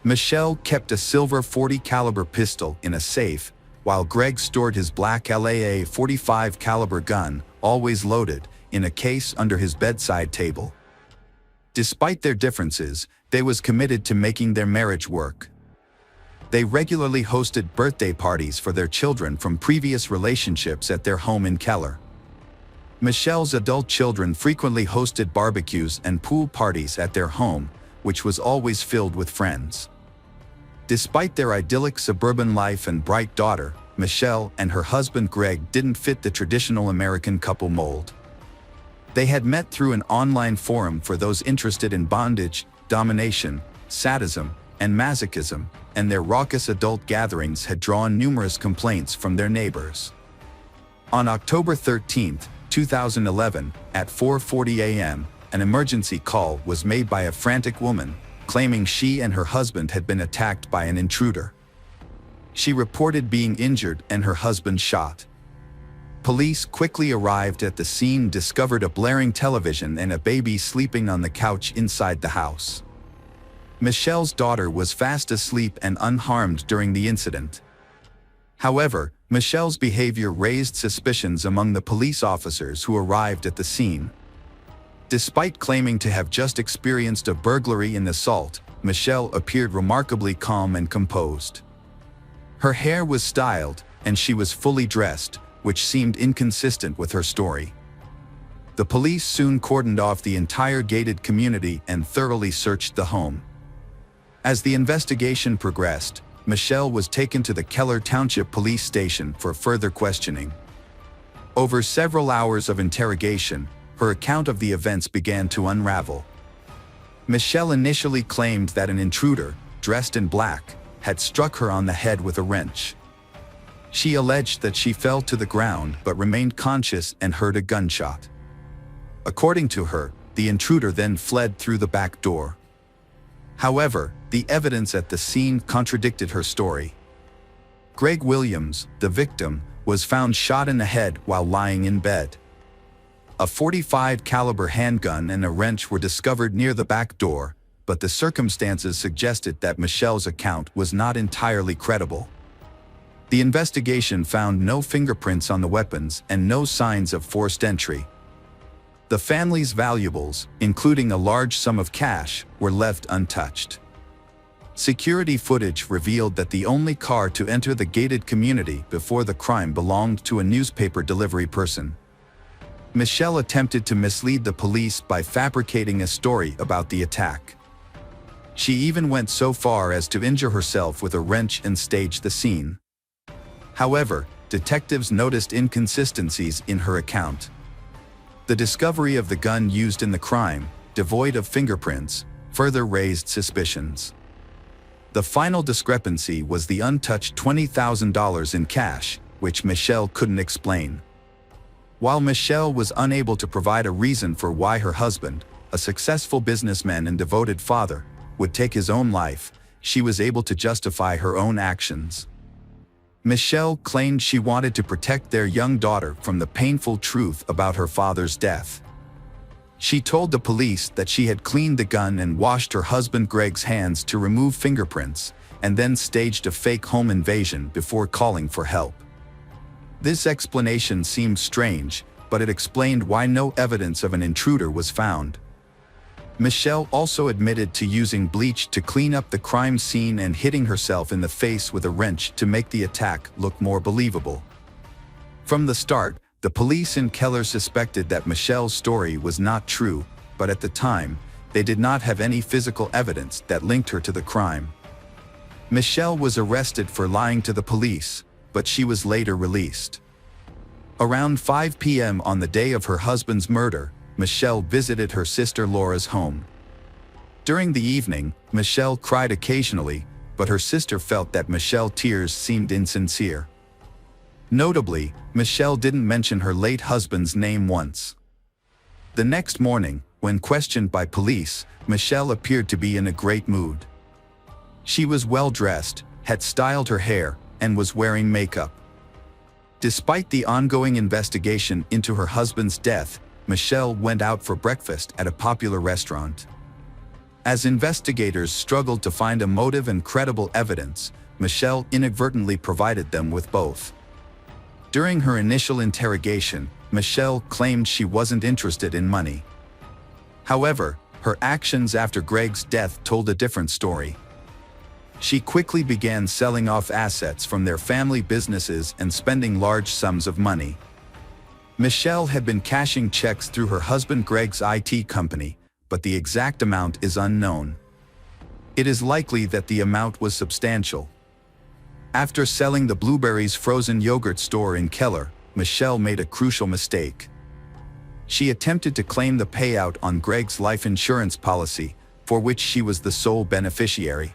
Michelle kept a silver .40 caliber pistol in a safe, while Greg stored his black LAA .45 caliber gun, always loaded, in a case under his bedside table. Despite their differences, they was committed to making their marriage work. They regularly hosted birthday parties for their children from previous relationships at their home in Keller. Michelle's adult children frequently hosted barbecues and pool parties at their home, which was always filled with friends. Despite their idyllic suburban life and bright daughter, Michelle and her husband Greg didn't fit the traditional American couple mold. They had met through an online forum for those interested in bondage, domination, sadism, and masochism, and their raucous adult gatherings had drawn numerous complaints from their neighbors. On October 13, 2011, at 4:40 a.m., an emergency call was made by a frantic woman, claiming she and her husband had been attacked by an intruder. She reported being injured and her husband shot. Police quickly arrived at the scene, discovered a blaring television and a baby sleeping on the couch inside the house. Michelle's daughter was fast asleep and unharmed during the incident. However, Michelle's behavior raised suspicions among the police officers who arrived at the scene. Despite claiming to have just experienced a burglary and assault, Michelle appeared remarkably calm and composed. Her hair was styled, and she was fully dressed, which seemed inconsistent with her story. The police soon cordoned off the entire gated community and thoroughly searched the home. As the investigation progressed, Michelle was taken to the Keller Township Police Station for further questioning. Over several hours of interrogation, her account of the events began to unravel. Michelle initially claimed that an intruder, dressed in black, had struck her on the head with a wrench. She alleged that she fell to the ground but remained conscious and heard a gunshot. According to her, the intruder then fled through the back door. However, the evidence at the scene contradicted her story. Greg Williams, the victim, was found shot in the head while lying in bed. A .45 caliber handgun and a wrench were discovered near the back door, but the circumstances suggested that Michelle's account was not entirely credible. The investigation found no fingerprints on the weapons and no signs of forced entry. The family's valuables, including a large sum of cash, were left untouched. Security footage revealed that the only car to enter the gated community before the crime belonged to a newspaper delivery person. Michelle attempted to mislead the police by fabricating a story about the attack. She even went so far as to injure herself with a wrench and stage the scene. However, detectives noticed inconsistencies in her account. The discovery of the gun used in the crime, devoid of fingerprints, further raised suspicions. The final discrepancy was the untouched $20,000 in cash, which Michelle couldn't explain. While Michelle was unable to provide a reason for why her husband, a successful businessman and devoted father, would take his own life, she was able to justify her own actions. Michelle claimed she wanted to protect their young daughter from the painful truth about her father's death. She told the police that she had cleaned the gun and washed her husband Greg's hands to remove fingerprints, and then staged a fake home invasion before calling for help. This explanation seemed strange, but it explained why no evidence of an intruder was found. Michelle also admitted to using bleach to clean up the crime scene and hitting herself in the face with a wrench to make the attack look more believable. From the start, the police in Keller suspected that Michelle's story was not true, but at the time, they did not have any physical evidence that linked her to the crime. Michelle was arrested for lying to the police, but she was later released. Around 5 p.m. on the day of her husband's murder, Michelle visited her sister Laura's home. During the evening, Michelle cried occasionally, but her sister felt that Michelle's tears seemed insincere. Notably, Michelle didn't mention her late husband's name once. The next morning, When questioned by police, Michelle appeared to be in a great mood. She was well-dressed, had styled her hair, and was wearing makeup. Despite the ongoing investigation into her husband's death, Michelle went out for breakfast at a popular restaurant. As investigators struggled to find a motive and credible evidence, Michelle inadvertently provided them with both. During her initial interrogation, Michelle claimed she wasn't interested in money. However, her actions after Greg's death told a different story. She quickly began selling off assets from their family businesses and spending large sums of money. Michelle had been cashing checks through her husband Greg's IT company, but the exact amount is unknown. It is likely that the amount was substantial. After selling the Blueberries frozen yogurt store in Keller, Michelle made a crucial mistake. She attempted to claim the payout on Greg's life insurance policy, for which she was the sole beneficiary.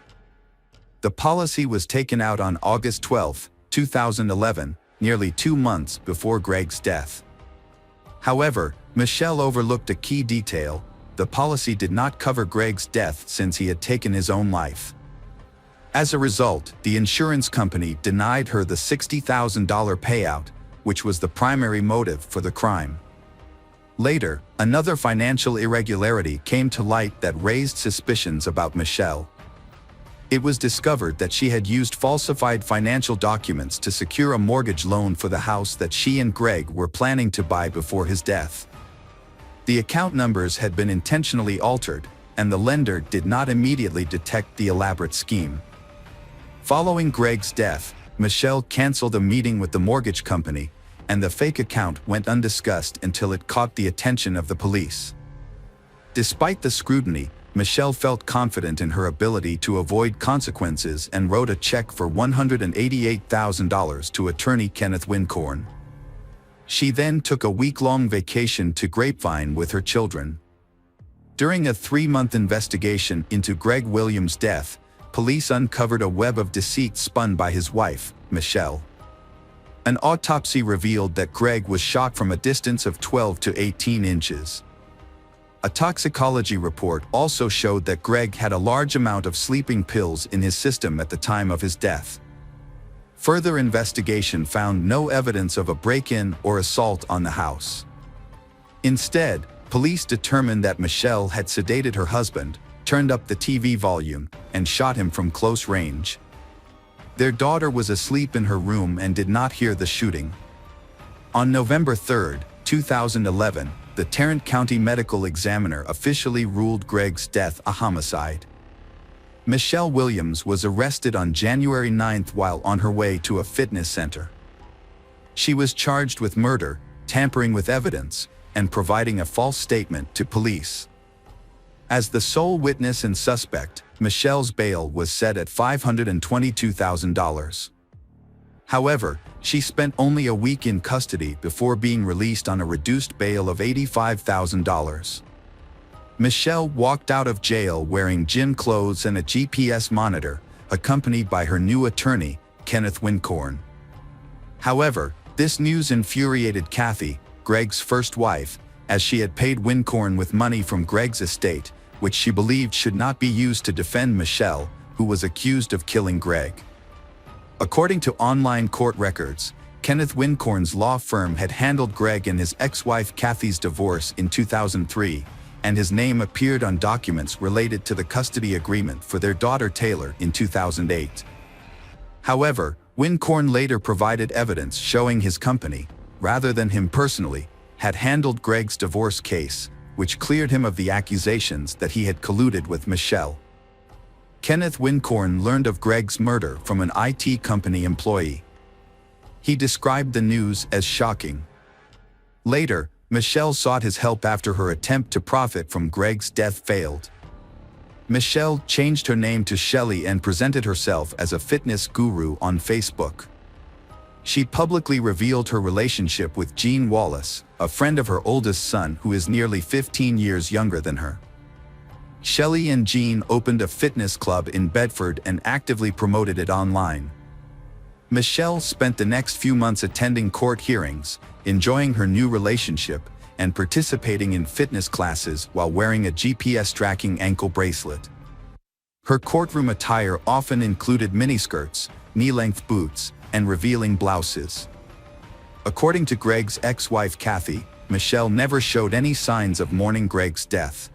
The policy was taken out on August 12, 2011, nearly 2 months before Greg's death. However, Michelle overlooked a key detail: the policy did not cover Greg's death since he had taken his own life. As a result, the insurance company denied her the $60,000 payout, which was the primary motive for the crime. Later, another financial irregularity came to light that raised suspicions about Michelle. It was discovered that she had used falsified financial documents to secure a mortgage loan for the house that she and Greg were planning to buy before his death. The account numbers had been intentionally altered, and the lender did not immediately detect the elaborate scheme. Following Greg's death, Michelle canceled a meeting with the mortgage company, and the fake account went undiscussed until it caught the attention of the police. Despite the scrutiny, Michelle felt confident in her ability to avoid consequences and wrote a check for $188,000 to attorney Kenneth Wincorn. She then took a week-long vacation to Grapevine with her children. During a 3-month investigation into Greg Williams' death, police uncovered a web of deceit spun by his wife, Michelle. An autopsy revealed that Greg was shot from a distance of 12 to 18 inches. A toxicology report also showed that Greg had a large amount of sleeping pills in his system at the time of his death. Further investigation found no evidence of a break-in or assault on the house. Instead, police determined that Michelle had sedated her husband, turned up the TV volume, and shot him from close range. Their daughter was asleep in her room and did not hear the shooting. On November 3, 2011, the Tarrant County Medical Examiner officially ruled Greg's death a homicide. Michelle Williams was arrested on January 9 while on her way to a fitness center. She was charged with murder, tampering with evidence, and providing a false statement to police. As the sole witness and suspect, Michelle's bail was set at $522,000. However, she spent only a week in custody before being released on a reduced bail of $85,000. Michelle walked out of jail wearing gym clothes and a GPS monitor, accompanied by her new attorney, Kenneth Wincorn. However, this news infuriated Kathy, Greg's first wife, as she had paid Wincorn with money from Greg's estate, which she believed should not be used to defend Michelle, who was accused of killing Greg. According to online court records, Kenneth Wincorn's law firm had handled Greg and his ex-wife Kathy's divorce in 2003, and his name appeared on documents related to the custody agreement for their daughter Taylor in 2008. However, Wincorn later provided evidence showing his company, rather than him personally, had handled Greg's divorce case, which cleared him of the accusations that he had colluded with Michelle. Kenneth Wincorn learned of Greg's murder from an IT company employee. He described the news as shocking. Later, Michelle sought his help after her attempt to profit from Greg's death failed. Michelle changed her name to Shelley and presented herself as a fitness guru on Facebook. She publicly revealed her relationship with Gene Wallace, a friend of her oldest son who is nearly 15 years younger than her. Shelley and Gene opened a fitness club in Bedford and actively promoted it online. Michelle spent the next few months attending court hearings, enjoying her new relationship, and participating in fitness classes while wearing a GPS tracking ankle bracelet. Her courtroom attire often included miniskirts, knee-length boots, and revealing blouses. According to Greg's ex-wife Kathy, Michelle never showed any signs of mourning Greg's death.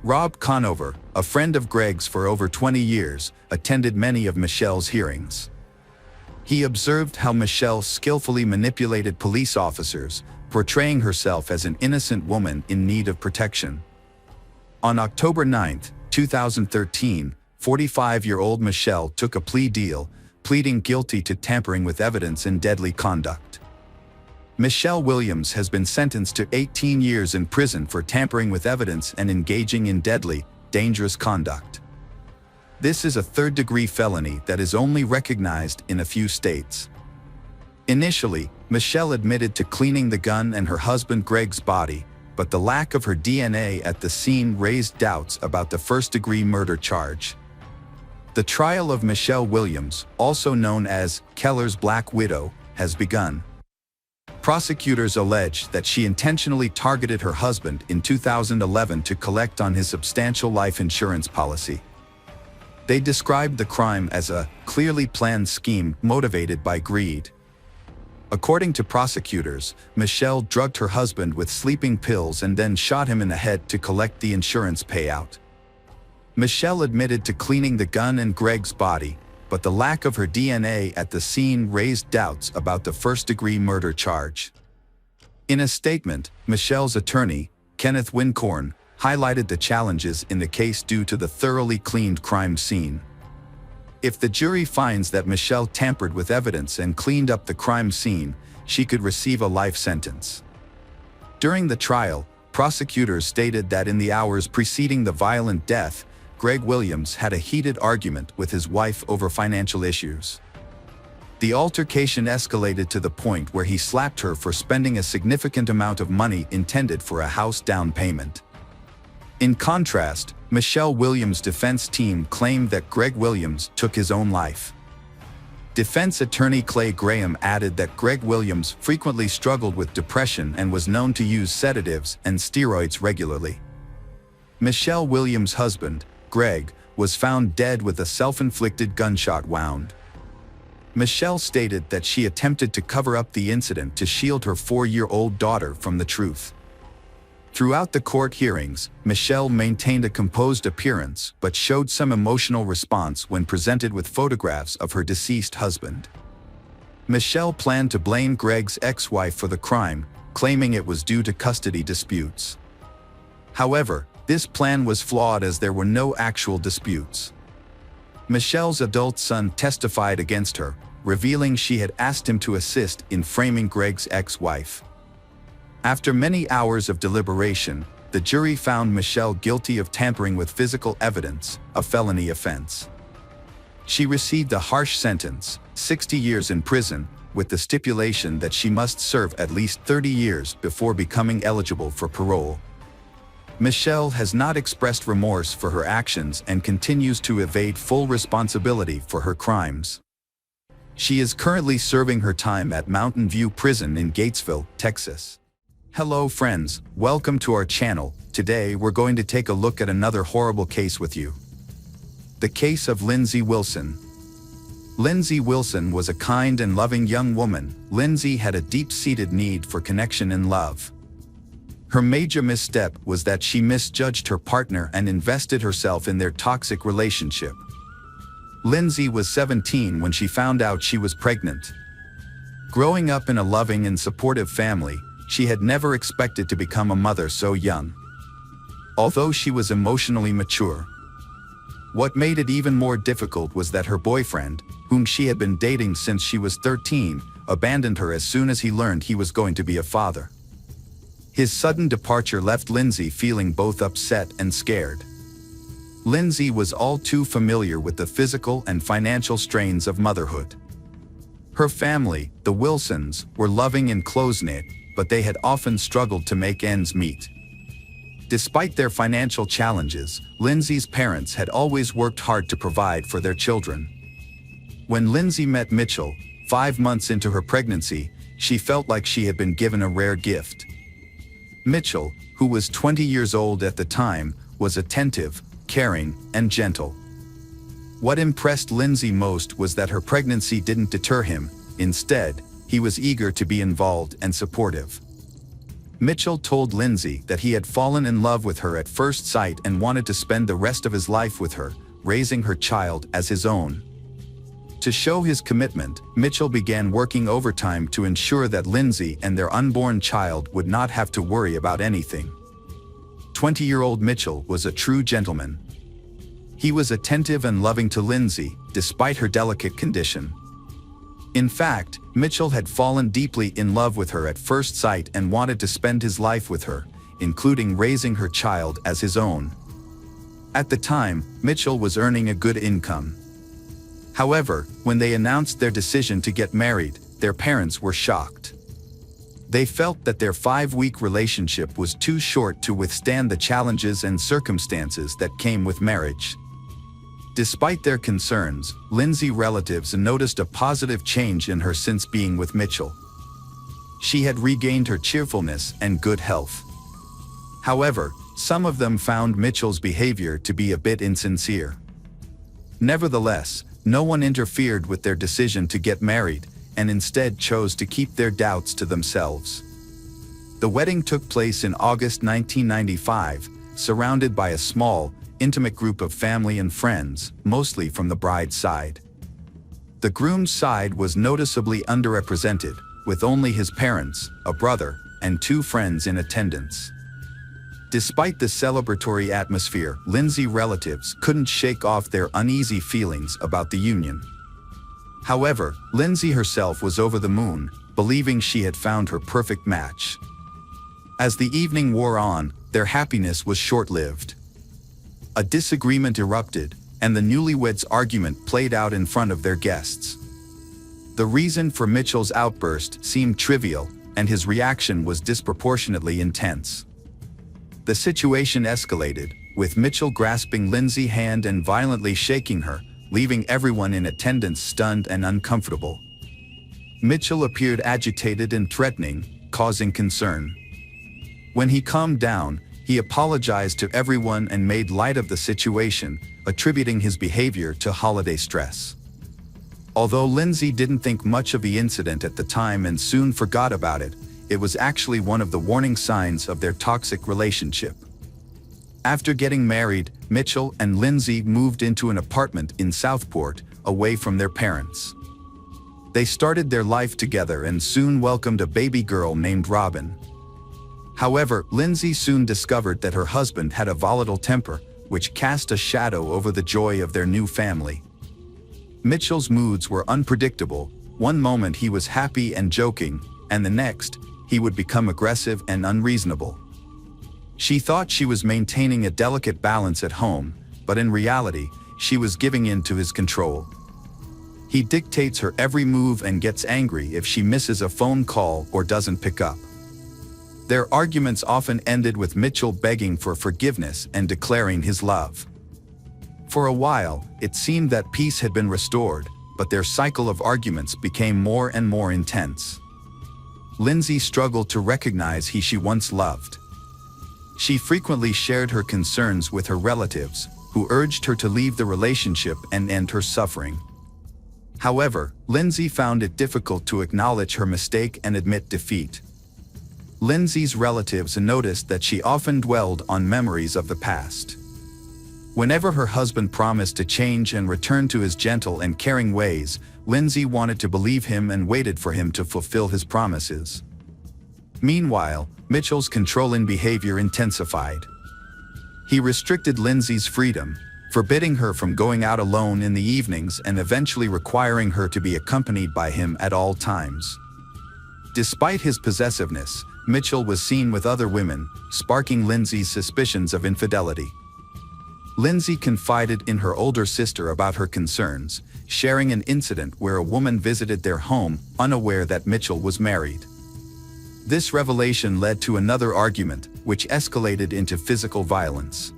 Rob Conover, a friend of Greg's for over 20 years, attended many of Michelle's hearings. He observed how Michelle skillfully manipulated police officers, portraying herself as an innocent woman in need of protection. On October 9, 2013, 45-year-old Michelle took a plea deal, pleading guilty to tampering with evidence and deadly conduct. Michelle Williams has been sentenced to 18 years in prison for tampering with evidence and engaging in deadly, dangerous conduct. This is a third-degree felony that is only recognized in a few states. Initially, Michelle admitted to cleaning the gun and her husband Greg's body, but the lack of her DNA at the scene raised doubts about the first-degree murder charge. The trial of Michelle Williams, also known as Keller's Black Widow, has begun. Prosecutors allege that she intentionally targeted her husband in 2011 to collect on his substantial life insurance policy. They described the crime as a clearly planned scheme motivated by greed. According to prosecutors, Michelle drugged her husband with sleeping pills and then shot him in the head to collect the insurance payout. Michelle admitted to cleaning the gun and Greg's body, but the lack of her DNA at the scene raised doubts about the first-degree murder charge. In a statement, Michelle's attorney, Kenneth Wincorn, highlighted the challenges in the case due to the thoroughly cleaned crime scene. If the jury finds that Michelle tampered with evidence and cleaned up the crime scene, she could receive a life sentence. During the trial, prosecutors stated that in the hours preceding the violent death, Greg Williams had a heated argument with his wife over financial issues. The altercation escalated to the point where he slapped her for spending a significant amount of money intended for a house down payment. In contrast, Michelle Williams' defense team claimed that Greg Williams took his own life. Defense attorney Clay Graham added that Greg Williams frequently struggled with depression and was known to use sedatives and steroids regularly. Michelle Williams' husband, Greg, was found dead with a self-inflicted gunshot wound. Michelle stated that she attempted to cover up the incident to shield her 4-year-old daughter from the truth. Throughout the court hearings, Michelle maintained a composed appearance but showed some emotional response when presented with photographs of her deceased husband. Michelle planned to blame Greg's ex-wife for the crime, claiming it was due to custody disputes. However, this plan was flawed as there were no actual disputes. Michelle's adult son testified against her, revealing she had asked him to assist in framing Greg's ex-wife. After many hours of deliberation, the jury found Michelle guilty of tampering with physical evidence, a felony offense. She received a harsh sentence, 60 years in prison, with the stipulation that she must serve at least 30 years before becoming eligible for parole. Michelle has not expressed remorse for her actions and continues to evade full responsibility for her crimes. She is currently serving her time at Mountain View Prison in Gatesville, Texas. Hello friends, welcome to our channel. Today we're going to take a look at another horrible case with you. The case of Lindsay Wilson. Lindsay Wilson was a kind and loving young woman. Lindsay had a deep-seated need for connection and love. Her major misstep was that she misjudged her partner and invested herself in their toxic relationship. Lindsay was 17 when she found out she was pregnant. Growing up in a loving and supportive family, she had never expected to become a mother so young. Although she was emotionally mature. What made it even more difficult was that her boyfriend, whom she had been dating since she was 13, abandoned her as soon as he learned he was going to be a father. His sudden departure left Lindsay feeling both upset and scared. Lindsay was all too familiar with the physical and financial strains of motherhood. Her family, the Wilsons, were loving and close-knit, but they had often struggled to make ends meet. Despite their financial challenges, Lindsay's parents had always worked hard to provide for their children. When Lindsay met Mitchell, 5 months into her pregnancy, she felt like she had been given a rare gift. Mitchell, who was 20 years old at the time, was attentive, caring, and gentle. What impressed Lindsay most was that her pregnancy didn't deter him. Instead, he was eager to be involved and supportive. Mitchell told Lindsay that he had fallen in love with her at first sight and wanted to spend the rest of his life with her, raising her child as his own. To show his commitment, Mitchell began working overtime to ensure that Lindsay and their unborn child would not have to worry about anything. 20-year-old Mitchell was a true gentleman. He was attentive and loving to Lindsay, despite her delicate condition. In fact, Mitchell had fallen deeply in love with her at first sight and wanted to spend his life with her, including raising her child as his own. At the time, Mitchell was earning a good income. However, when they announced their decision to get married, their parents were shocked. They felt that their 5-week relationship was too short to withstand the challenges and circumstances that came with marriage. Despite their concerns, Lindsay's relatives noticed a positive change in her since being with Mitchell. She had regained her cheerfulness and good health. However, some of them found Mitchell's behavior to be a bit insincere. Nevertheless, no one interfered with their decision to get married, and instead chose to keep their doubts to themselves. The wedding took place in August 1995, surrounded by a small, intimate group of family and friends, mostly from the bride's side. The groom's side was noticeably underrepresented, with only his parents, a brother, and 2 friends in attendance. Despite the celebratory atmosphere, Lindsay's relatives couldn't shake off their uneasy feelings about the union. However, Lindsay herself was over the moon, believing she had found her perfect match. As the evening wore on, their happiness was short-lived. A disagreement erupted, and the newlyweds' argument played out in front of their guests. The reason for Mitchell's outburst seemed trivial, and his reaction was disproportionately intense. The situation escalated, with Mitchell grasping Lindsay's hand and violently shaking her, leaving everyone in attendance stunned and uncomfortable. Mitchell appeared agitated and threatening, causing concern. When he calmed down, he apologized to everyone and made light of the situation, attributing his behavior to holiday stress. Although Lindsay didn't think much of the incident at the time and soon forgot about it, it was actually one of the warning signs of their toxic relationship. After getting married, Mitchell and Lindsay moved into an apartment in Southport, away from their parents. They started their life together and soon welcomed a baby girl named Robin. However, Lindsay soon discovered that her husband had a volatile temper, which cast a shadow over the joy of their new family. Mitchell's moods were unpredictable. One moment he was happy and joking, and the next, he would become aggressive and unreasonable. She thought she was maintaining a delicate balance at home, but in reality, she was giving in to his control. He dictates her every move and gets angry if she misses a phone call or doesn't pick up. Their arguments often ended with Mitchell begging for forgiveness and declaring his love. For a while, it seemed that peace had been restored, but their cycle of arguments became more and more intense. Lindsay struggled to recognize who she once loved. She frequently shared her concerns with her relatives, who urged her to leave the relationship and end her suffering. However, Lindsay found it difficult to acknowledge her mistake and admit defeat. Lindsay's relatives noticed that she often dwelled on memories of the past. Whenever her husband promised to change and return to his gentle and caring ways, Lindsay wanted to believe him and waited for him to fulfill his promises. Meanwhile, Mitchell's controlling behavior intensified. He restricted Lindsay's freedom, forbidding her from going out alone in the evenings and eventually requiring her to be accompanied by him at all times. Despite his possessiveness, Mitchell was seen with other women, sparking Lindsay's suspicions of infidelity. Lindsay confided in her older sister about her concerns, sharing an incident where a woman visited their home, unaware that Mitchell was married. This revelation led to another argument, which escalated into physical violence.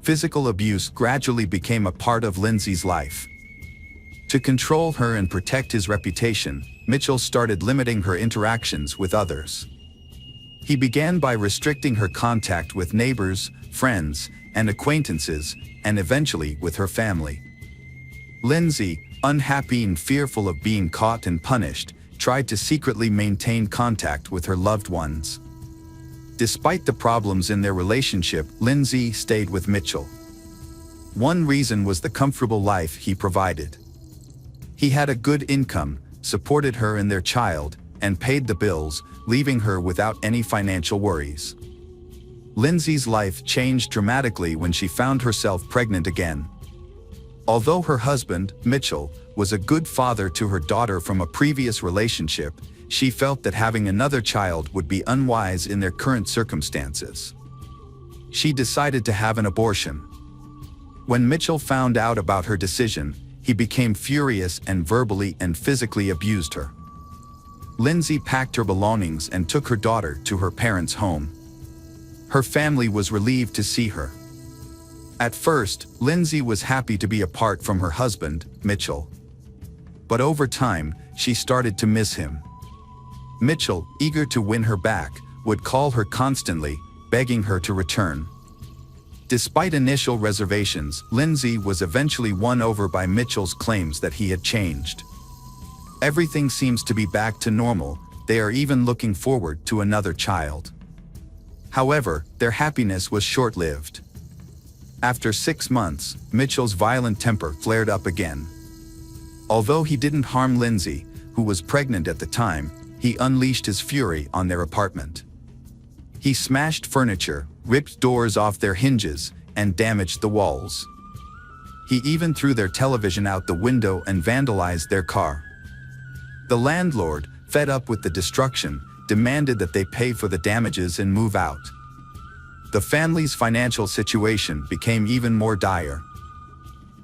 Physical abuse gradually became a part of Lindsay's life. To control her and protect his reputation, Mitchell started limiting her interactions with others. He began by restricting her contact with neighbors, friends, and acquaintances, and eventually with her family. Lindsay, unhappy and fearful of being caught and punished, tried to secretly maintain contact with her loved ones. Despite the problems in their relationship, Lindsay stayed with Mitchell. One reason was the comfortable life he provided. He had a good income, supported her and their child, and paid the bills, leaving her without any financial worries. Lindsay's life changed dramatically when she found herself pregnant again. Although her husband, Mitchell, was a good father to her daughter from a previous relationship, she felt that having another child would be unwise in their current circumstances. She decided to have an abortion. When Mitchell found out about her decision, he became furious and verbally and physically abused her. Lindsay packed her belongings and took her daughter to her parents' home. Her family was relieved to see her. At first, Lindsay was happy to be apart from her husband, Mitchell. But over time, she started to miss him. Mitchell, eager to win her back, would call her constantly, begging her to return. Despite initial reservations, Lindsay was eventually won over by Mitchell's claims that he had changed. Everything seems to be back to normal, they are even looking forward to another child. However, their happiness was short-lived. After 6 months, Mitchell's violent temper flared up again. Although he didn't harm Lindsay, who was pregnant at the time, he unleashed his fury on their apartment. He smashed furniture, ripped doors off their hinges, and damaged the walls. He even threw their television out the window and vandalized their car. The landlord, fed up with the destruction, demanded that they pay for the damages and move out. The family's financial situation became even more dire.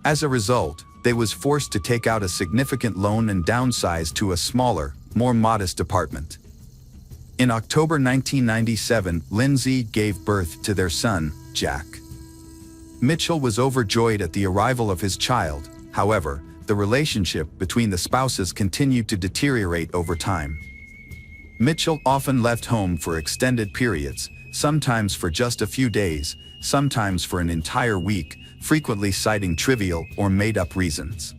As a result, they was forced to take out a significant loan and downsize to a smaller, more modest apartment. In October 1997, Lindsay gave birth to their son, Jack. Mitchell was overjoyed at the arrival of his child. However, the relationship between the spouses continued to deteriorate over time. Mitchell often left home for extended periods, sometimes for just a few days, sometimes for an entire week, frequently citing trivial or made-up reasons.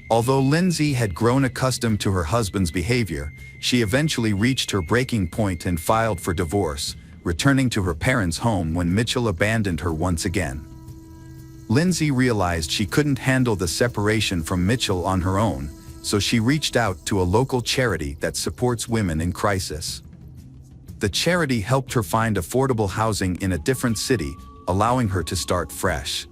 Although Lindsay had grown accustomed to her husband's behavior, she eventually reached her breaking point and filed for divorce, returning to her parents' home when Mitchell abandoned her once again. Lindsay realized she couldn't handle the separation from Mitchell on her own, so she reached out to a local charity that supports women in crisis. The charity helped her find affordable housing in a different city, allowing her to start fresh.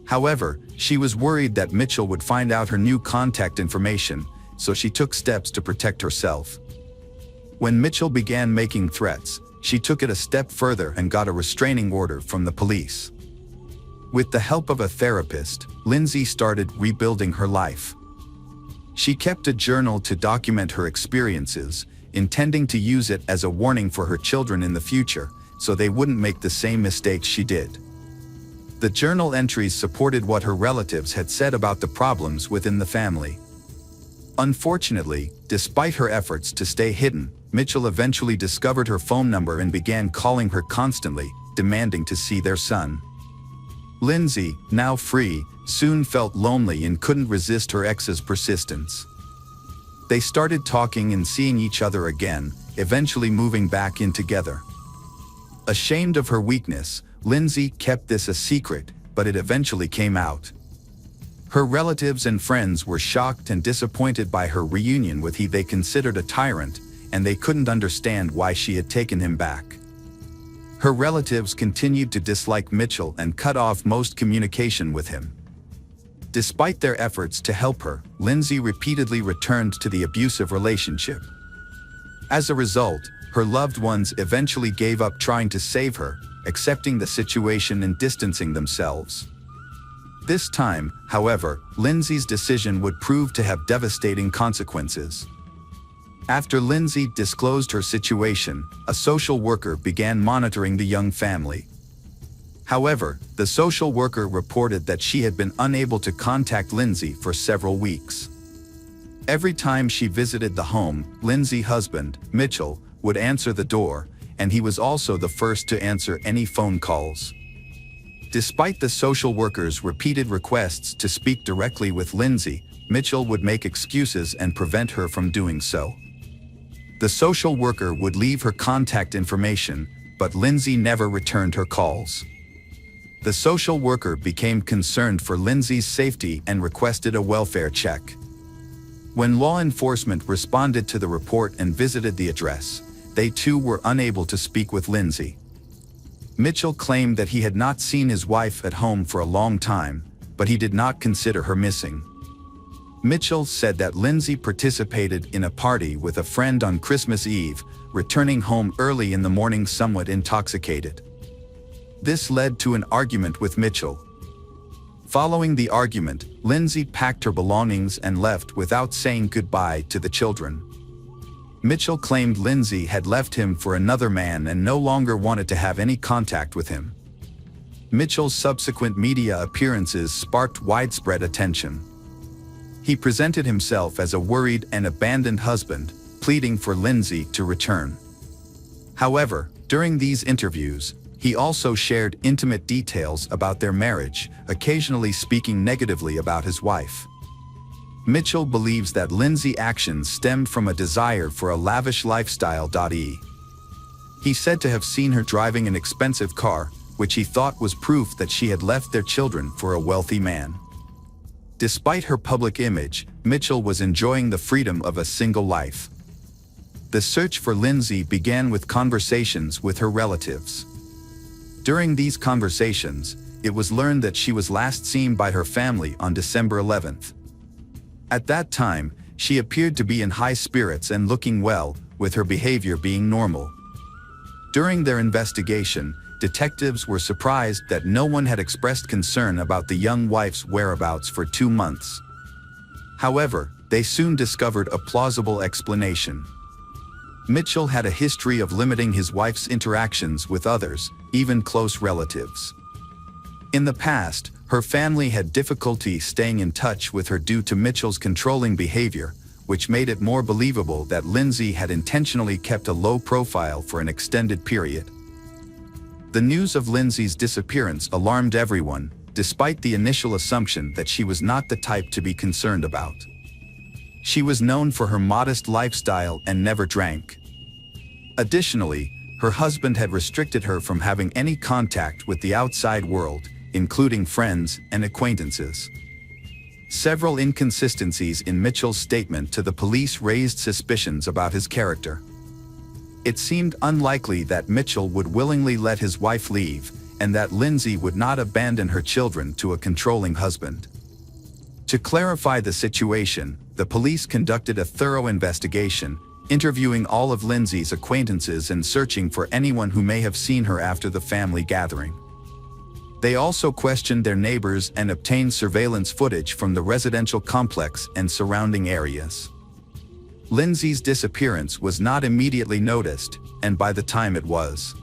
However, she was worried that Mitchell would find out her new contact information, so she took steps to protect herself. When Mitchell began making threats, she took it a step further and got a restraining order from the police. With the help of a therapist, Lindsay started rebuilding her life. She kept a journal to document her experiences, intending to use it as a warning for her children in the future, so they wouldn't make the same mistakes she did. The journal entries supported what her relatives had said about the problems within the family. Unfortunately, despite her efforts to stay hidden, Mitchell eventually discovered her phone number and began calling her constantly, demanding to see their son. Lindsay, now free, soon felt lonely and couldn't resist her ex's persistence. They started talking and seeing each other again, eventually moving back in together. Ashamed of her weakness, Lindsay kept this a secret, but it eventually came out. Her relatives and friends were shocked and disappointed by her reunion with he they considered a tyrant, and they couldn't understand why she had taken him back. Her relatives continued to dislike Mitchell and cut off most communication with him. Despite their efforts to help her, Lindsay repeatedly returned to the abusive relationship. As a result, her loved ones eventually gave up trying to save her, accepting the situation and distancing themselves. This time, however, Lindsay's decision would prove to have devastating consequences. After Lindsay disclosed her situation, a social worker began monitoring the young family. However, the social worker reported that she had been unable to contact Lindsay for several weeks. Every time she visited the home, Lindsay's husband, Mitchell, would answer the door, and he was also the first to answer any phone calls. Despite the social worker's repeated requests to speak directly with Lindsay, Mitchell would make excuses and prevent her from doing so. The social worker would leave her contact information, but Lindsay never returned her calls. The social worker became concerned for Lindsay's safety and requested a welfare check. When law enforcement responded to the report and visited the address, they too were unable to speak with Lindsay. Mitchell claimed that he had not seen his wife at home for a long time, but he did not consider her missing. Mitchell said that Lindsay participated in a party with a friend on Christmas Eve, returning home early in the morning somewhat intoxicated. This led to an argument with Mitchell. Following the argument, Lindsay packed her belongings and left without saying goodbye to the children. Mitchell claimed Lindsay had left him for another man and no longer wanted to have any contact with him. Mitchell's subsequent media appearances sparked widespread attention. He presented himself as a worried and abandoned husband, pleading for Lindsay to return. However, during these interviews, he also shared intimate details about their marriage, occasionally speaking negatively about his wife. Mitchell believes that Lindsay's actions stemmed from a desire for a lavish lifestyle. He said to have seen her driving an expensive car, which he thought was proof that she had left their children for a wealthy man. Despite her public image, Mitchell was enjoying the freedom of a single life. The search for Lindsay began with conversations with her relatives. During these conversations, it was learned that she was last seen by her family on December 11th. At that time, she appeared to be in high spirits and looking well, with her behavior being normal. During their investigation, detectives were surprised that no one had expressed concern about the young wife's whereabouts for 2 months. However, they soon discovered a plausible explanation. Mitchell had a history of limiting his wife's interactions with others, even close relatives. In the past, her family had difficulty staying in touch with her due to Mitchell's controlling behavior, which made it more believable that Lindsay had intentionally kept a low profile for an extended period. The news of Lindsay's disappearance alarmed everyone, despite the initial assumption that she was not the type to be concerned about. She was known for her modest lifestyle and never drank. Additionally, her husband had restricted her from having any contact with the outside world, including friends and acquaintances. Several inconsistencies in Mitchell's statement to the police raised suspicions about his character. It seemed unlikely that Mitchell would willingly let his wife leave, and that Lindsay would not abandon her children to a controlling husband. To clarify the situation, the police conducted a thorough investigation, interviewing all of Lindsay's acquaintances and searching for anyone who may have seen her after the family gathering. They also questioned their neighbors and obtained surveillance footage from the residential complex and surrounding areas. Lindsay's disappearance was not immediately noticed, and by the time it was.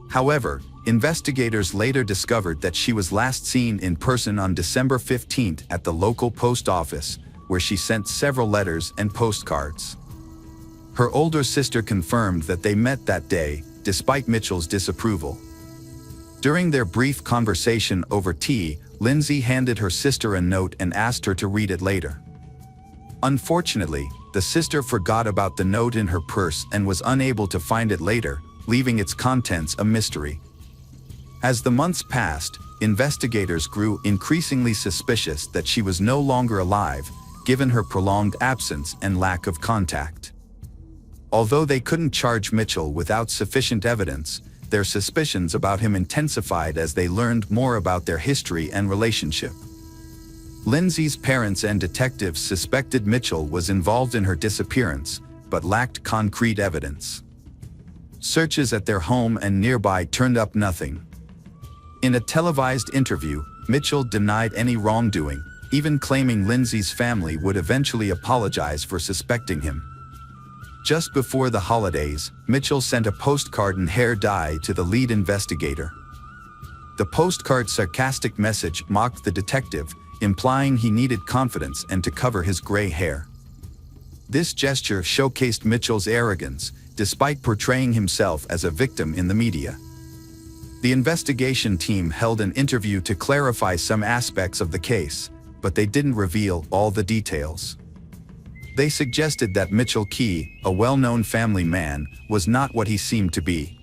However, investigators later discovered that she was last seen in person on December 15th at the local post office, where she sent several letters and postcards. Her older sister confirmed that they met that day, despite Mitchell's disapproval. During their brief conversation over tea, Lindsay handed her sister a note and asked her to read it later. Unfortunately, the sister forgot about the note in her purse and was unable to find it later, leaving its contents a mystery. As the months passed, investigators grew increasingly suspicious that she was no longer alive, given her prolonged absence and lack of contact. Although they couldn't charge Mitchell without sufficient evidence, their suspicions about him intensified as they learned more about their history and relationship. Lindsay's parents and detectives suspected Mitchell was involved in her disappearance, but lacked concrete evidence. Searches at their home and nearby turned up nothing. In a televised interview, Mitchell denied any wrongdoing, even claiming Lindsay's family would eventually apologize for suspecting him. Just before the holidays, Mitchell sent a postcard and hair dye to the lead investigator. The postcard's sarcastic message mocked the detective, implying he needed confidence and to cover his gray hair. This gesture showcased Mitchell's arrogance, despite portraying himself as a victim in the media. The investigation team held an interview to clarify some aspects of the case, but they didn't reveal all the details. They suggested that Mitchell Key, a well-known family man, was not what he seemed to be.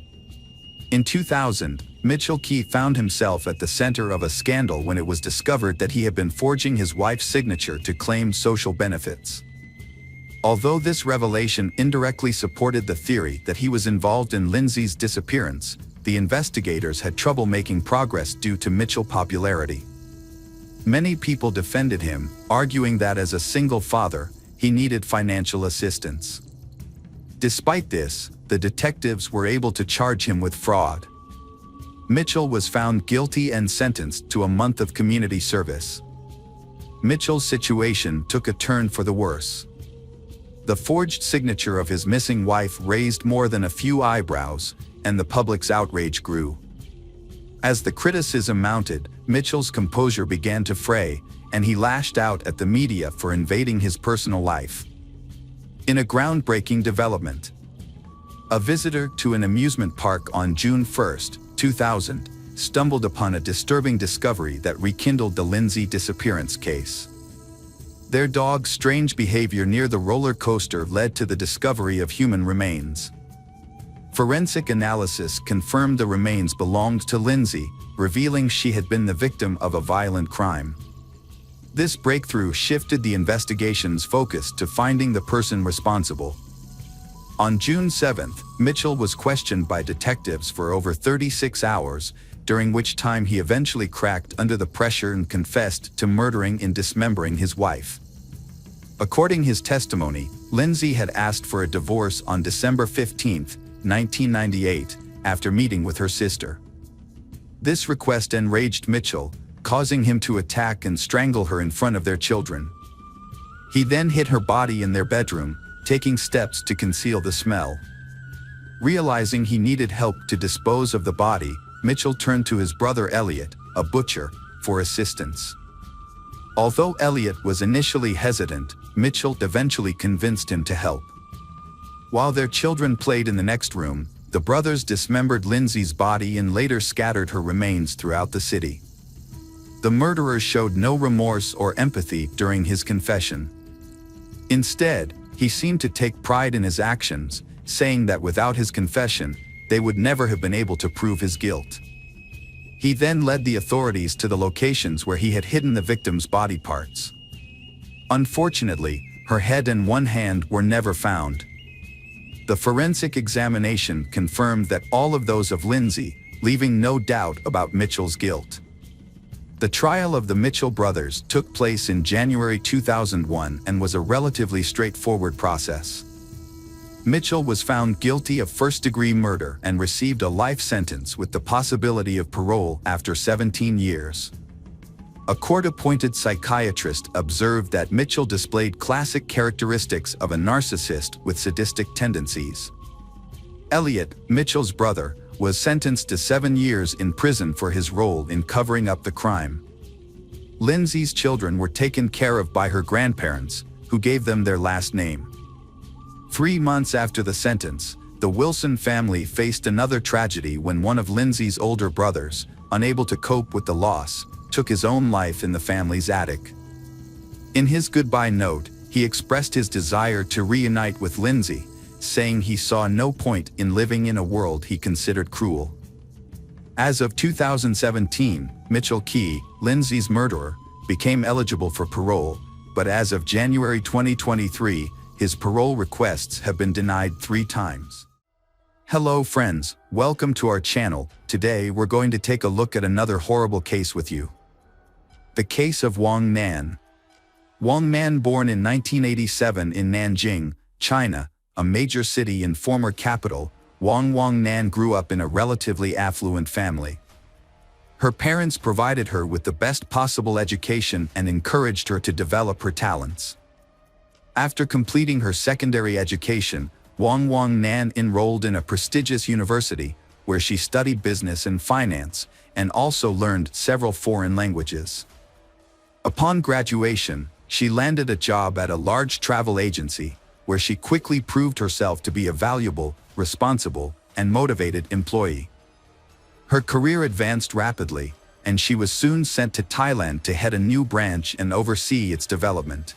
In 2000, Mitchell Key found himself at the center of a scandal when it was discovered that he had been forging his wife's signature to claim social benefits. Although this revelation indirectly supported the theory that he was involved in Lindsay's disappearance, the investigators had trouble making progress due to Mitchell's popularity. Many people defended him, arguing that as a single father, he needed financial assistance. Despite this, the detectives were able to charge him with fraud. Mitchell was found guilty and sentenced to a month of community service. Mitchell's situation took a turn for the worse. The forged signature of his missing wife raised more than a few eyebrows, and the public's outrage grew. As the criticism mounted, Mitchell's composure began to fray, and he lashed out at the media for invading his personal life. In a groundbreaking development, a visitor to an amusement park on June 1, 2000, stumbled upon a disturbing discovery that rekindled the Lindsay disappearance case. Their dog's strange behavior near the roller coaster led to the discovery of human remains. Forensic analysis confirmed the remains belonged to Lindsay, revealing she had been the victim of a violent crime. This breakthrough shifted the investigation's focus to finding the person responsible. On June 7, Mitchell was questioned by detectives for over 36 hours, during which time he eventually cracked under the pressure and confessed to murdering and dismembering his wife. According to his testimony, Lindsay had asked for a divorce on December 15, 1998, after meeting with her sister. This request enraged Mitchell, causing him to attack and strangle her in front of their children. He then hid her body in their bedroom, taking steps to conceal the smell. Realizing he needed help to dispose of the body, Mitchell turned to his brother Elliot, a butcher, for assistance. Although Elliot was initially hesitant, Mitchell eventually convinced him to help. While their children played in the next room, the brothers dismembered Lindsay's body and later scattered her remains throughout the city. The murderer showed no remorse or empathy during his confession. Instead, he seemed to take pride in his actions, saying that without his confession, they would never have been able to prove his guilt. He then led the authorities to the locations where he had hidden the victim's body parts. Unfortunately, her head and one hand were never found. The forensic examination confirmed that all of those of Lindsay, leaving no doubt about Mitchell's guilt. The trial of the Mitchell brothers took place in January 2001 and was a relatively straightforward process. Mitchell was found guilty of first-degree murder and received a life sentence with the possibility of parole after 17 years. A court-appointed psychiatrist observed that Mitchell displayed classic characteristics of a narcissist with sadistic tendencies. Elliot, Mitchell's brother, was sentenced to 7 years in prison for his role in covering up the crime. Lindsay's children were taken care of by her grandparents, who gave them their last name. 3 months after the sentence, the Wilson family faced another tragedy when one of Lindsay's older brothers, unable to cope with the loss, took his own life in the family's attic. In his goodbye note, he expressed his desire to reunite with Lindsay, saying he saw no point in living in a world he considered cruel. As of 2017, Mitchell Key, Lindsay's murderer, became eligible for parole, but as of January 2023, his parole requests have been denied 3 times. Hello friends, welcome to our channel. Today we're going to take a look at another horrible case with you. The case of Wang Nan. Wang Nan, born in 1987 in Nanjing, China, a major city in former capital, Wang Nan grew up in a relatively affluent family. Her parents provided her with the best possible education and encouraged her to develop her talents. After completing her secondary education, Wang Nan enrolled in a prestigious university, where she studied business and finance, and also learned several foreign languages. Upon graduation, she landed a job at a large travel agency, where she quickly proved herself to be a valuable, responsible, and motivated employee. Her career advanced rapidly, and she was soon sent to Thailand to head a new branch and oversee its development.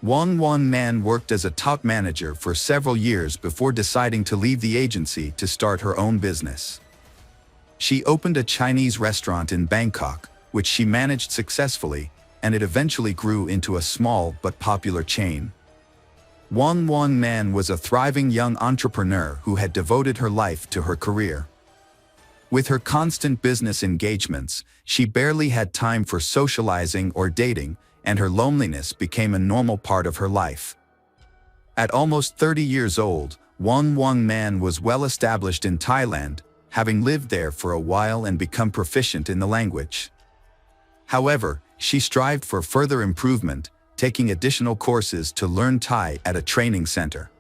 Won Nan worked as a top manager for several years before deciding to leave the agency to start her own business. She opened a Chinese restaurant in Bangkok, which she managed successfully, and it eventually grew into a small but popular chain. Won Nan was a thriving young entrepreneur who had devoted her life to her career. With her constant business engagements, she barely had time for socializing or dating, and her loneliness became a normal part of her life. At almost 30 years old, Won Nan was well established in Thailand, having lived there for a while and become proficient in the language. However, she strived for further improvement, taking additional courses to learn Thai at a training center.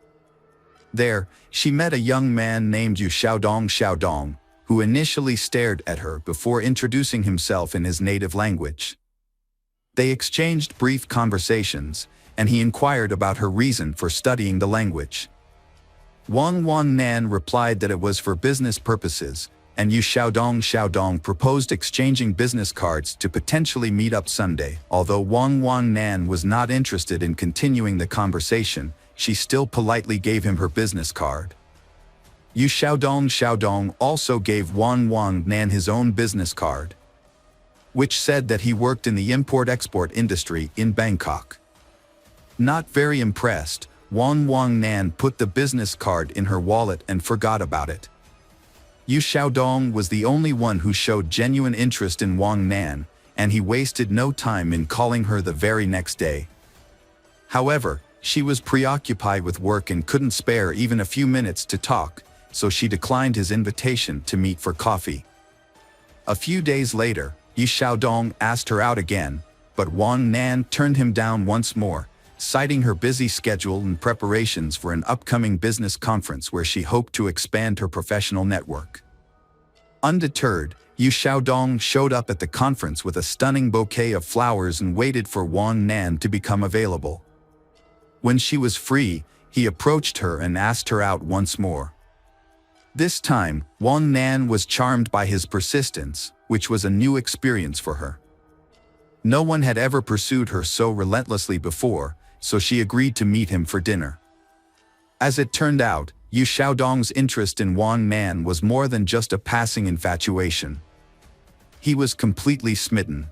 There, she met a young man named Yu Xiaodong, who initially stared at her before introducing himself in his native language. They exchanged brief conversations, and he inquired about her reason for studying the language. Won Nan replied that it was for business purposes, and Yu Xiaodong proposed exchanging business cards to potentially meet up Sunday. Although Won Nan was not interested in continuing the conversation, she still politely gave him her business card. Yu Xiaodong also gave Won Nan his own business card, which said that he worked in the import-export industry in Bangkok. Not very impressed, Won Nan put the business card in her wallet and forgot about it. Yu Xiaodong was the only one who showed genuine interest in Won Nan, and he wasted no time in calling her the very next day. However, she was preoccupied with work and couldn't spare even a few minutes to talk, so she declined his invitation to meet for coffee. A few days later, Yu Xiaodong asked her out again, but Won Nan turned him down once more, citing her busy schedule and preparations for an upcoming business conference where she hoped to expand her professional network. Undeterred, Yu Xiaodong showed up at the conference with a stunning bouquet of flowers and waited for Won Nan to become available. When she was free, he approached her and asked her out once more. This time, Won Nan was charmed by his persistence, which was a new experience for her. No one had ever pursued her so relentlessly before, so she agreed to meet him for dinner. As it turned out, Yu Xiaodong's interest in Won Nan was more than just a passing infatuation. He was completely smitten.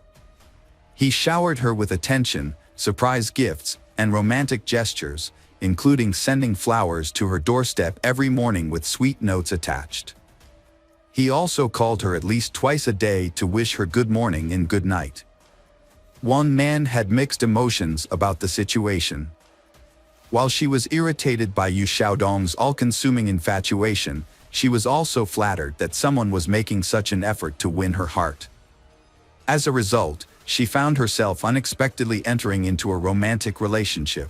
He showered her with attention, surprise gifts, and romantic gestures, including sending flowers to her doorstep every morning with sweet notes attached. He also called her at least twice a day to wish her good morning and good night. Won Nan had mixed emotions about the situation. While she was irritated by Yu Xiaodong's all-consuming infatuation, she was also flattered that someone was making such an effort to win her heart. As a result, she found herself unexpectedly entering into a romantic relationship.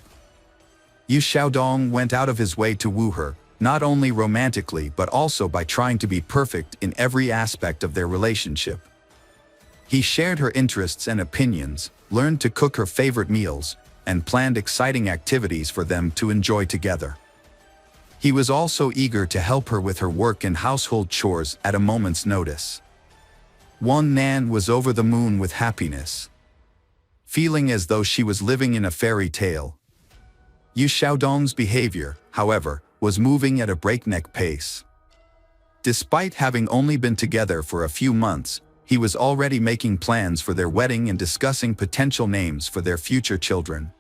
Yu Xiaodong went out of his way to woo her, not only romantically but also by trying to be perfect in every aspect of their relationship. He shared her interests and opinions, learned to cook her favorite meals, and planned exciting activities for them to enjoy together. He was also eager to help her with her work and household chores at a moment's notice. Won Nan was over the moon with happiness, feeling as though she was living in a fairy tale. Yu Xiaodong's behavior, however, was moving at a breakneck pace. Despite having only been together for a few months, he was already making plans for their wedding and discussing potential names for their future children.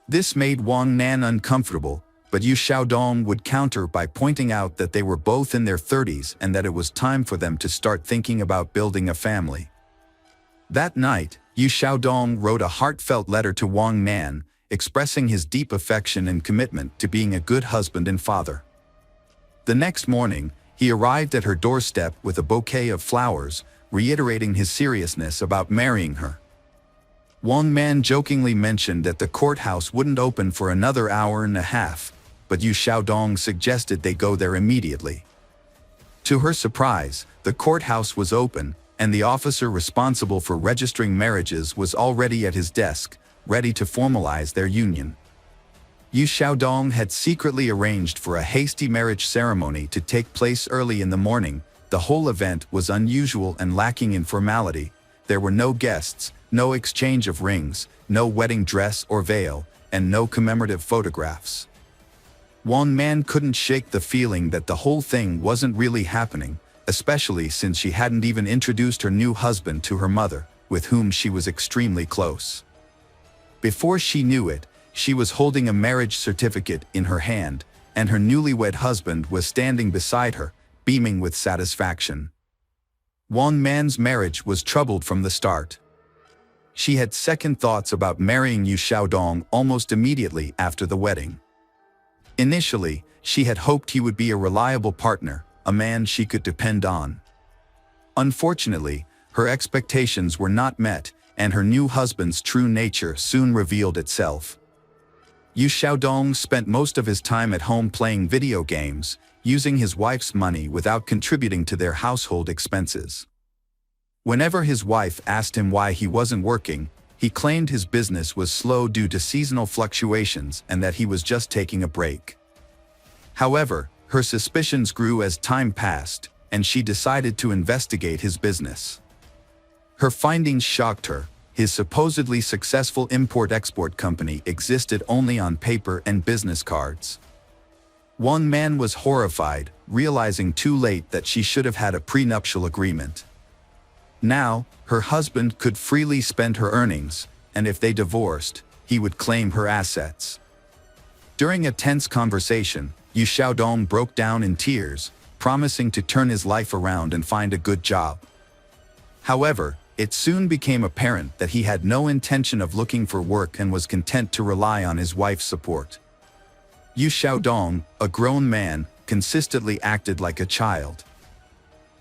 This made Won Nan uncomfortable, but Yu Xiaodong would counter by pointing out that they were both in their 30s and that it was time for them to start thinking about building a family. That night, Yu Xiaodong wrote a heartfelt letter to Won Nan, expressing his deep affection and commitment to being a good husband and father. The next morning, he arrived at her doorstep with a bouquet of flowers, reiterating his seriousness about marrying her. Won Nan jokingly mentioned that the courthouse wouldn't open for another hour and a half, but Yu Xiaodong suggested they go there immediately. To her surprise, the courthouse was open, and the officer responsible for registering marriages was already at his desk, ready to formalize their union. Yu Xiaodong had secretly arranged for a hasty marriage ceremony to take place early in the morning. The whole event was unusual and lacking in formality. There were no guests, no exchange of rings, no wedding dress or veil, and no commemorative photographs. One man couldn't shake the feeling that the whole thing wasn't really happening, especially since she hadn't even introduced her new husband to her mother, with whom she was extremely close. Before she knew it, she was holding a marriage certificate in her hand, and her newlywed husband was standing beside her, beaming with satisfaction. One man's marriage was troubled from the start. She had second thoughts about marrying Yu Xiaodong almost immediately after the wedding. Initially, she had hoped he would be a reliable partner, a man she could depend on. Unfortunately, her expectations were not met, and her new husband's true nature soon revealed itself. Yu Xiaodong spent most of his time at home playing video games, using his wife's money without contributing to their household expenses. Whenever his wife asked him why he wasn't working, he claimed his business was slow due to seasonal fluctuations and that he was just taking a break. However, her suspicions grew as time passed, and she decided to investigate his business. Her findings shocked her. His supposedly successful import-export company existed only on paper and business cards. One man was horrified, realizing too late that she should have had a prenuptial agreement. Now, her husband could freely spend her earnings, and if they divorced, he would claim her assets. During a tense conversation, Yu Xiaodong broke down in tears, promising to turn his life around and find a good job. However, it soon became apparent that he had no intention of looking for work and was content to rely on his wife's support. Yu Xiaodong, a grown man, consistently acted like a child.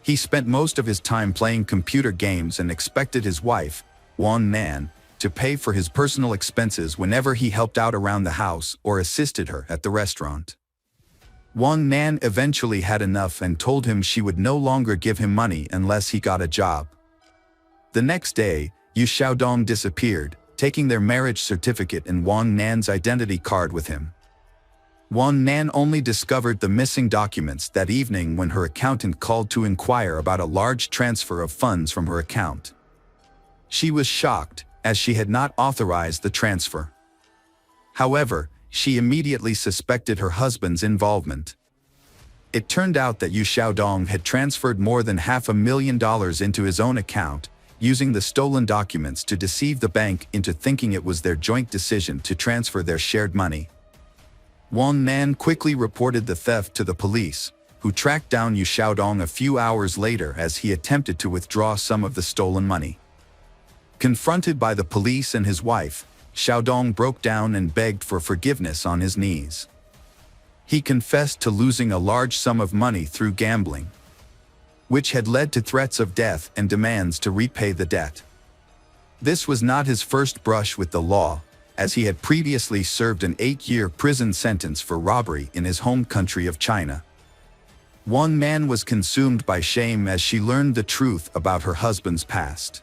He spent most of his time playing computer games and expected his wife, Wan Nan, to pay for his personal expenses whenever he helped out around the house or assisted her at the restaurant. Wan Nan eventually had enough and told him she would no longer give him money unless he got a job. The next day, Yu Xiaodong disappeared, taking their marriage certificate and Wan Nan's identity card with him. Wan Nan only discovered the missing documents that evening when her accountant called to inquire about a large transfer of funds from her account. She was shocked, as she had not authorized the transfer. However, she immediately suspected her husband's involvement. It turned out that Yu Xiaodong had transferred more than $500,000 into his own account, using the stolen documents to deceive the bank into thinking it was their joint decision to transfer their shared money. Wan Nan quickly reported the theft to the police, who tracked down Yu Xiaodong a few hours later as he attempted to withdraw some of the stolen money. Confronted by the police and his wife, Xiaodong broke down and begged for forgiveness on his knees. He confessed to losing a large sum of money through gambling, which had led to threats of death and demands to repay the debt. This was not his first brush with the law, as he had previously served an 8-year prison sentence for robbery in his home country of China. One man was consumed by shame as she learned the truth about her husband's past.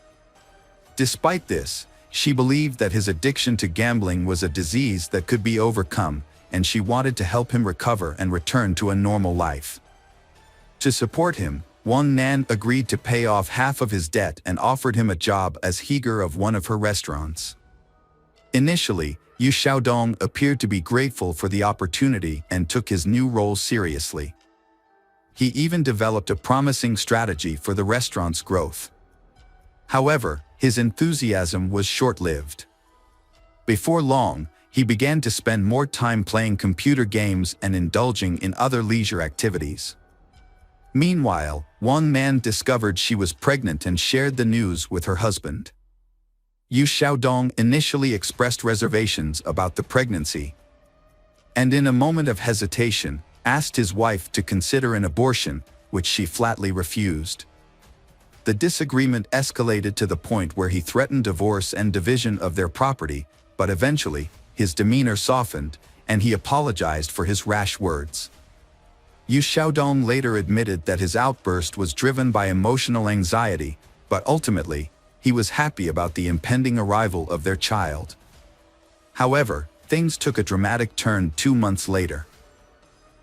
Despite this, she believed that his addiction to gambling was a disease that could be overcome, and she wanted to help him recover and return to a normal life. To support him, Wan Nan agreed to pay off half of his debt and offered him a job as heger of one of her restaurants. Initially, Yu Xiaodong appeared to be grateful for the opportunity and took his new role seriously. He even developed a promising strategy for the restaurant's growth. However, his enthusiasm was short-lived. Before long, he began to spend more time playing computer games and indulging in other leisure activities. Meanwhile, one man discovered she was pregnant and shared the news with her husband. Yu Xiaodong initially expressed reservations about the pregnancy, and in a moment of hesitation, asked his wife to consider an abortion, which she flatly refused. The disagreement escalated to the point where he threatened divorce and division of their property, but eventually, his demeanor softened, and he apologized for his rash words. Yu Xiaodong later admitted that his outburst was driven by emotional anxiety, but ultimately, he was happy about the impending arrival of their child. However, things took a dramatic turn 2 months later.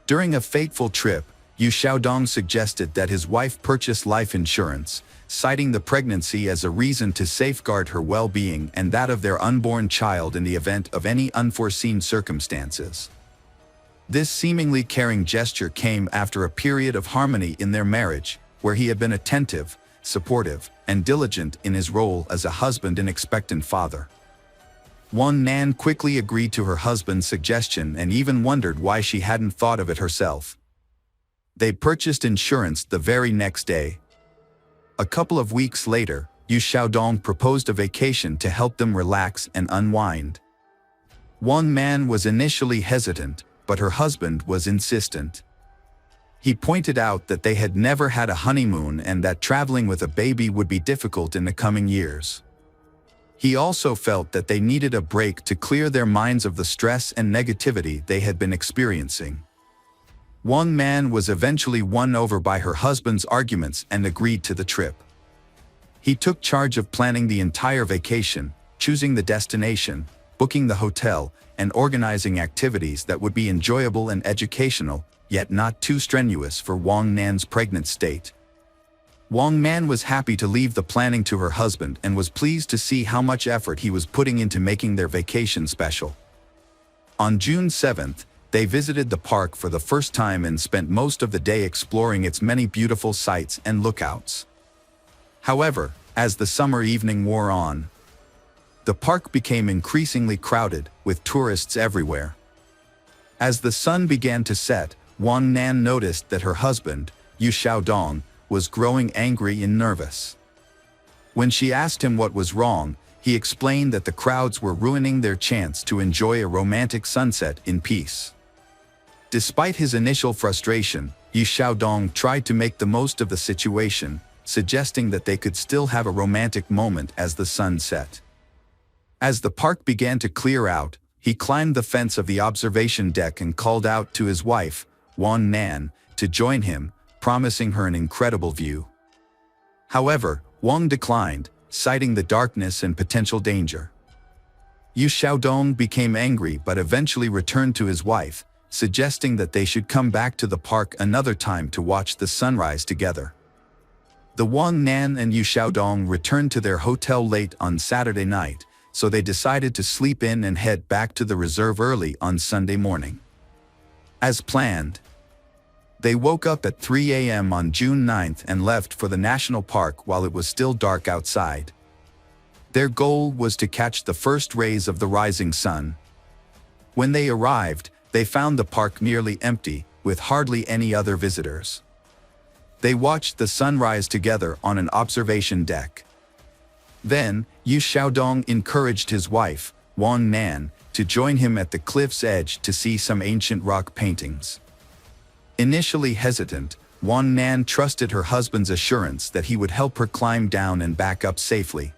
During a fateful trip, Yu Xiaodong suggested that his wife purchase life insurance, citing the pregnancy as a reason to safeguard her well-being and that of their unborn child in the event of any unforeseen circumstances. This seemingly caring gesture came after a period of harmony in their marriage, where he had been attentive, supportive, and diligent in his role as a husband and expectant father. Wang Nan quickly agreed to her husband's suggestion and even wondered why she hadn't thought of it herself. They purchased insurance the very next day. A couple of weeks later, Yu Xiaodong proposed a vacation to help them relax and unwind. Wang Nan was initially hesitant, but her husband was insistent. He pointed out that they had never had a honeymoon and that traveling with a baby would be difficult in the coming years. He also felt that they needed a break to clear their minds of the stress and negativity they had been experiencing. Wang Nan was eventually won over by her husband's arguments and agreed to the trip. He took charge of planning the entire vacation, choosing the destination, booking the hotel, and organizing activities that would be enjoyable and educational, yet not too strenuous for Wang Nan's pregnant state. Wang Nan was happy to leave the planning to her husband and was pleased to see how much effort he was putting into making their vacation special. On June 7th, they visited the park for the first time and spent most of the day exploring its many beautiful sights and lookouts. However, as the summer evening wore on, the park became increasingly crowded, with tourists everywhere. As the sun began to set, Wang Nan noticed that her husband, Yu Xiaodong, was growing angry and nervous. When she asked him what was wrong, he explained that the crowds were ruining their chance to enjoy a romantic sunset in peace. Despite his initial frustration, Yu Xiaodong tried to make the most of the situation, suggesting that they could still have a romantic moment as the sun set. As the park began to clear out, he climbed the fence of the observation deck and called out to his wife, Wang Nan, to join him, promising her an incredible view. However, Wang declined, citing the darkness and potential danger. Yu Xiaodong became angry but eventually returned to his wife, suggesting that they should come back to the park another time to watch the sunrise together. The Wang Nan and Yu Xiaodong returned to their hotel late on Saturday night, so they decided to sleep in and head back to the reserve early on Sunday morning. As planned, they woke up at 3 a.m. on June 9th and left for the national park while it was still dark outside. Their goal was to catch the first rays of the rising sun. When they arrived, they found the park nearly empty, with hardly any other visitors. They watched the sunrise together on an observation deck. Then, Yu Xiaodong encouraged his wife, Wang Nan, to join him at the cliff's edge to see some ancient rock paintings. Initially hesitant, Wang Nan trusted her husband's assurance that he would help her climb down and back up safely.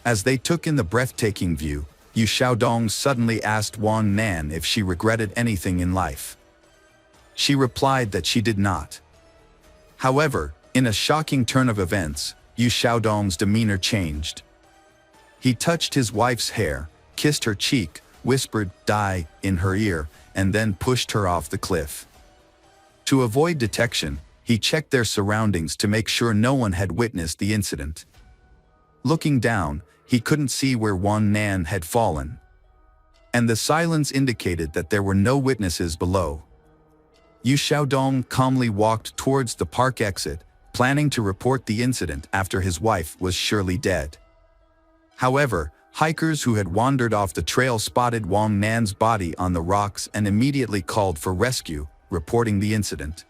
As they took in the breathtaking view, Yu Xiaodong suddenly asked Wang Nan if she regretted anything in life. She replied that she did not. However, in a shocking turn of events, Yu Xiaodong's demeanor changed. He touched his wife's hair, kissed her cheek, whispered "die" in her ear, and then pushed her off the cliff. To avoid detection, he checked their surroundings to make sure no one had witnessed the incident. Looking down, he couldn't see where Wang Nan had fallen, and the silence indicated that there were no witnesses below. Yu Xiaodong calmly walked towards the park exit, planning to report the incident after his wife was surely dead. However, hikers who had wandered off the trail spotted Wang Nan's body on the rocks and immediately called for rescue, reporting the incident.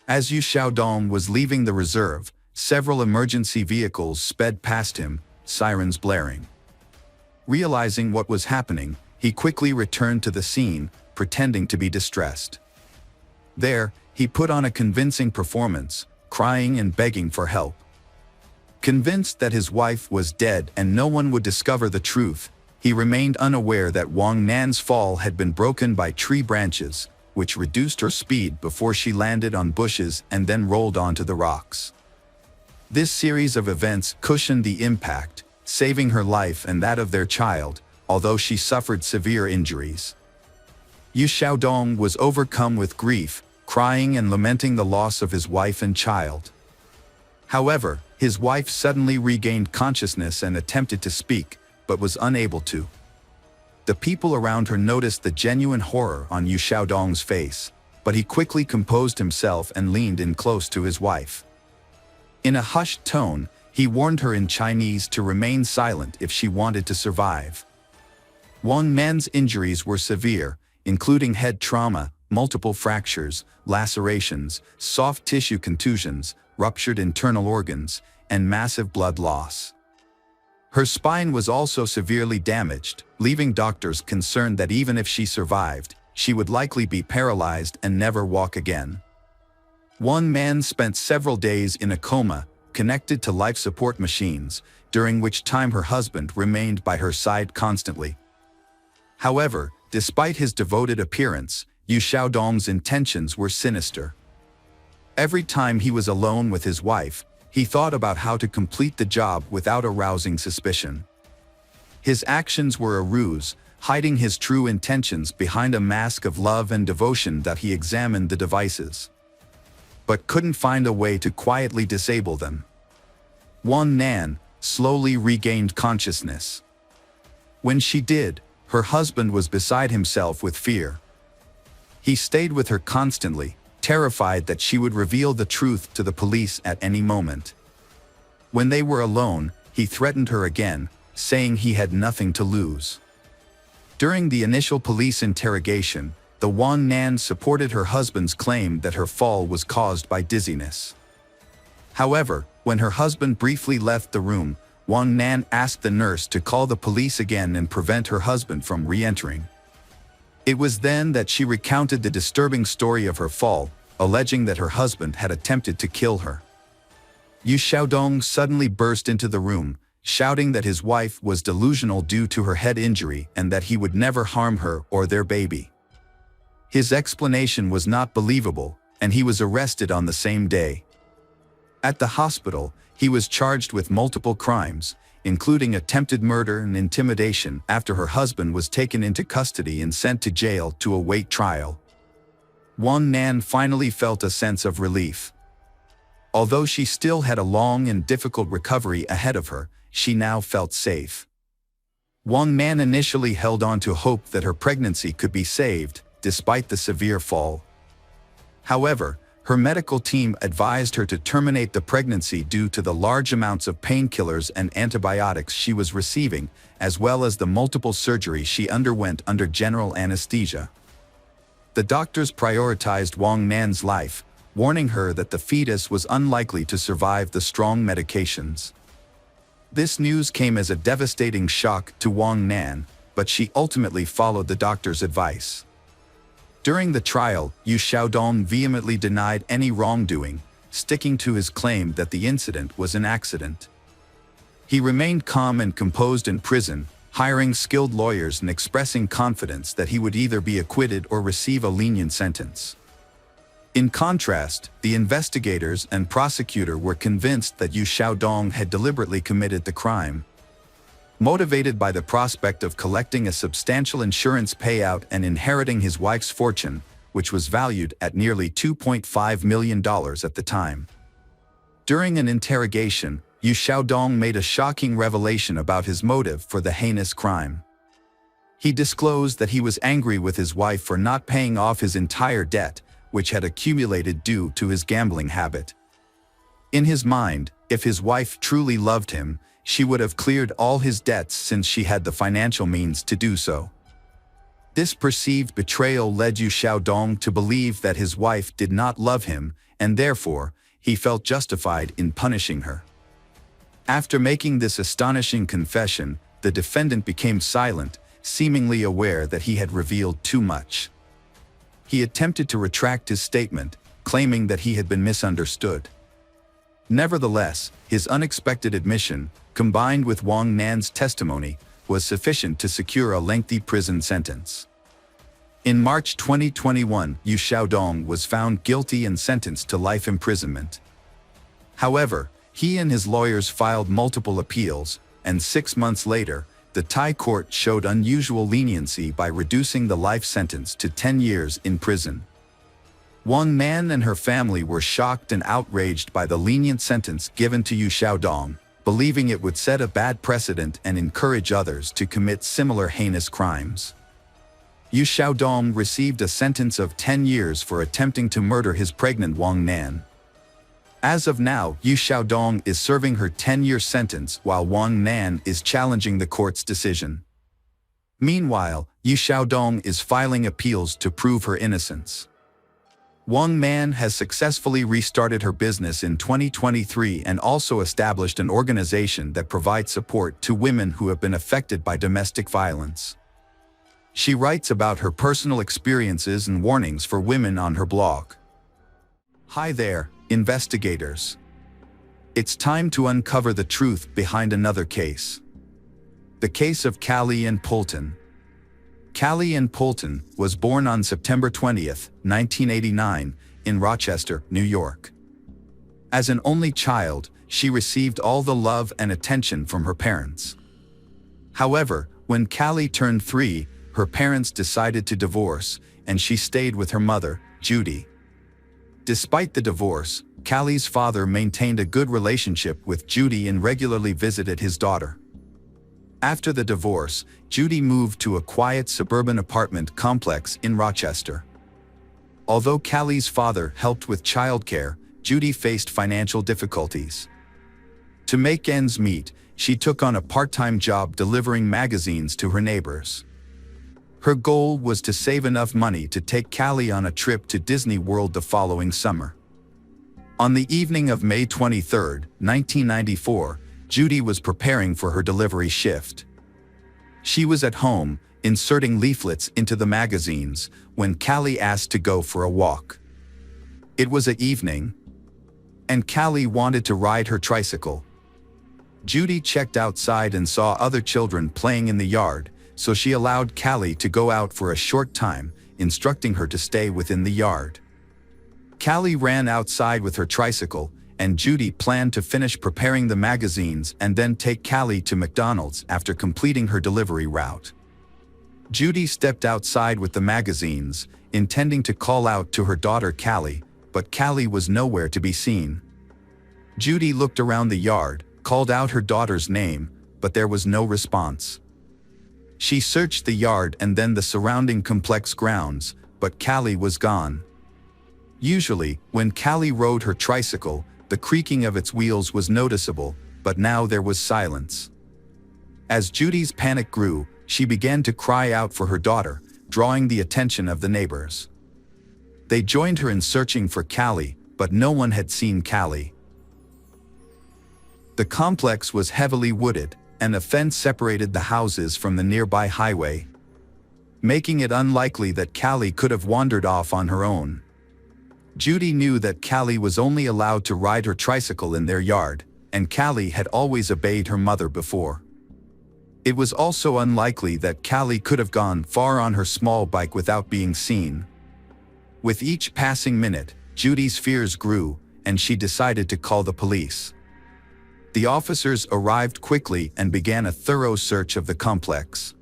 As Yu Xiaodong was leaving the reserve, several emergency vehicles sped past him, sirens blaring. Realizing what was happening, he quickly returned to the scene, pretending to be distressed. There, he put on a convincing performance, crying and begging for help. Convinced that his wife was dead and no one would discover the truth, he remained unaware that Wang Nan's fall had been broken by tree branches, which reduced her speed before she landed on bushes and then rolled onto the rocks. This series of events cushioned the impact, saving her life and that of their child, although she suffered severe injuries. Yu Xiaodong was overcome with grief, crying and lamenting the loss of his wife and child. However, his wife suddenly regained consciousness and attempted to speak, but was unable to. The people around her noticed the genuine horror on Yu Xiaodong's face, but he quickly composed himself and leaned in close to his wife. In a hushed tone, he warned her in Chinese to remain silent if she wanted to survive. Wang Nan's injuries were severe, including head trauma, multiple fractures, lacerations, soft tissue contusions, ruptured internal organs, and massive blood loss. Her spine was also severely damaged, leaving doctors concerned that even if she survived, she would likely be paralyzed and never walk again. One man spent several days in a coma, connected to life support machines, during which time her husband remained by her side constantly. However, despite his devoted appearance, Yu Xiaodong's intentions were sinister. Every time he was alone with his wife, he thought about how to complete the job without arousing suspicion. His actions were a ruse, hiding his true intentions behind a mask of love and devotion that he examined the devices, but couldn't find a way to quietly disable them. Wang Nan slowly regained consciousness. When she did, her husband was beside himself with fear. He stayed with her constantly, terrified that she would reveal the truth to the police at any moment. When they were alone, he threatened her again, saying he had nothing to lose. During the initial police interrogation, the Wang Nan supported her husband's claim that her fall was caused by dizziness. However, when her husband briefly left the room, Wang Nan asked the nurse to call the police again and prevent her husband from re-entering. It was then that she recounted the disturbing story of her fall, alleging that her husband had attempted to kill her. Yu Xiaodong suddenly burst into the room, shouting that his wife was delusional due to her head injury and that he would never harm her or their baby. His explanation was not believable, and he was arrested on the same day. At the hospital, he was charged with multiple crimes, including attempted murder and intimidation, after her husband was taken into custody and sent to jail to await trial. Wang Nan finally felt a sense of relief. Although she still had a long and difficult recovery ahead of her, she now felt safe. Wang Nan initially held on to hope that her pregnancy could be saved, despite the severe fall. However, her medical team advised her to terminate the pregnancy due to the large amounts of painkillers and antibiotics she was receiving, as well as the multiple surgeries she underwent under general anesthesia. The doctors prioritized Wang Nan's life, warning her that the fetus was unlikely to survive the strong medications. This news came as a devastating shock to Wang Nan, but she ultimately followed the doctor's advice. During the trial, Yu Xiaodong vehemently denied any wrongdoing, sticking to his claim that the incident was an accident. He remained calm and composed in prison, hiring skilled lawyers and expressing confidence that he would either be acquitted or receive a lenient sentence. In contrast, the investigators and prosecutor were convinced that Yu Xiaodong had deliberately committed the crime. Motivated by the prospect of collecting a substantial insurance payout and inheriting his wife's fortune, which was valued at nearly $2.5 million at the time. During an interrogation, Yu Xiaodong made a shocking revelation about his motive for the heinous crime. He disclosed that he was angry with his wife for not paying off his entire debt, which had accumulated due to his gambling habit. In his mind, if his wife truly loved him, she would have cleared all his debts since she had the financial means to do so. This perceived betrayal led Yu Xiaodong to believe that his wife did not love him, and therefore, he felt justified in punishing her. After making this astonishing confession, the defendant became silent, seemingly aware that he had revealed too much. He attempted to retract his statement, claiming that he had been misunderstood. Nevertheless, his unexpected admission, combined with Wang Nan's testimony, was sufficient to secure a lengthy prison sentence. In March 2021, Yu Xiaodong was found guilty and sentenced to life imprisonment. However, he and his lawyers filed multiple appeals, and 6 months later, the Thai court showed unusual leniency by reducing the life sentence to 10 years in prison. Wang Nan and her family were shocked and outraged by the lenient sentence given to Yu Xiaodong, believing it would set a bad precedent and encourage others to commit similar heinous crimes. Yu Xiaodong received a sentence of 10 years for attempting to murder his pregnant Wang Nan. As of now, Yu Xiaodong is serving her 10-year sentence while Wang Nan is challenging the court's decision. Meanwhile, Yu Xiaodong is filing appeals to prove her innocence. Wang Nan has successfully restarted her business in 2023 and also established an organization that provides support to women who have been affected by domestic violence. She writes about her personal experiences and warnings for women on her blog. Hi there, investigators. It's time to uncover the truth behind another case. The case of Callie Ann Poulton. Callie Ann Poulton was born on September 20, 1989, in Rochester, New York. As an only child, she received all the love and attention from her parents. However, when Callie turned 3, her parents decided to divorce, and she stayed with her mother, Judy. Despite the divorce, Callie's father maintained a good relationship with Judy and regularly visited his daughter. After the divorce, Judy moved to a quiet suburban apartment complex in Rochester. Although Callie's father helped with childcare, Judy faced financial difficulties. To make ends meet, she took on a part-time job delivering magazines to her neighbors. Her goal was to save enough money to take Callie on a trip to Disney World the following summer. On the evening of May 23, 1994, Judy was preparing for her delivery shift. She was at home, inserting leaflets into the magazines, when Callie asked to go for a walk. It was an evening, and Callie wanted to ride her tricycle. Judy checked outside and saw other children playing in the yard, so she allowed Callie to go out for a short time, instructing her to stay within the yard. Callie ran outside with her tricycle, and Judy planned to finish preparing the magazines and then take Callie to McDonald's after completing her delivery route. Judy stepped outside with the magazines, intending to call out to her daughter Callie, but Callie was nowhere to be seen. Judy looked around the yard, called out her daughter's name, but there was no response. She searched the yard and then the surrounding complex grounds, but Callie was gone. Usually, when Callie rode her tricycle, the creaking of its wheels was noticeable, but now there was silence. As Judy's panic grew, she began to cry out for her daughter, drawing the attention of the neighbors. They joined her in searching for Callie, but no one had seen Callie. The complex was heavily wooded, and a fence separated the houses from the nearby highway, making it unlikely that Callie could have wandered off on her own. Judy knew that Callie was only allowed to ride her tricycle in their yard, and Callie had always obeyed her mother before. It was also unlikely that Callie could have gone far on her small bike without being seen. With each passing minute, Judy's fears grew, and she decided to call the police. The officers arrived quickly and began a thorough search of the complex.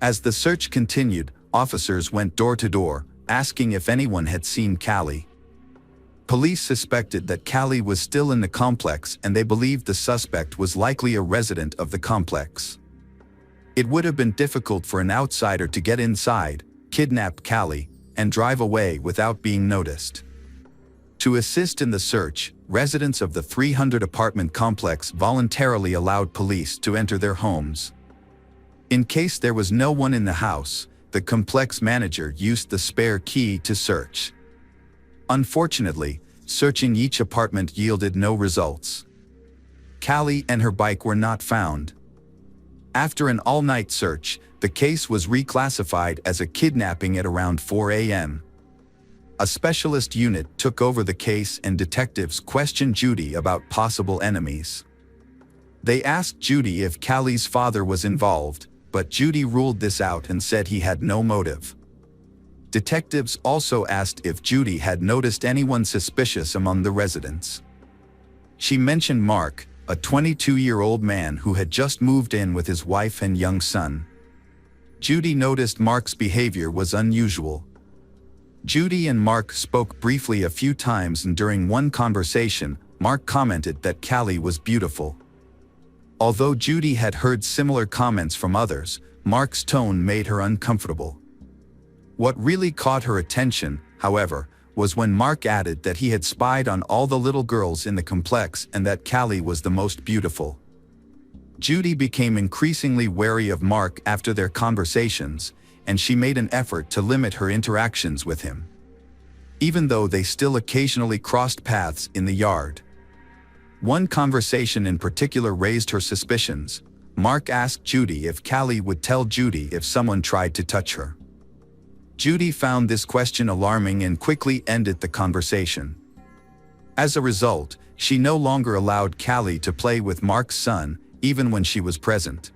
As the search continued, officers went door to door, asking if anyone had seen Callie. Police suspected that Callie was still in the complex, and they believed the suspect was likely a resident of the complex. It would have been difficult for an outsider to get inside, kidnap Callie, and drive away without being noticed. To assist in the search, residents of the 300-apartment complex voluntarily allowed police to enter their homes. In case there was no one in the house, the complex manager used the spare key to search. Unfortunately, searching each apartment yielded no results. Callie and her bike were not found. After an all-night search, the case was reclassified as a kidnapping at around 4 a.m. A specialist unit took over the case, and detectives questioned Judy about possible enemies. They asked Judy if Callie's father was involved, but Judy ruled this out and said he had no motive. Detectives also asked if Judy had noticed anyone suspicious among the residents. She mentioned Mark, a 22-year-old man who had just moved in with his wife and young son. Judy noticed Mark's behavior was unusual. Judy and Mark spoke briefly a few times, and during one conversation, Mark commented that Callie was beautiful. Although Judy had heard similar comments from others, Mark's tone made her uncomfortable. What really caught her attention, however, was when Mark added that he had spied on all the little girls in the complex and that Callie was the most beautiful. Judy became increasingly wary of Mark after their conversations, and she made an effort to limit her interactions with him, even though they still occasionally crossed paths in the yard. One conversation in particular raised her suspicions. Mark asked Judy if Callie would tell Judy if someone tried to touch her. Judy found this question alarming and quickly ended the conversation. As a result, she no longer allowed Callie to play with Mark's son, even when she was present.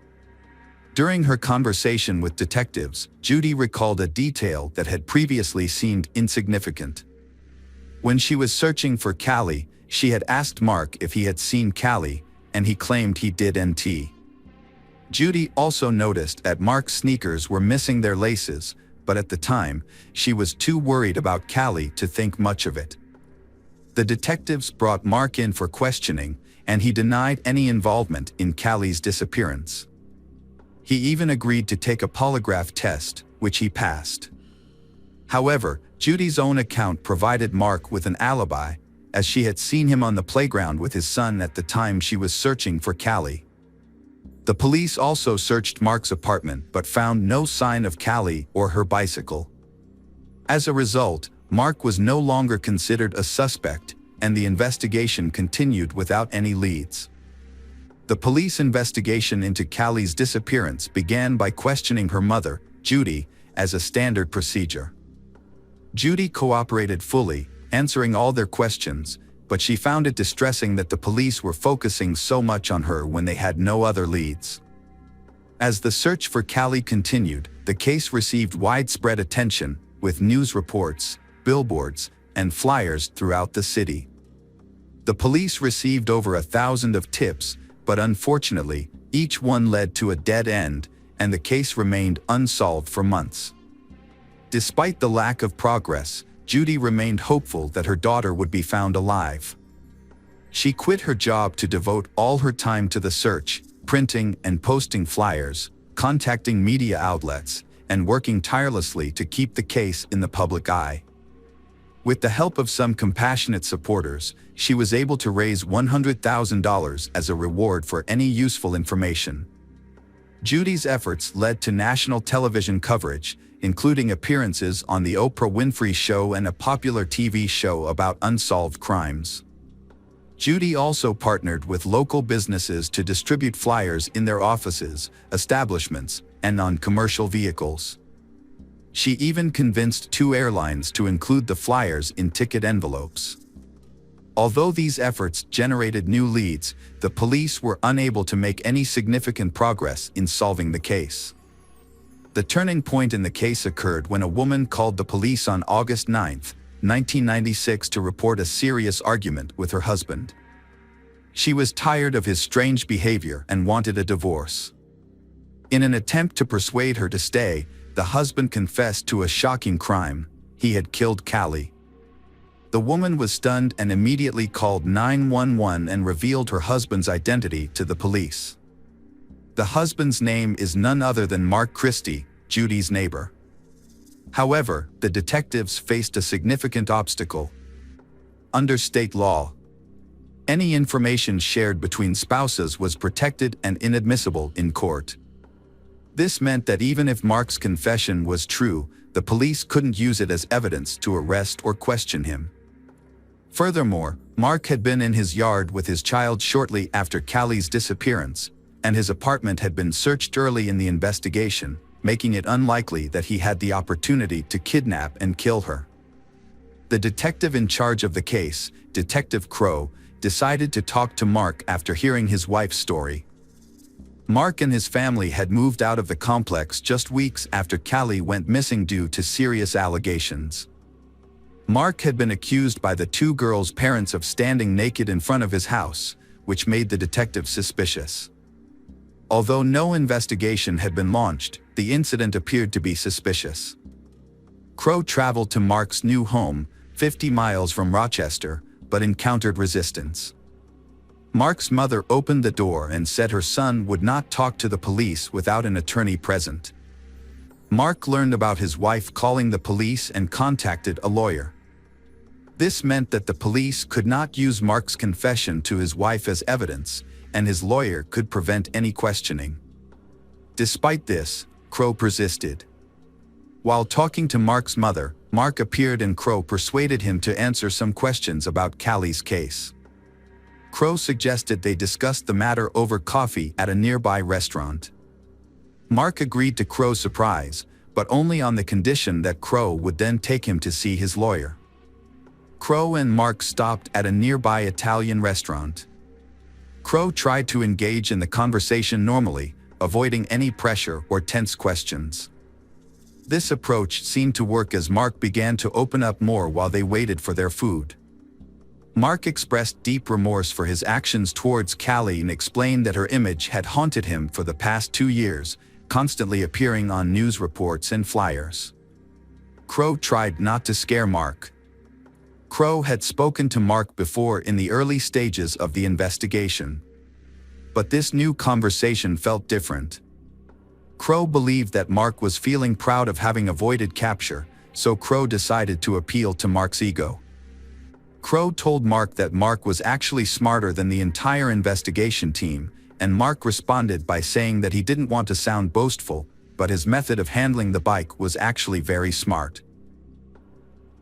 During her conversation with detectives, Judy recalled a detail that had previously seemed insignificant. When she was searching for Callie, she had asked Mark if he had seen Callie, and he claimed he did. Judy also noticed that Mark's sneakers were missing their laces, but at the time, she was too worried about Callie to think much of it. The detectives brought Mark in for questioning, and he denied any involvement in Callie's disappearance. He even agreed to take a polygraph test, which he passed. However, Judy's own account provided Mark with an alibi, as she had seen him on the playground with his son at the time she was searching for Callie. The police also searched Mark's apartment but found no sign of Callie or her bicycle. As a result, Mark was no longer considered a suspect, and the investigation continued without any leads. The police investigation into Callie's disappearance began by questioning her mother, Judy, as a standard procedure. Judy cooperated fully, answering all their questions, but she found it distressing that the police were focusing so much on her when they had no other leads. As the search for Callie continued, the case received widespread attention, with news reports, billboards, and flyers throughout the city. The police received over 1,000 of tips, but unfortunately, each one led to a dead end, and the case remained unsolved for months. Despite the lack of progress, Judy remained hopeful that her daughter would be found alive. She quit her job to devote all her time to the search, printing and posting flyers, contacting media outlets, and working tirelessly to keep the case in the public eye. With the help of some compassionate supporters, she was able to raise $100,000 as a reward for any useful information. Judy's efforts led to national television coverage, including appearances on The Oprah Winfrey Show and a popular TV show about unsolved crimes. Judy also partnered with local businesses to distribute flyers in their offices, establishments, and on commercial vehicles. She even convinced 2 airlines to include the flyers in ticket envelopes. Although these efforts generated new leads, the police were unable to make any significant progress in solving the case. The turning point in the case occurred when a woman called the police on August 9, 1996 to report a serious argument with her husband. She was tired of his strange behavior and wanted a divorce. In an attempt to persuade her to stay, the husband confessed to a shocking crime: he had killed Callie. The woman was stunned and immediately called 911 and revealed her husband's identity to the police. The husband's name is none other than Mark Kirstie, Judy's neighbor. However, the detectives faced a significant obstacle. Under state law, any information shared between spouses was protected and inadmissible in court. This meant that even if Mark's confession was true, the police couldn't use it as evidence to arrest or question him. Furthermore, Mark had been in his yard with his child shortly after Callie's disappearance, and his apartment had been searched early in the investigation, making it unlikely that he had the opportunity to kidnap and kill her. The detective in charge of the case, Detective Crow, decided to talk to Mark after hearing his wife's story. Mark and his family had moved out of the complex just weeks after Callie went missing due to serious allegations. Mark had been accused by the 2 girls' parents of standing naked in front of his house, which made the detective suspicious. Although no investigation had been launched, the incident appeared to be suspicious. Crow traveled to Mark's new home, 50 miles from Rochester, but encountered resistance. Mark's mother opened the door and said her son would not talk to the police without an attorney present. Mark learned about his wife calling the police and contacted a lawyer. This meant that the police could not use Mark's confession to his wife as evidence, and his lawyer could prevent any questioning. Despite this, Crow persisted. While talking to Mark's mother, Mark appeared and Crow persuaded him to answer some questions about Callie's case. Crow suggested they discuss the matter over coffee at a nearby restaurant. Mark agreed to Crow's surprise, but only on the condition that Crow would then take him to see his lawyer. Crow and Mark stopped at a nearby Italian restaurant. Crow tried to engage in the conversation normally, avoiding any pressure or tense questions. This approach seemed to work as Mark began to open up more while they waited for their food. Mark expressed deep remorse for his actions towards Callie and explained that her image had haunted him for the past 2 years, constantly appearing on news reports and flyers. Crow tried not to scare Mark. Crow had spoken to Mark before in the early stages of the investigation. But this new conversation felt different. Crow believed that Mark was feeling proud of having avoided capture, so Crow decided to appeal to Mark's ego. Crow told Mark that Mark was actually smarter than the entire investigation team, and Mark responded by saying that he didn't want to sound boastful, but his method of handling the bike was actually very smart.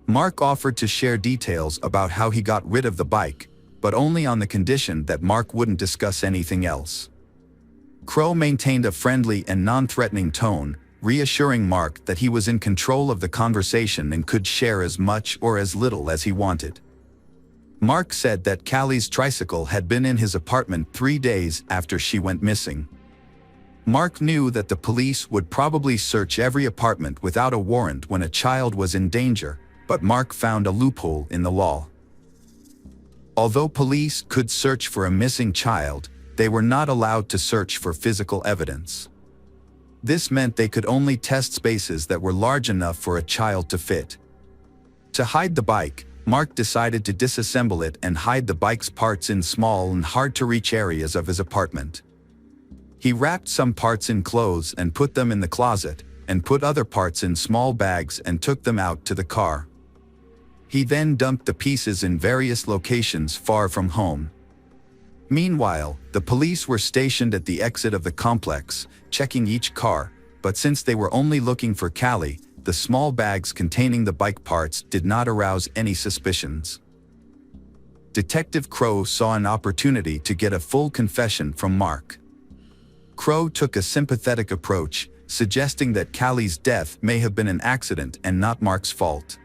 Mark offered to share details about how he got rid of the bike, but only on the condition that Mark wouldn't discuss anything else. Crow maintained a friendly and non-threatening tone, reassuring Mark that he was in control of the conversation and could share as much or as little as he wanted. Mark said that Callie's tricycle had been in his apartment 3 days after she went missing. Mark knew that the police would probably search every apartment without a warrant when a child was in danger, but Mark found a loophole in the law. Although police could search for a missing child, they were not allowed to search for physical evidence. This meant they could only test spaces that were large enough for a child to fit. To hide the bike, Mark decided to disassemble it and hide the bike's parts in small and hard-to-reach areas of his apartment. He wrapped some parts in clothes and put them in the closet, and put other parts in small bags and took them out to the car. He then dumped the pieces in various locations far from home. Meanwhile, the police were stationed at the exit of the complex, checking each car, but since they were only looking for Callie, the small bags containing the bike parts did not arouse any suspicions. Detective Crow saw an opportunity to get a full confession from Mark. Crow took a sympathetic approach, suggesting that Callie's death may have been an accident and not Mark's fault.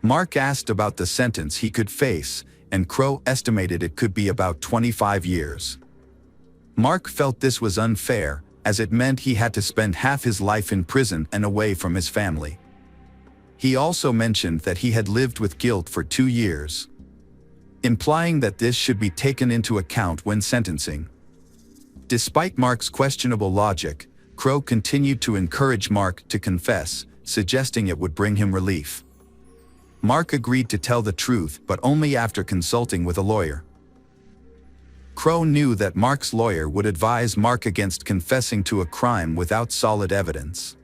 Mark asked about the sentence he could face, and Crow estimated it could be about 25 years. Mark felt this was unfair, as it meant he had to spend half his life in prison and away from his family. He also mentioned that he had lived with guilt for 2 years, implying that this should be taken into account when sentencing. Despite Mark's questionable logic, Crow continued to encourage Mark to confess, suggesting it would bring him relief. Mark agreed to tell the truth, but only after consulting with a lawyer. Crow knew that Mark's lawyer would advise Mark against confessing to a crime without solid evidence.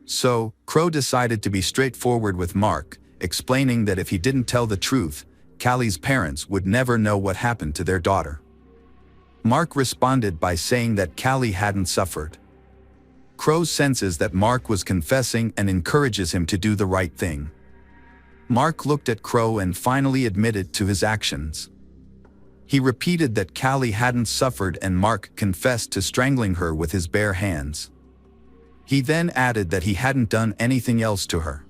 So, Crow decided to be straightforward with Mark, explaining that if he didn't tell the truth, Callie's parents would never know what happened to their daughter. Mark responded by saying that Callie hadn't suffered. Crow senses that Mark was confessing and encourages him to do the right thing. Mark looked at Crow and finally admitted to his actions. He repeated that Callie hadn't suffered and Mark confessed to strangling her with his bare hands. He then added that he hadn't done anything else to her.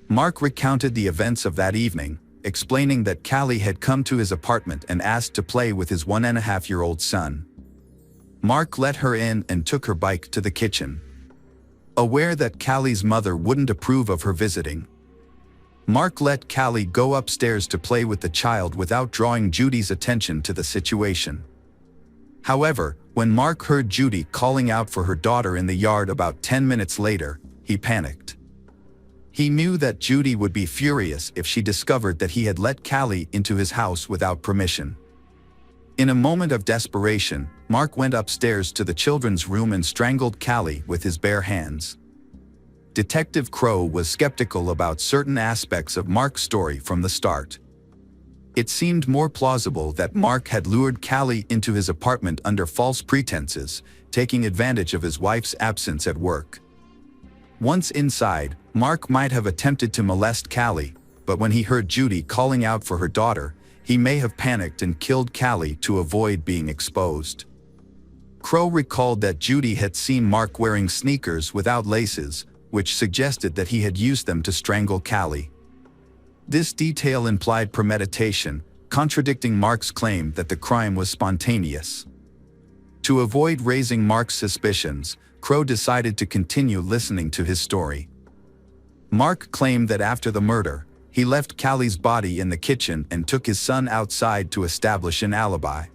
Mark recounted the events of that evening, explaining that Callie had come to his apartment and asked to play with his 1.5-year-old son. Mark let her in and took her bike to the kitchen. Aware that Callie's mother wouldn't approve of her visiting, Mark let Callie go upstairs to play with the child without drawing Judy's attention to the situation. However, when Mark heard Judy calling out for her daughter in the yard about 10 minutes later, he panicked. He knew that Judy would be furious if she discovered that he had let Callie into his house without permission. In a moment of desperation, Mark went upstairs to the children's room and strangled Callie with his bare hands. Detective Crow was skeptical about certain aspects of Mark's story from the start. It seemed more plausible that Mark had lured Callie into his apartment under false pretenses, taking advantage of his wife's absence at work. Once inside, Mark might have attempted to molest Callie, but when he heard Judy calling out for her daughter, he may have panicked and killed Callie to avoid being exposed. Crow recalled that Judy had seen Mark wearing sneakers without laces, which suggested that he had used them to strangle Callie. This detail implied premeditation, contradicting Mark's claim that the crime was spontaneous. To avoid raising Mark's suspicions, Crow decided to continue listening to his story. Mark claimed that after the murder, he left Callie's body in the kitchen and took his son outside to establish an alibi.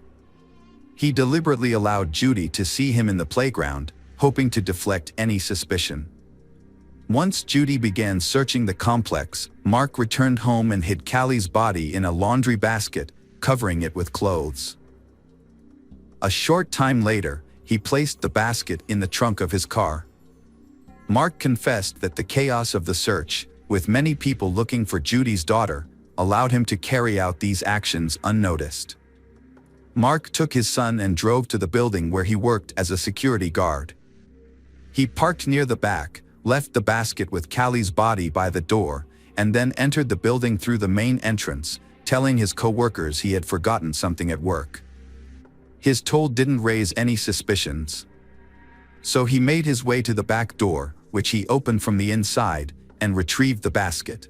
He deliberately allowed Judy to see him in the playground, hoping to deflect any suspicion. Once Judy began searching the complex, Mark returned home and hid Callie's body in a laundry basket, covering it with clothes. A short time later, he placed the basket in the trunk of his car. Mark confessed that the chaos of the search, with many people looking for Judy's daughter, allowed him to carry out these actions unnoticed. Mark took his son and drove to the building where he worked as a security guard. He parked near the back, left the basket with Callie's body by the door, and then entered the building through the main entrance, telling his co-workers he had forgotten something at work. His toll didn't raise any suspicions. So he made his way to the back door, which he opened from the inside, and retrieved the basket.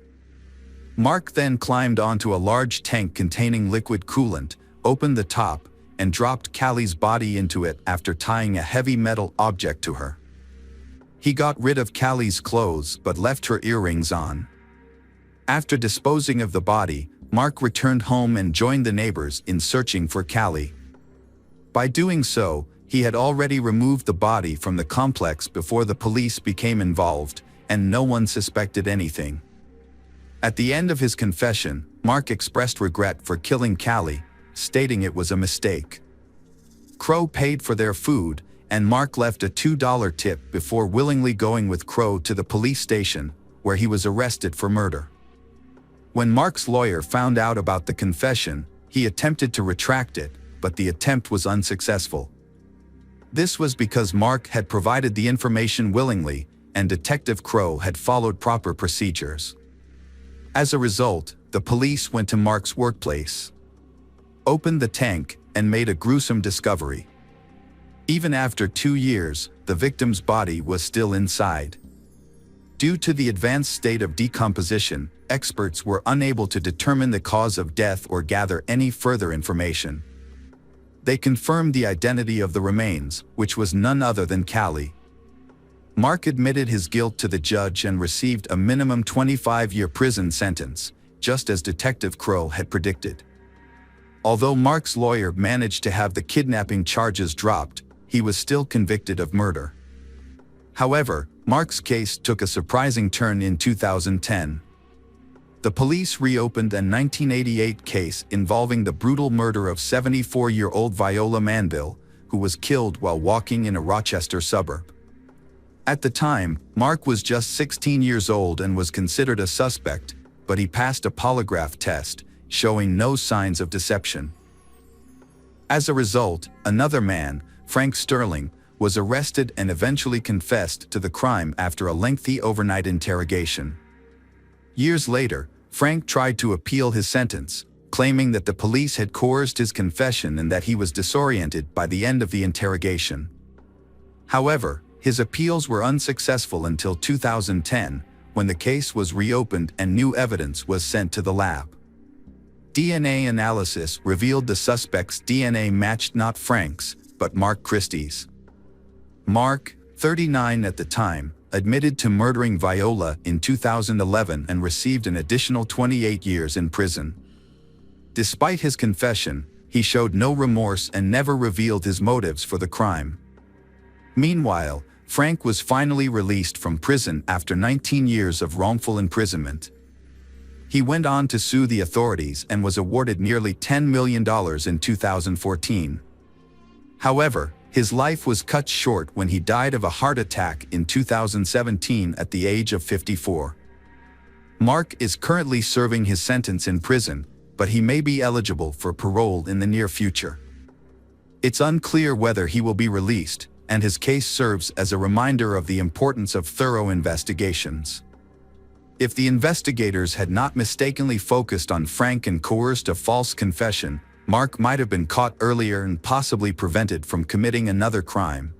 Mark then climbed onto a large tank containing liquid coolant, opened the top, and dropped Callie's body into it after tying a heavy metal object to her. He got rid of Callie's clothes but left her earrings on. After disposing of the body, Mark returned home and joined the neighbors in searching for Callie. By doing so, he had already removed the body from the complex before the police became involved, and no one suspected anything. At the end of his confession, Mark expressed regret for killing Callie, stating it was a mistake. Crow paid for their food, and Mark left a $2 tip before willingly going with Crow to the police station, where he was arrested for murder. When Mark's lawyer found out about the confession, he attempted to retract it, but the attempt was unsuccessful. This was because Mark had provided the information willingly, and Detective Crow had followed proper procedures. As a result, the police went to Mark's workplace, opened the tank, and made a gruesome discovery. Even after 2 years, the victim's body was still inside. Due to the advanced state of decomposition, experts were unable to determine the cause of death or gather any further information. They confirmed the identity of the remains, which was none other than Callie. Mark admitted his guilt to the judge and received a minimum 25-year prison sentence, just as Detective Crow had predicted. Although Mark's lawyer managed to have the kidnapping charges dropped, he was still convicted of murder. However, Mark's case took a surprising turn in 2010. The police reopened a 1988 case involving the brutal murder of 74-year-old Viola Manville, who was killed while walking in a Rochester suburb. At the time, Mark was just 16 years old and was considered a suspect, but he passed a polygraph test, showing no signs of deception. As a result, another man, Frank Sterling, was arrested and eventually confessed to the crime after a lengthy overnight interrogation. Years later, Frank tried to appeal his sentence, claiming that the police had coerced his confession and that he was disoriented by the end of the interrogation. However, his appeals were unsuccessful until 2010, when the case was reopened and new evidence was sent to the lab. DNA analysis revealed the suspect's DNA matched not Frank's, but Mark Kirstie's. Mark, 39 at the time, admitted to murdering Viola in 2011 and received an additional 28 years in prison. Despite his confession, he showed no remorse and never revealed his motives for the crime. Meanwhile, Frank was finally released from prison after 19 years of wrongful imprisonment. He went on to sue the authorities and was awarded nearly $10 million in 2014. However, his life was cut short when he died of a heart attack in 2017 at the age of 54. Mark is currently serving his sentence in prison, but he may be eligible for parole in the near future. It's unclear whether he will be released, and his case serves as a reminder of the importance of thorough investigations. If the investigators had not mistakenly focused on Frank and coerced a false confession, Mark might have been caught earlier and possibly prevented from committing another crime.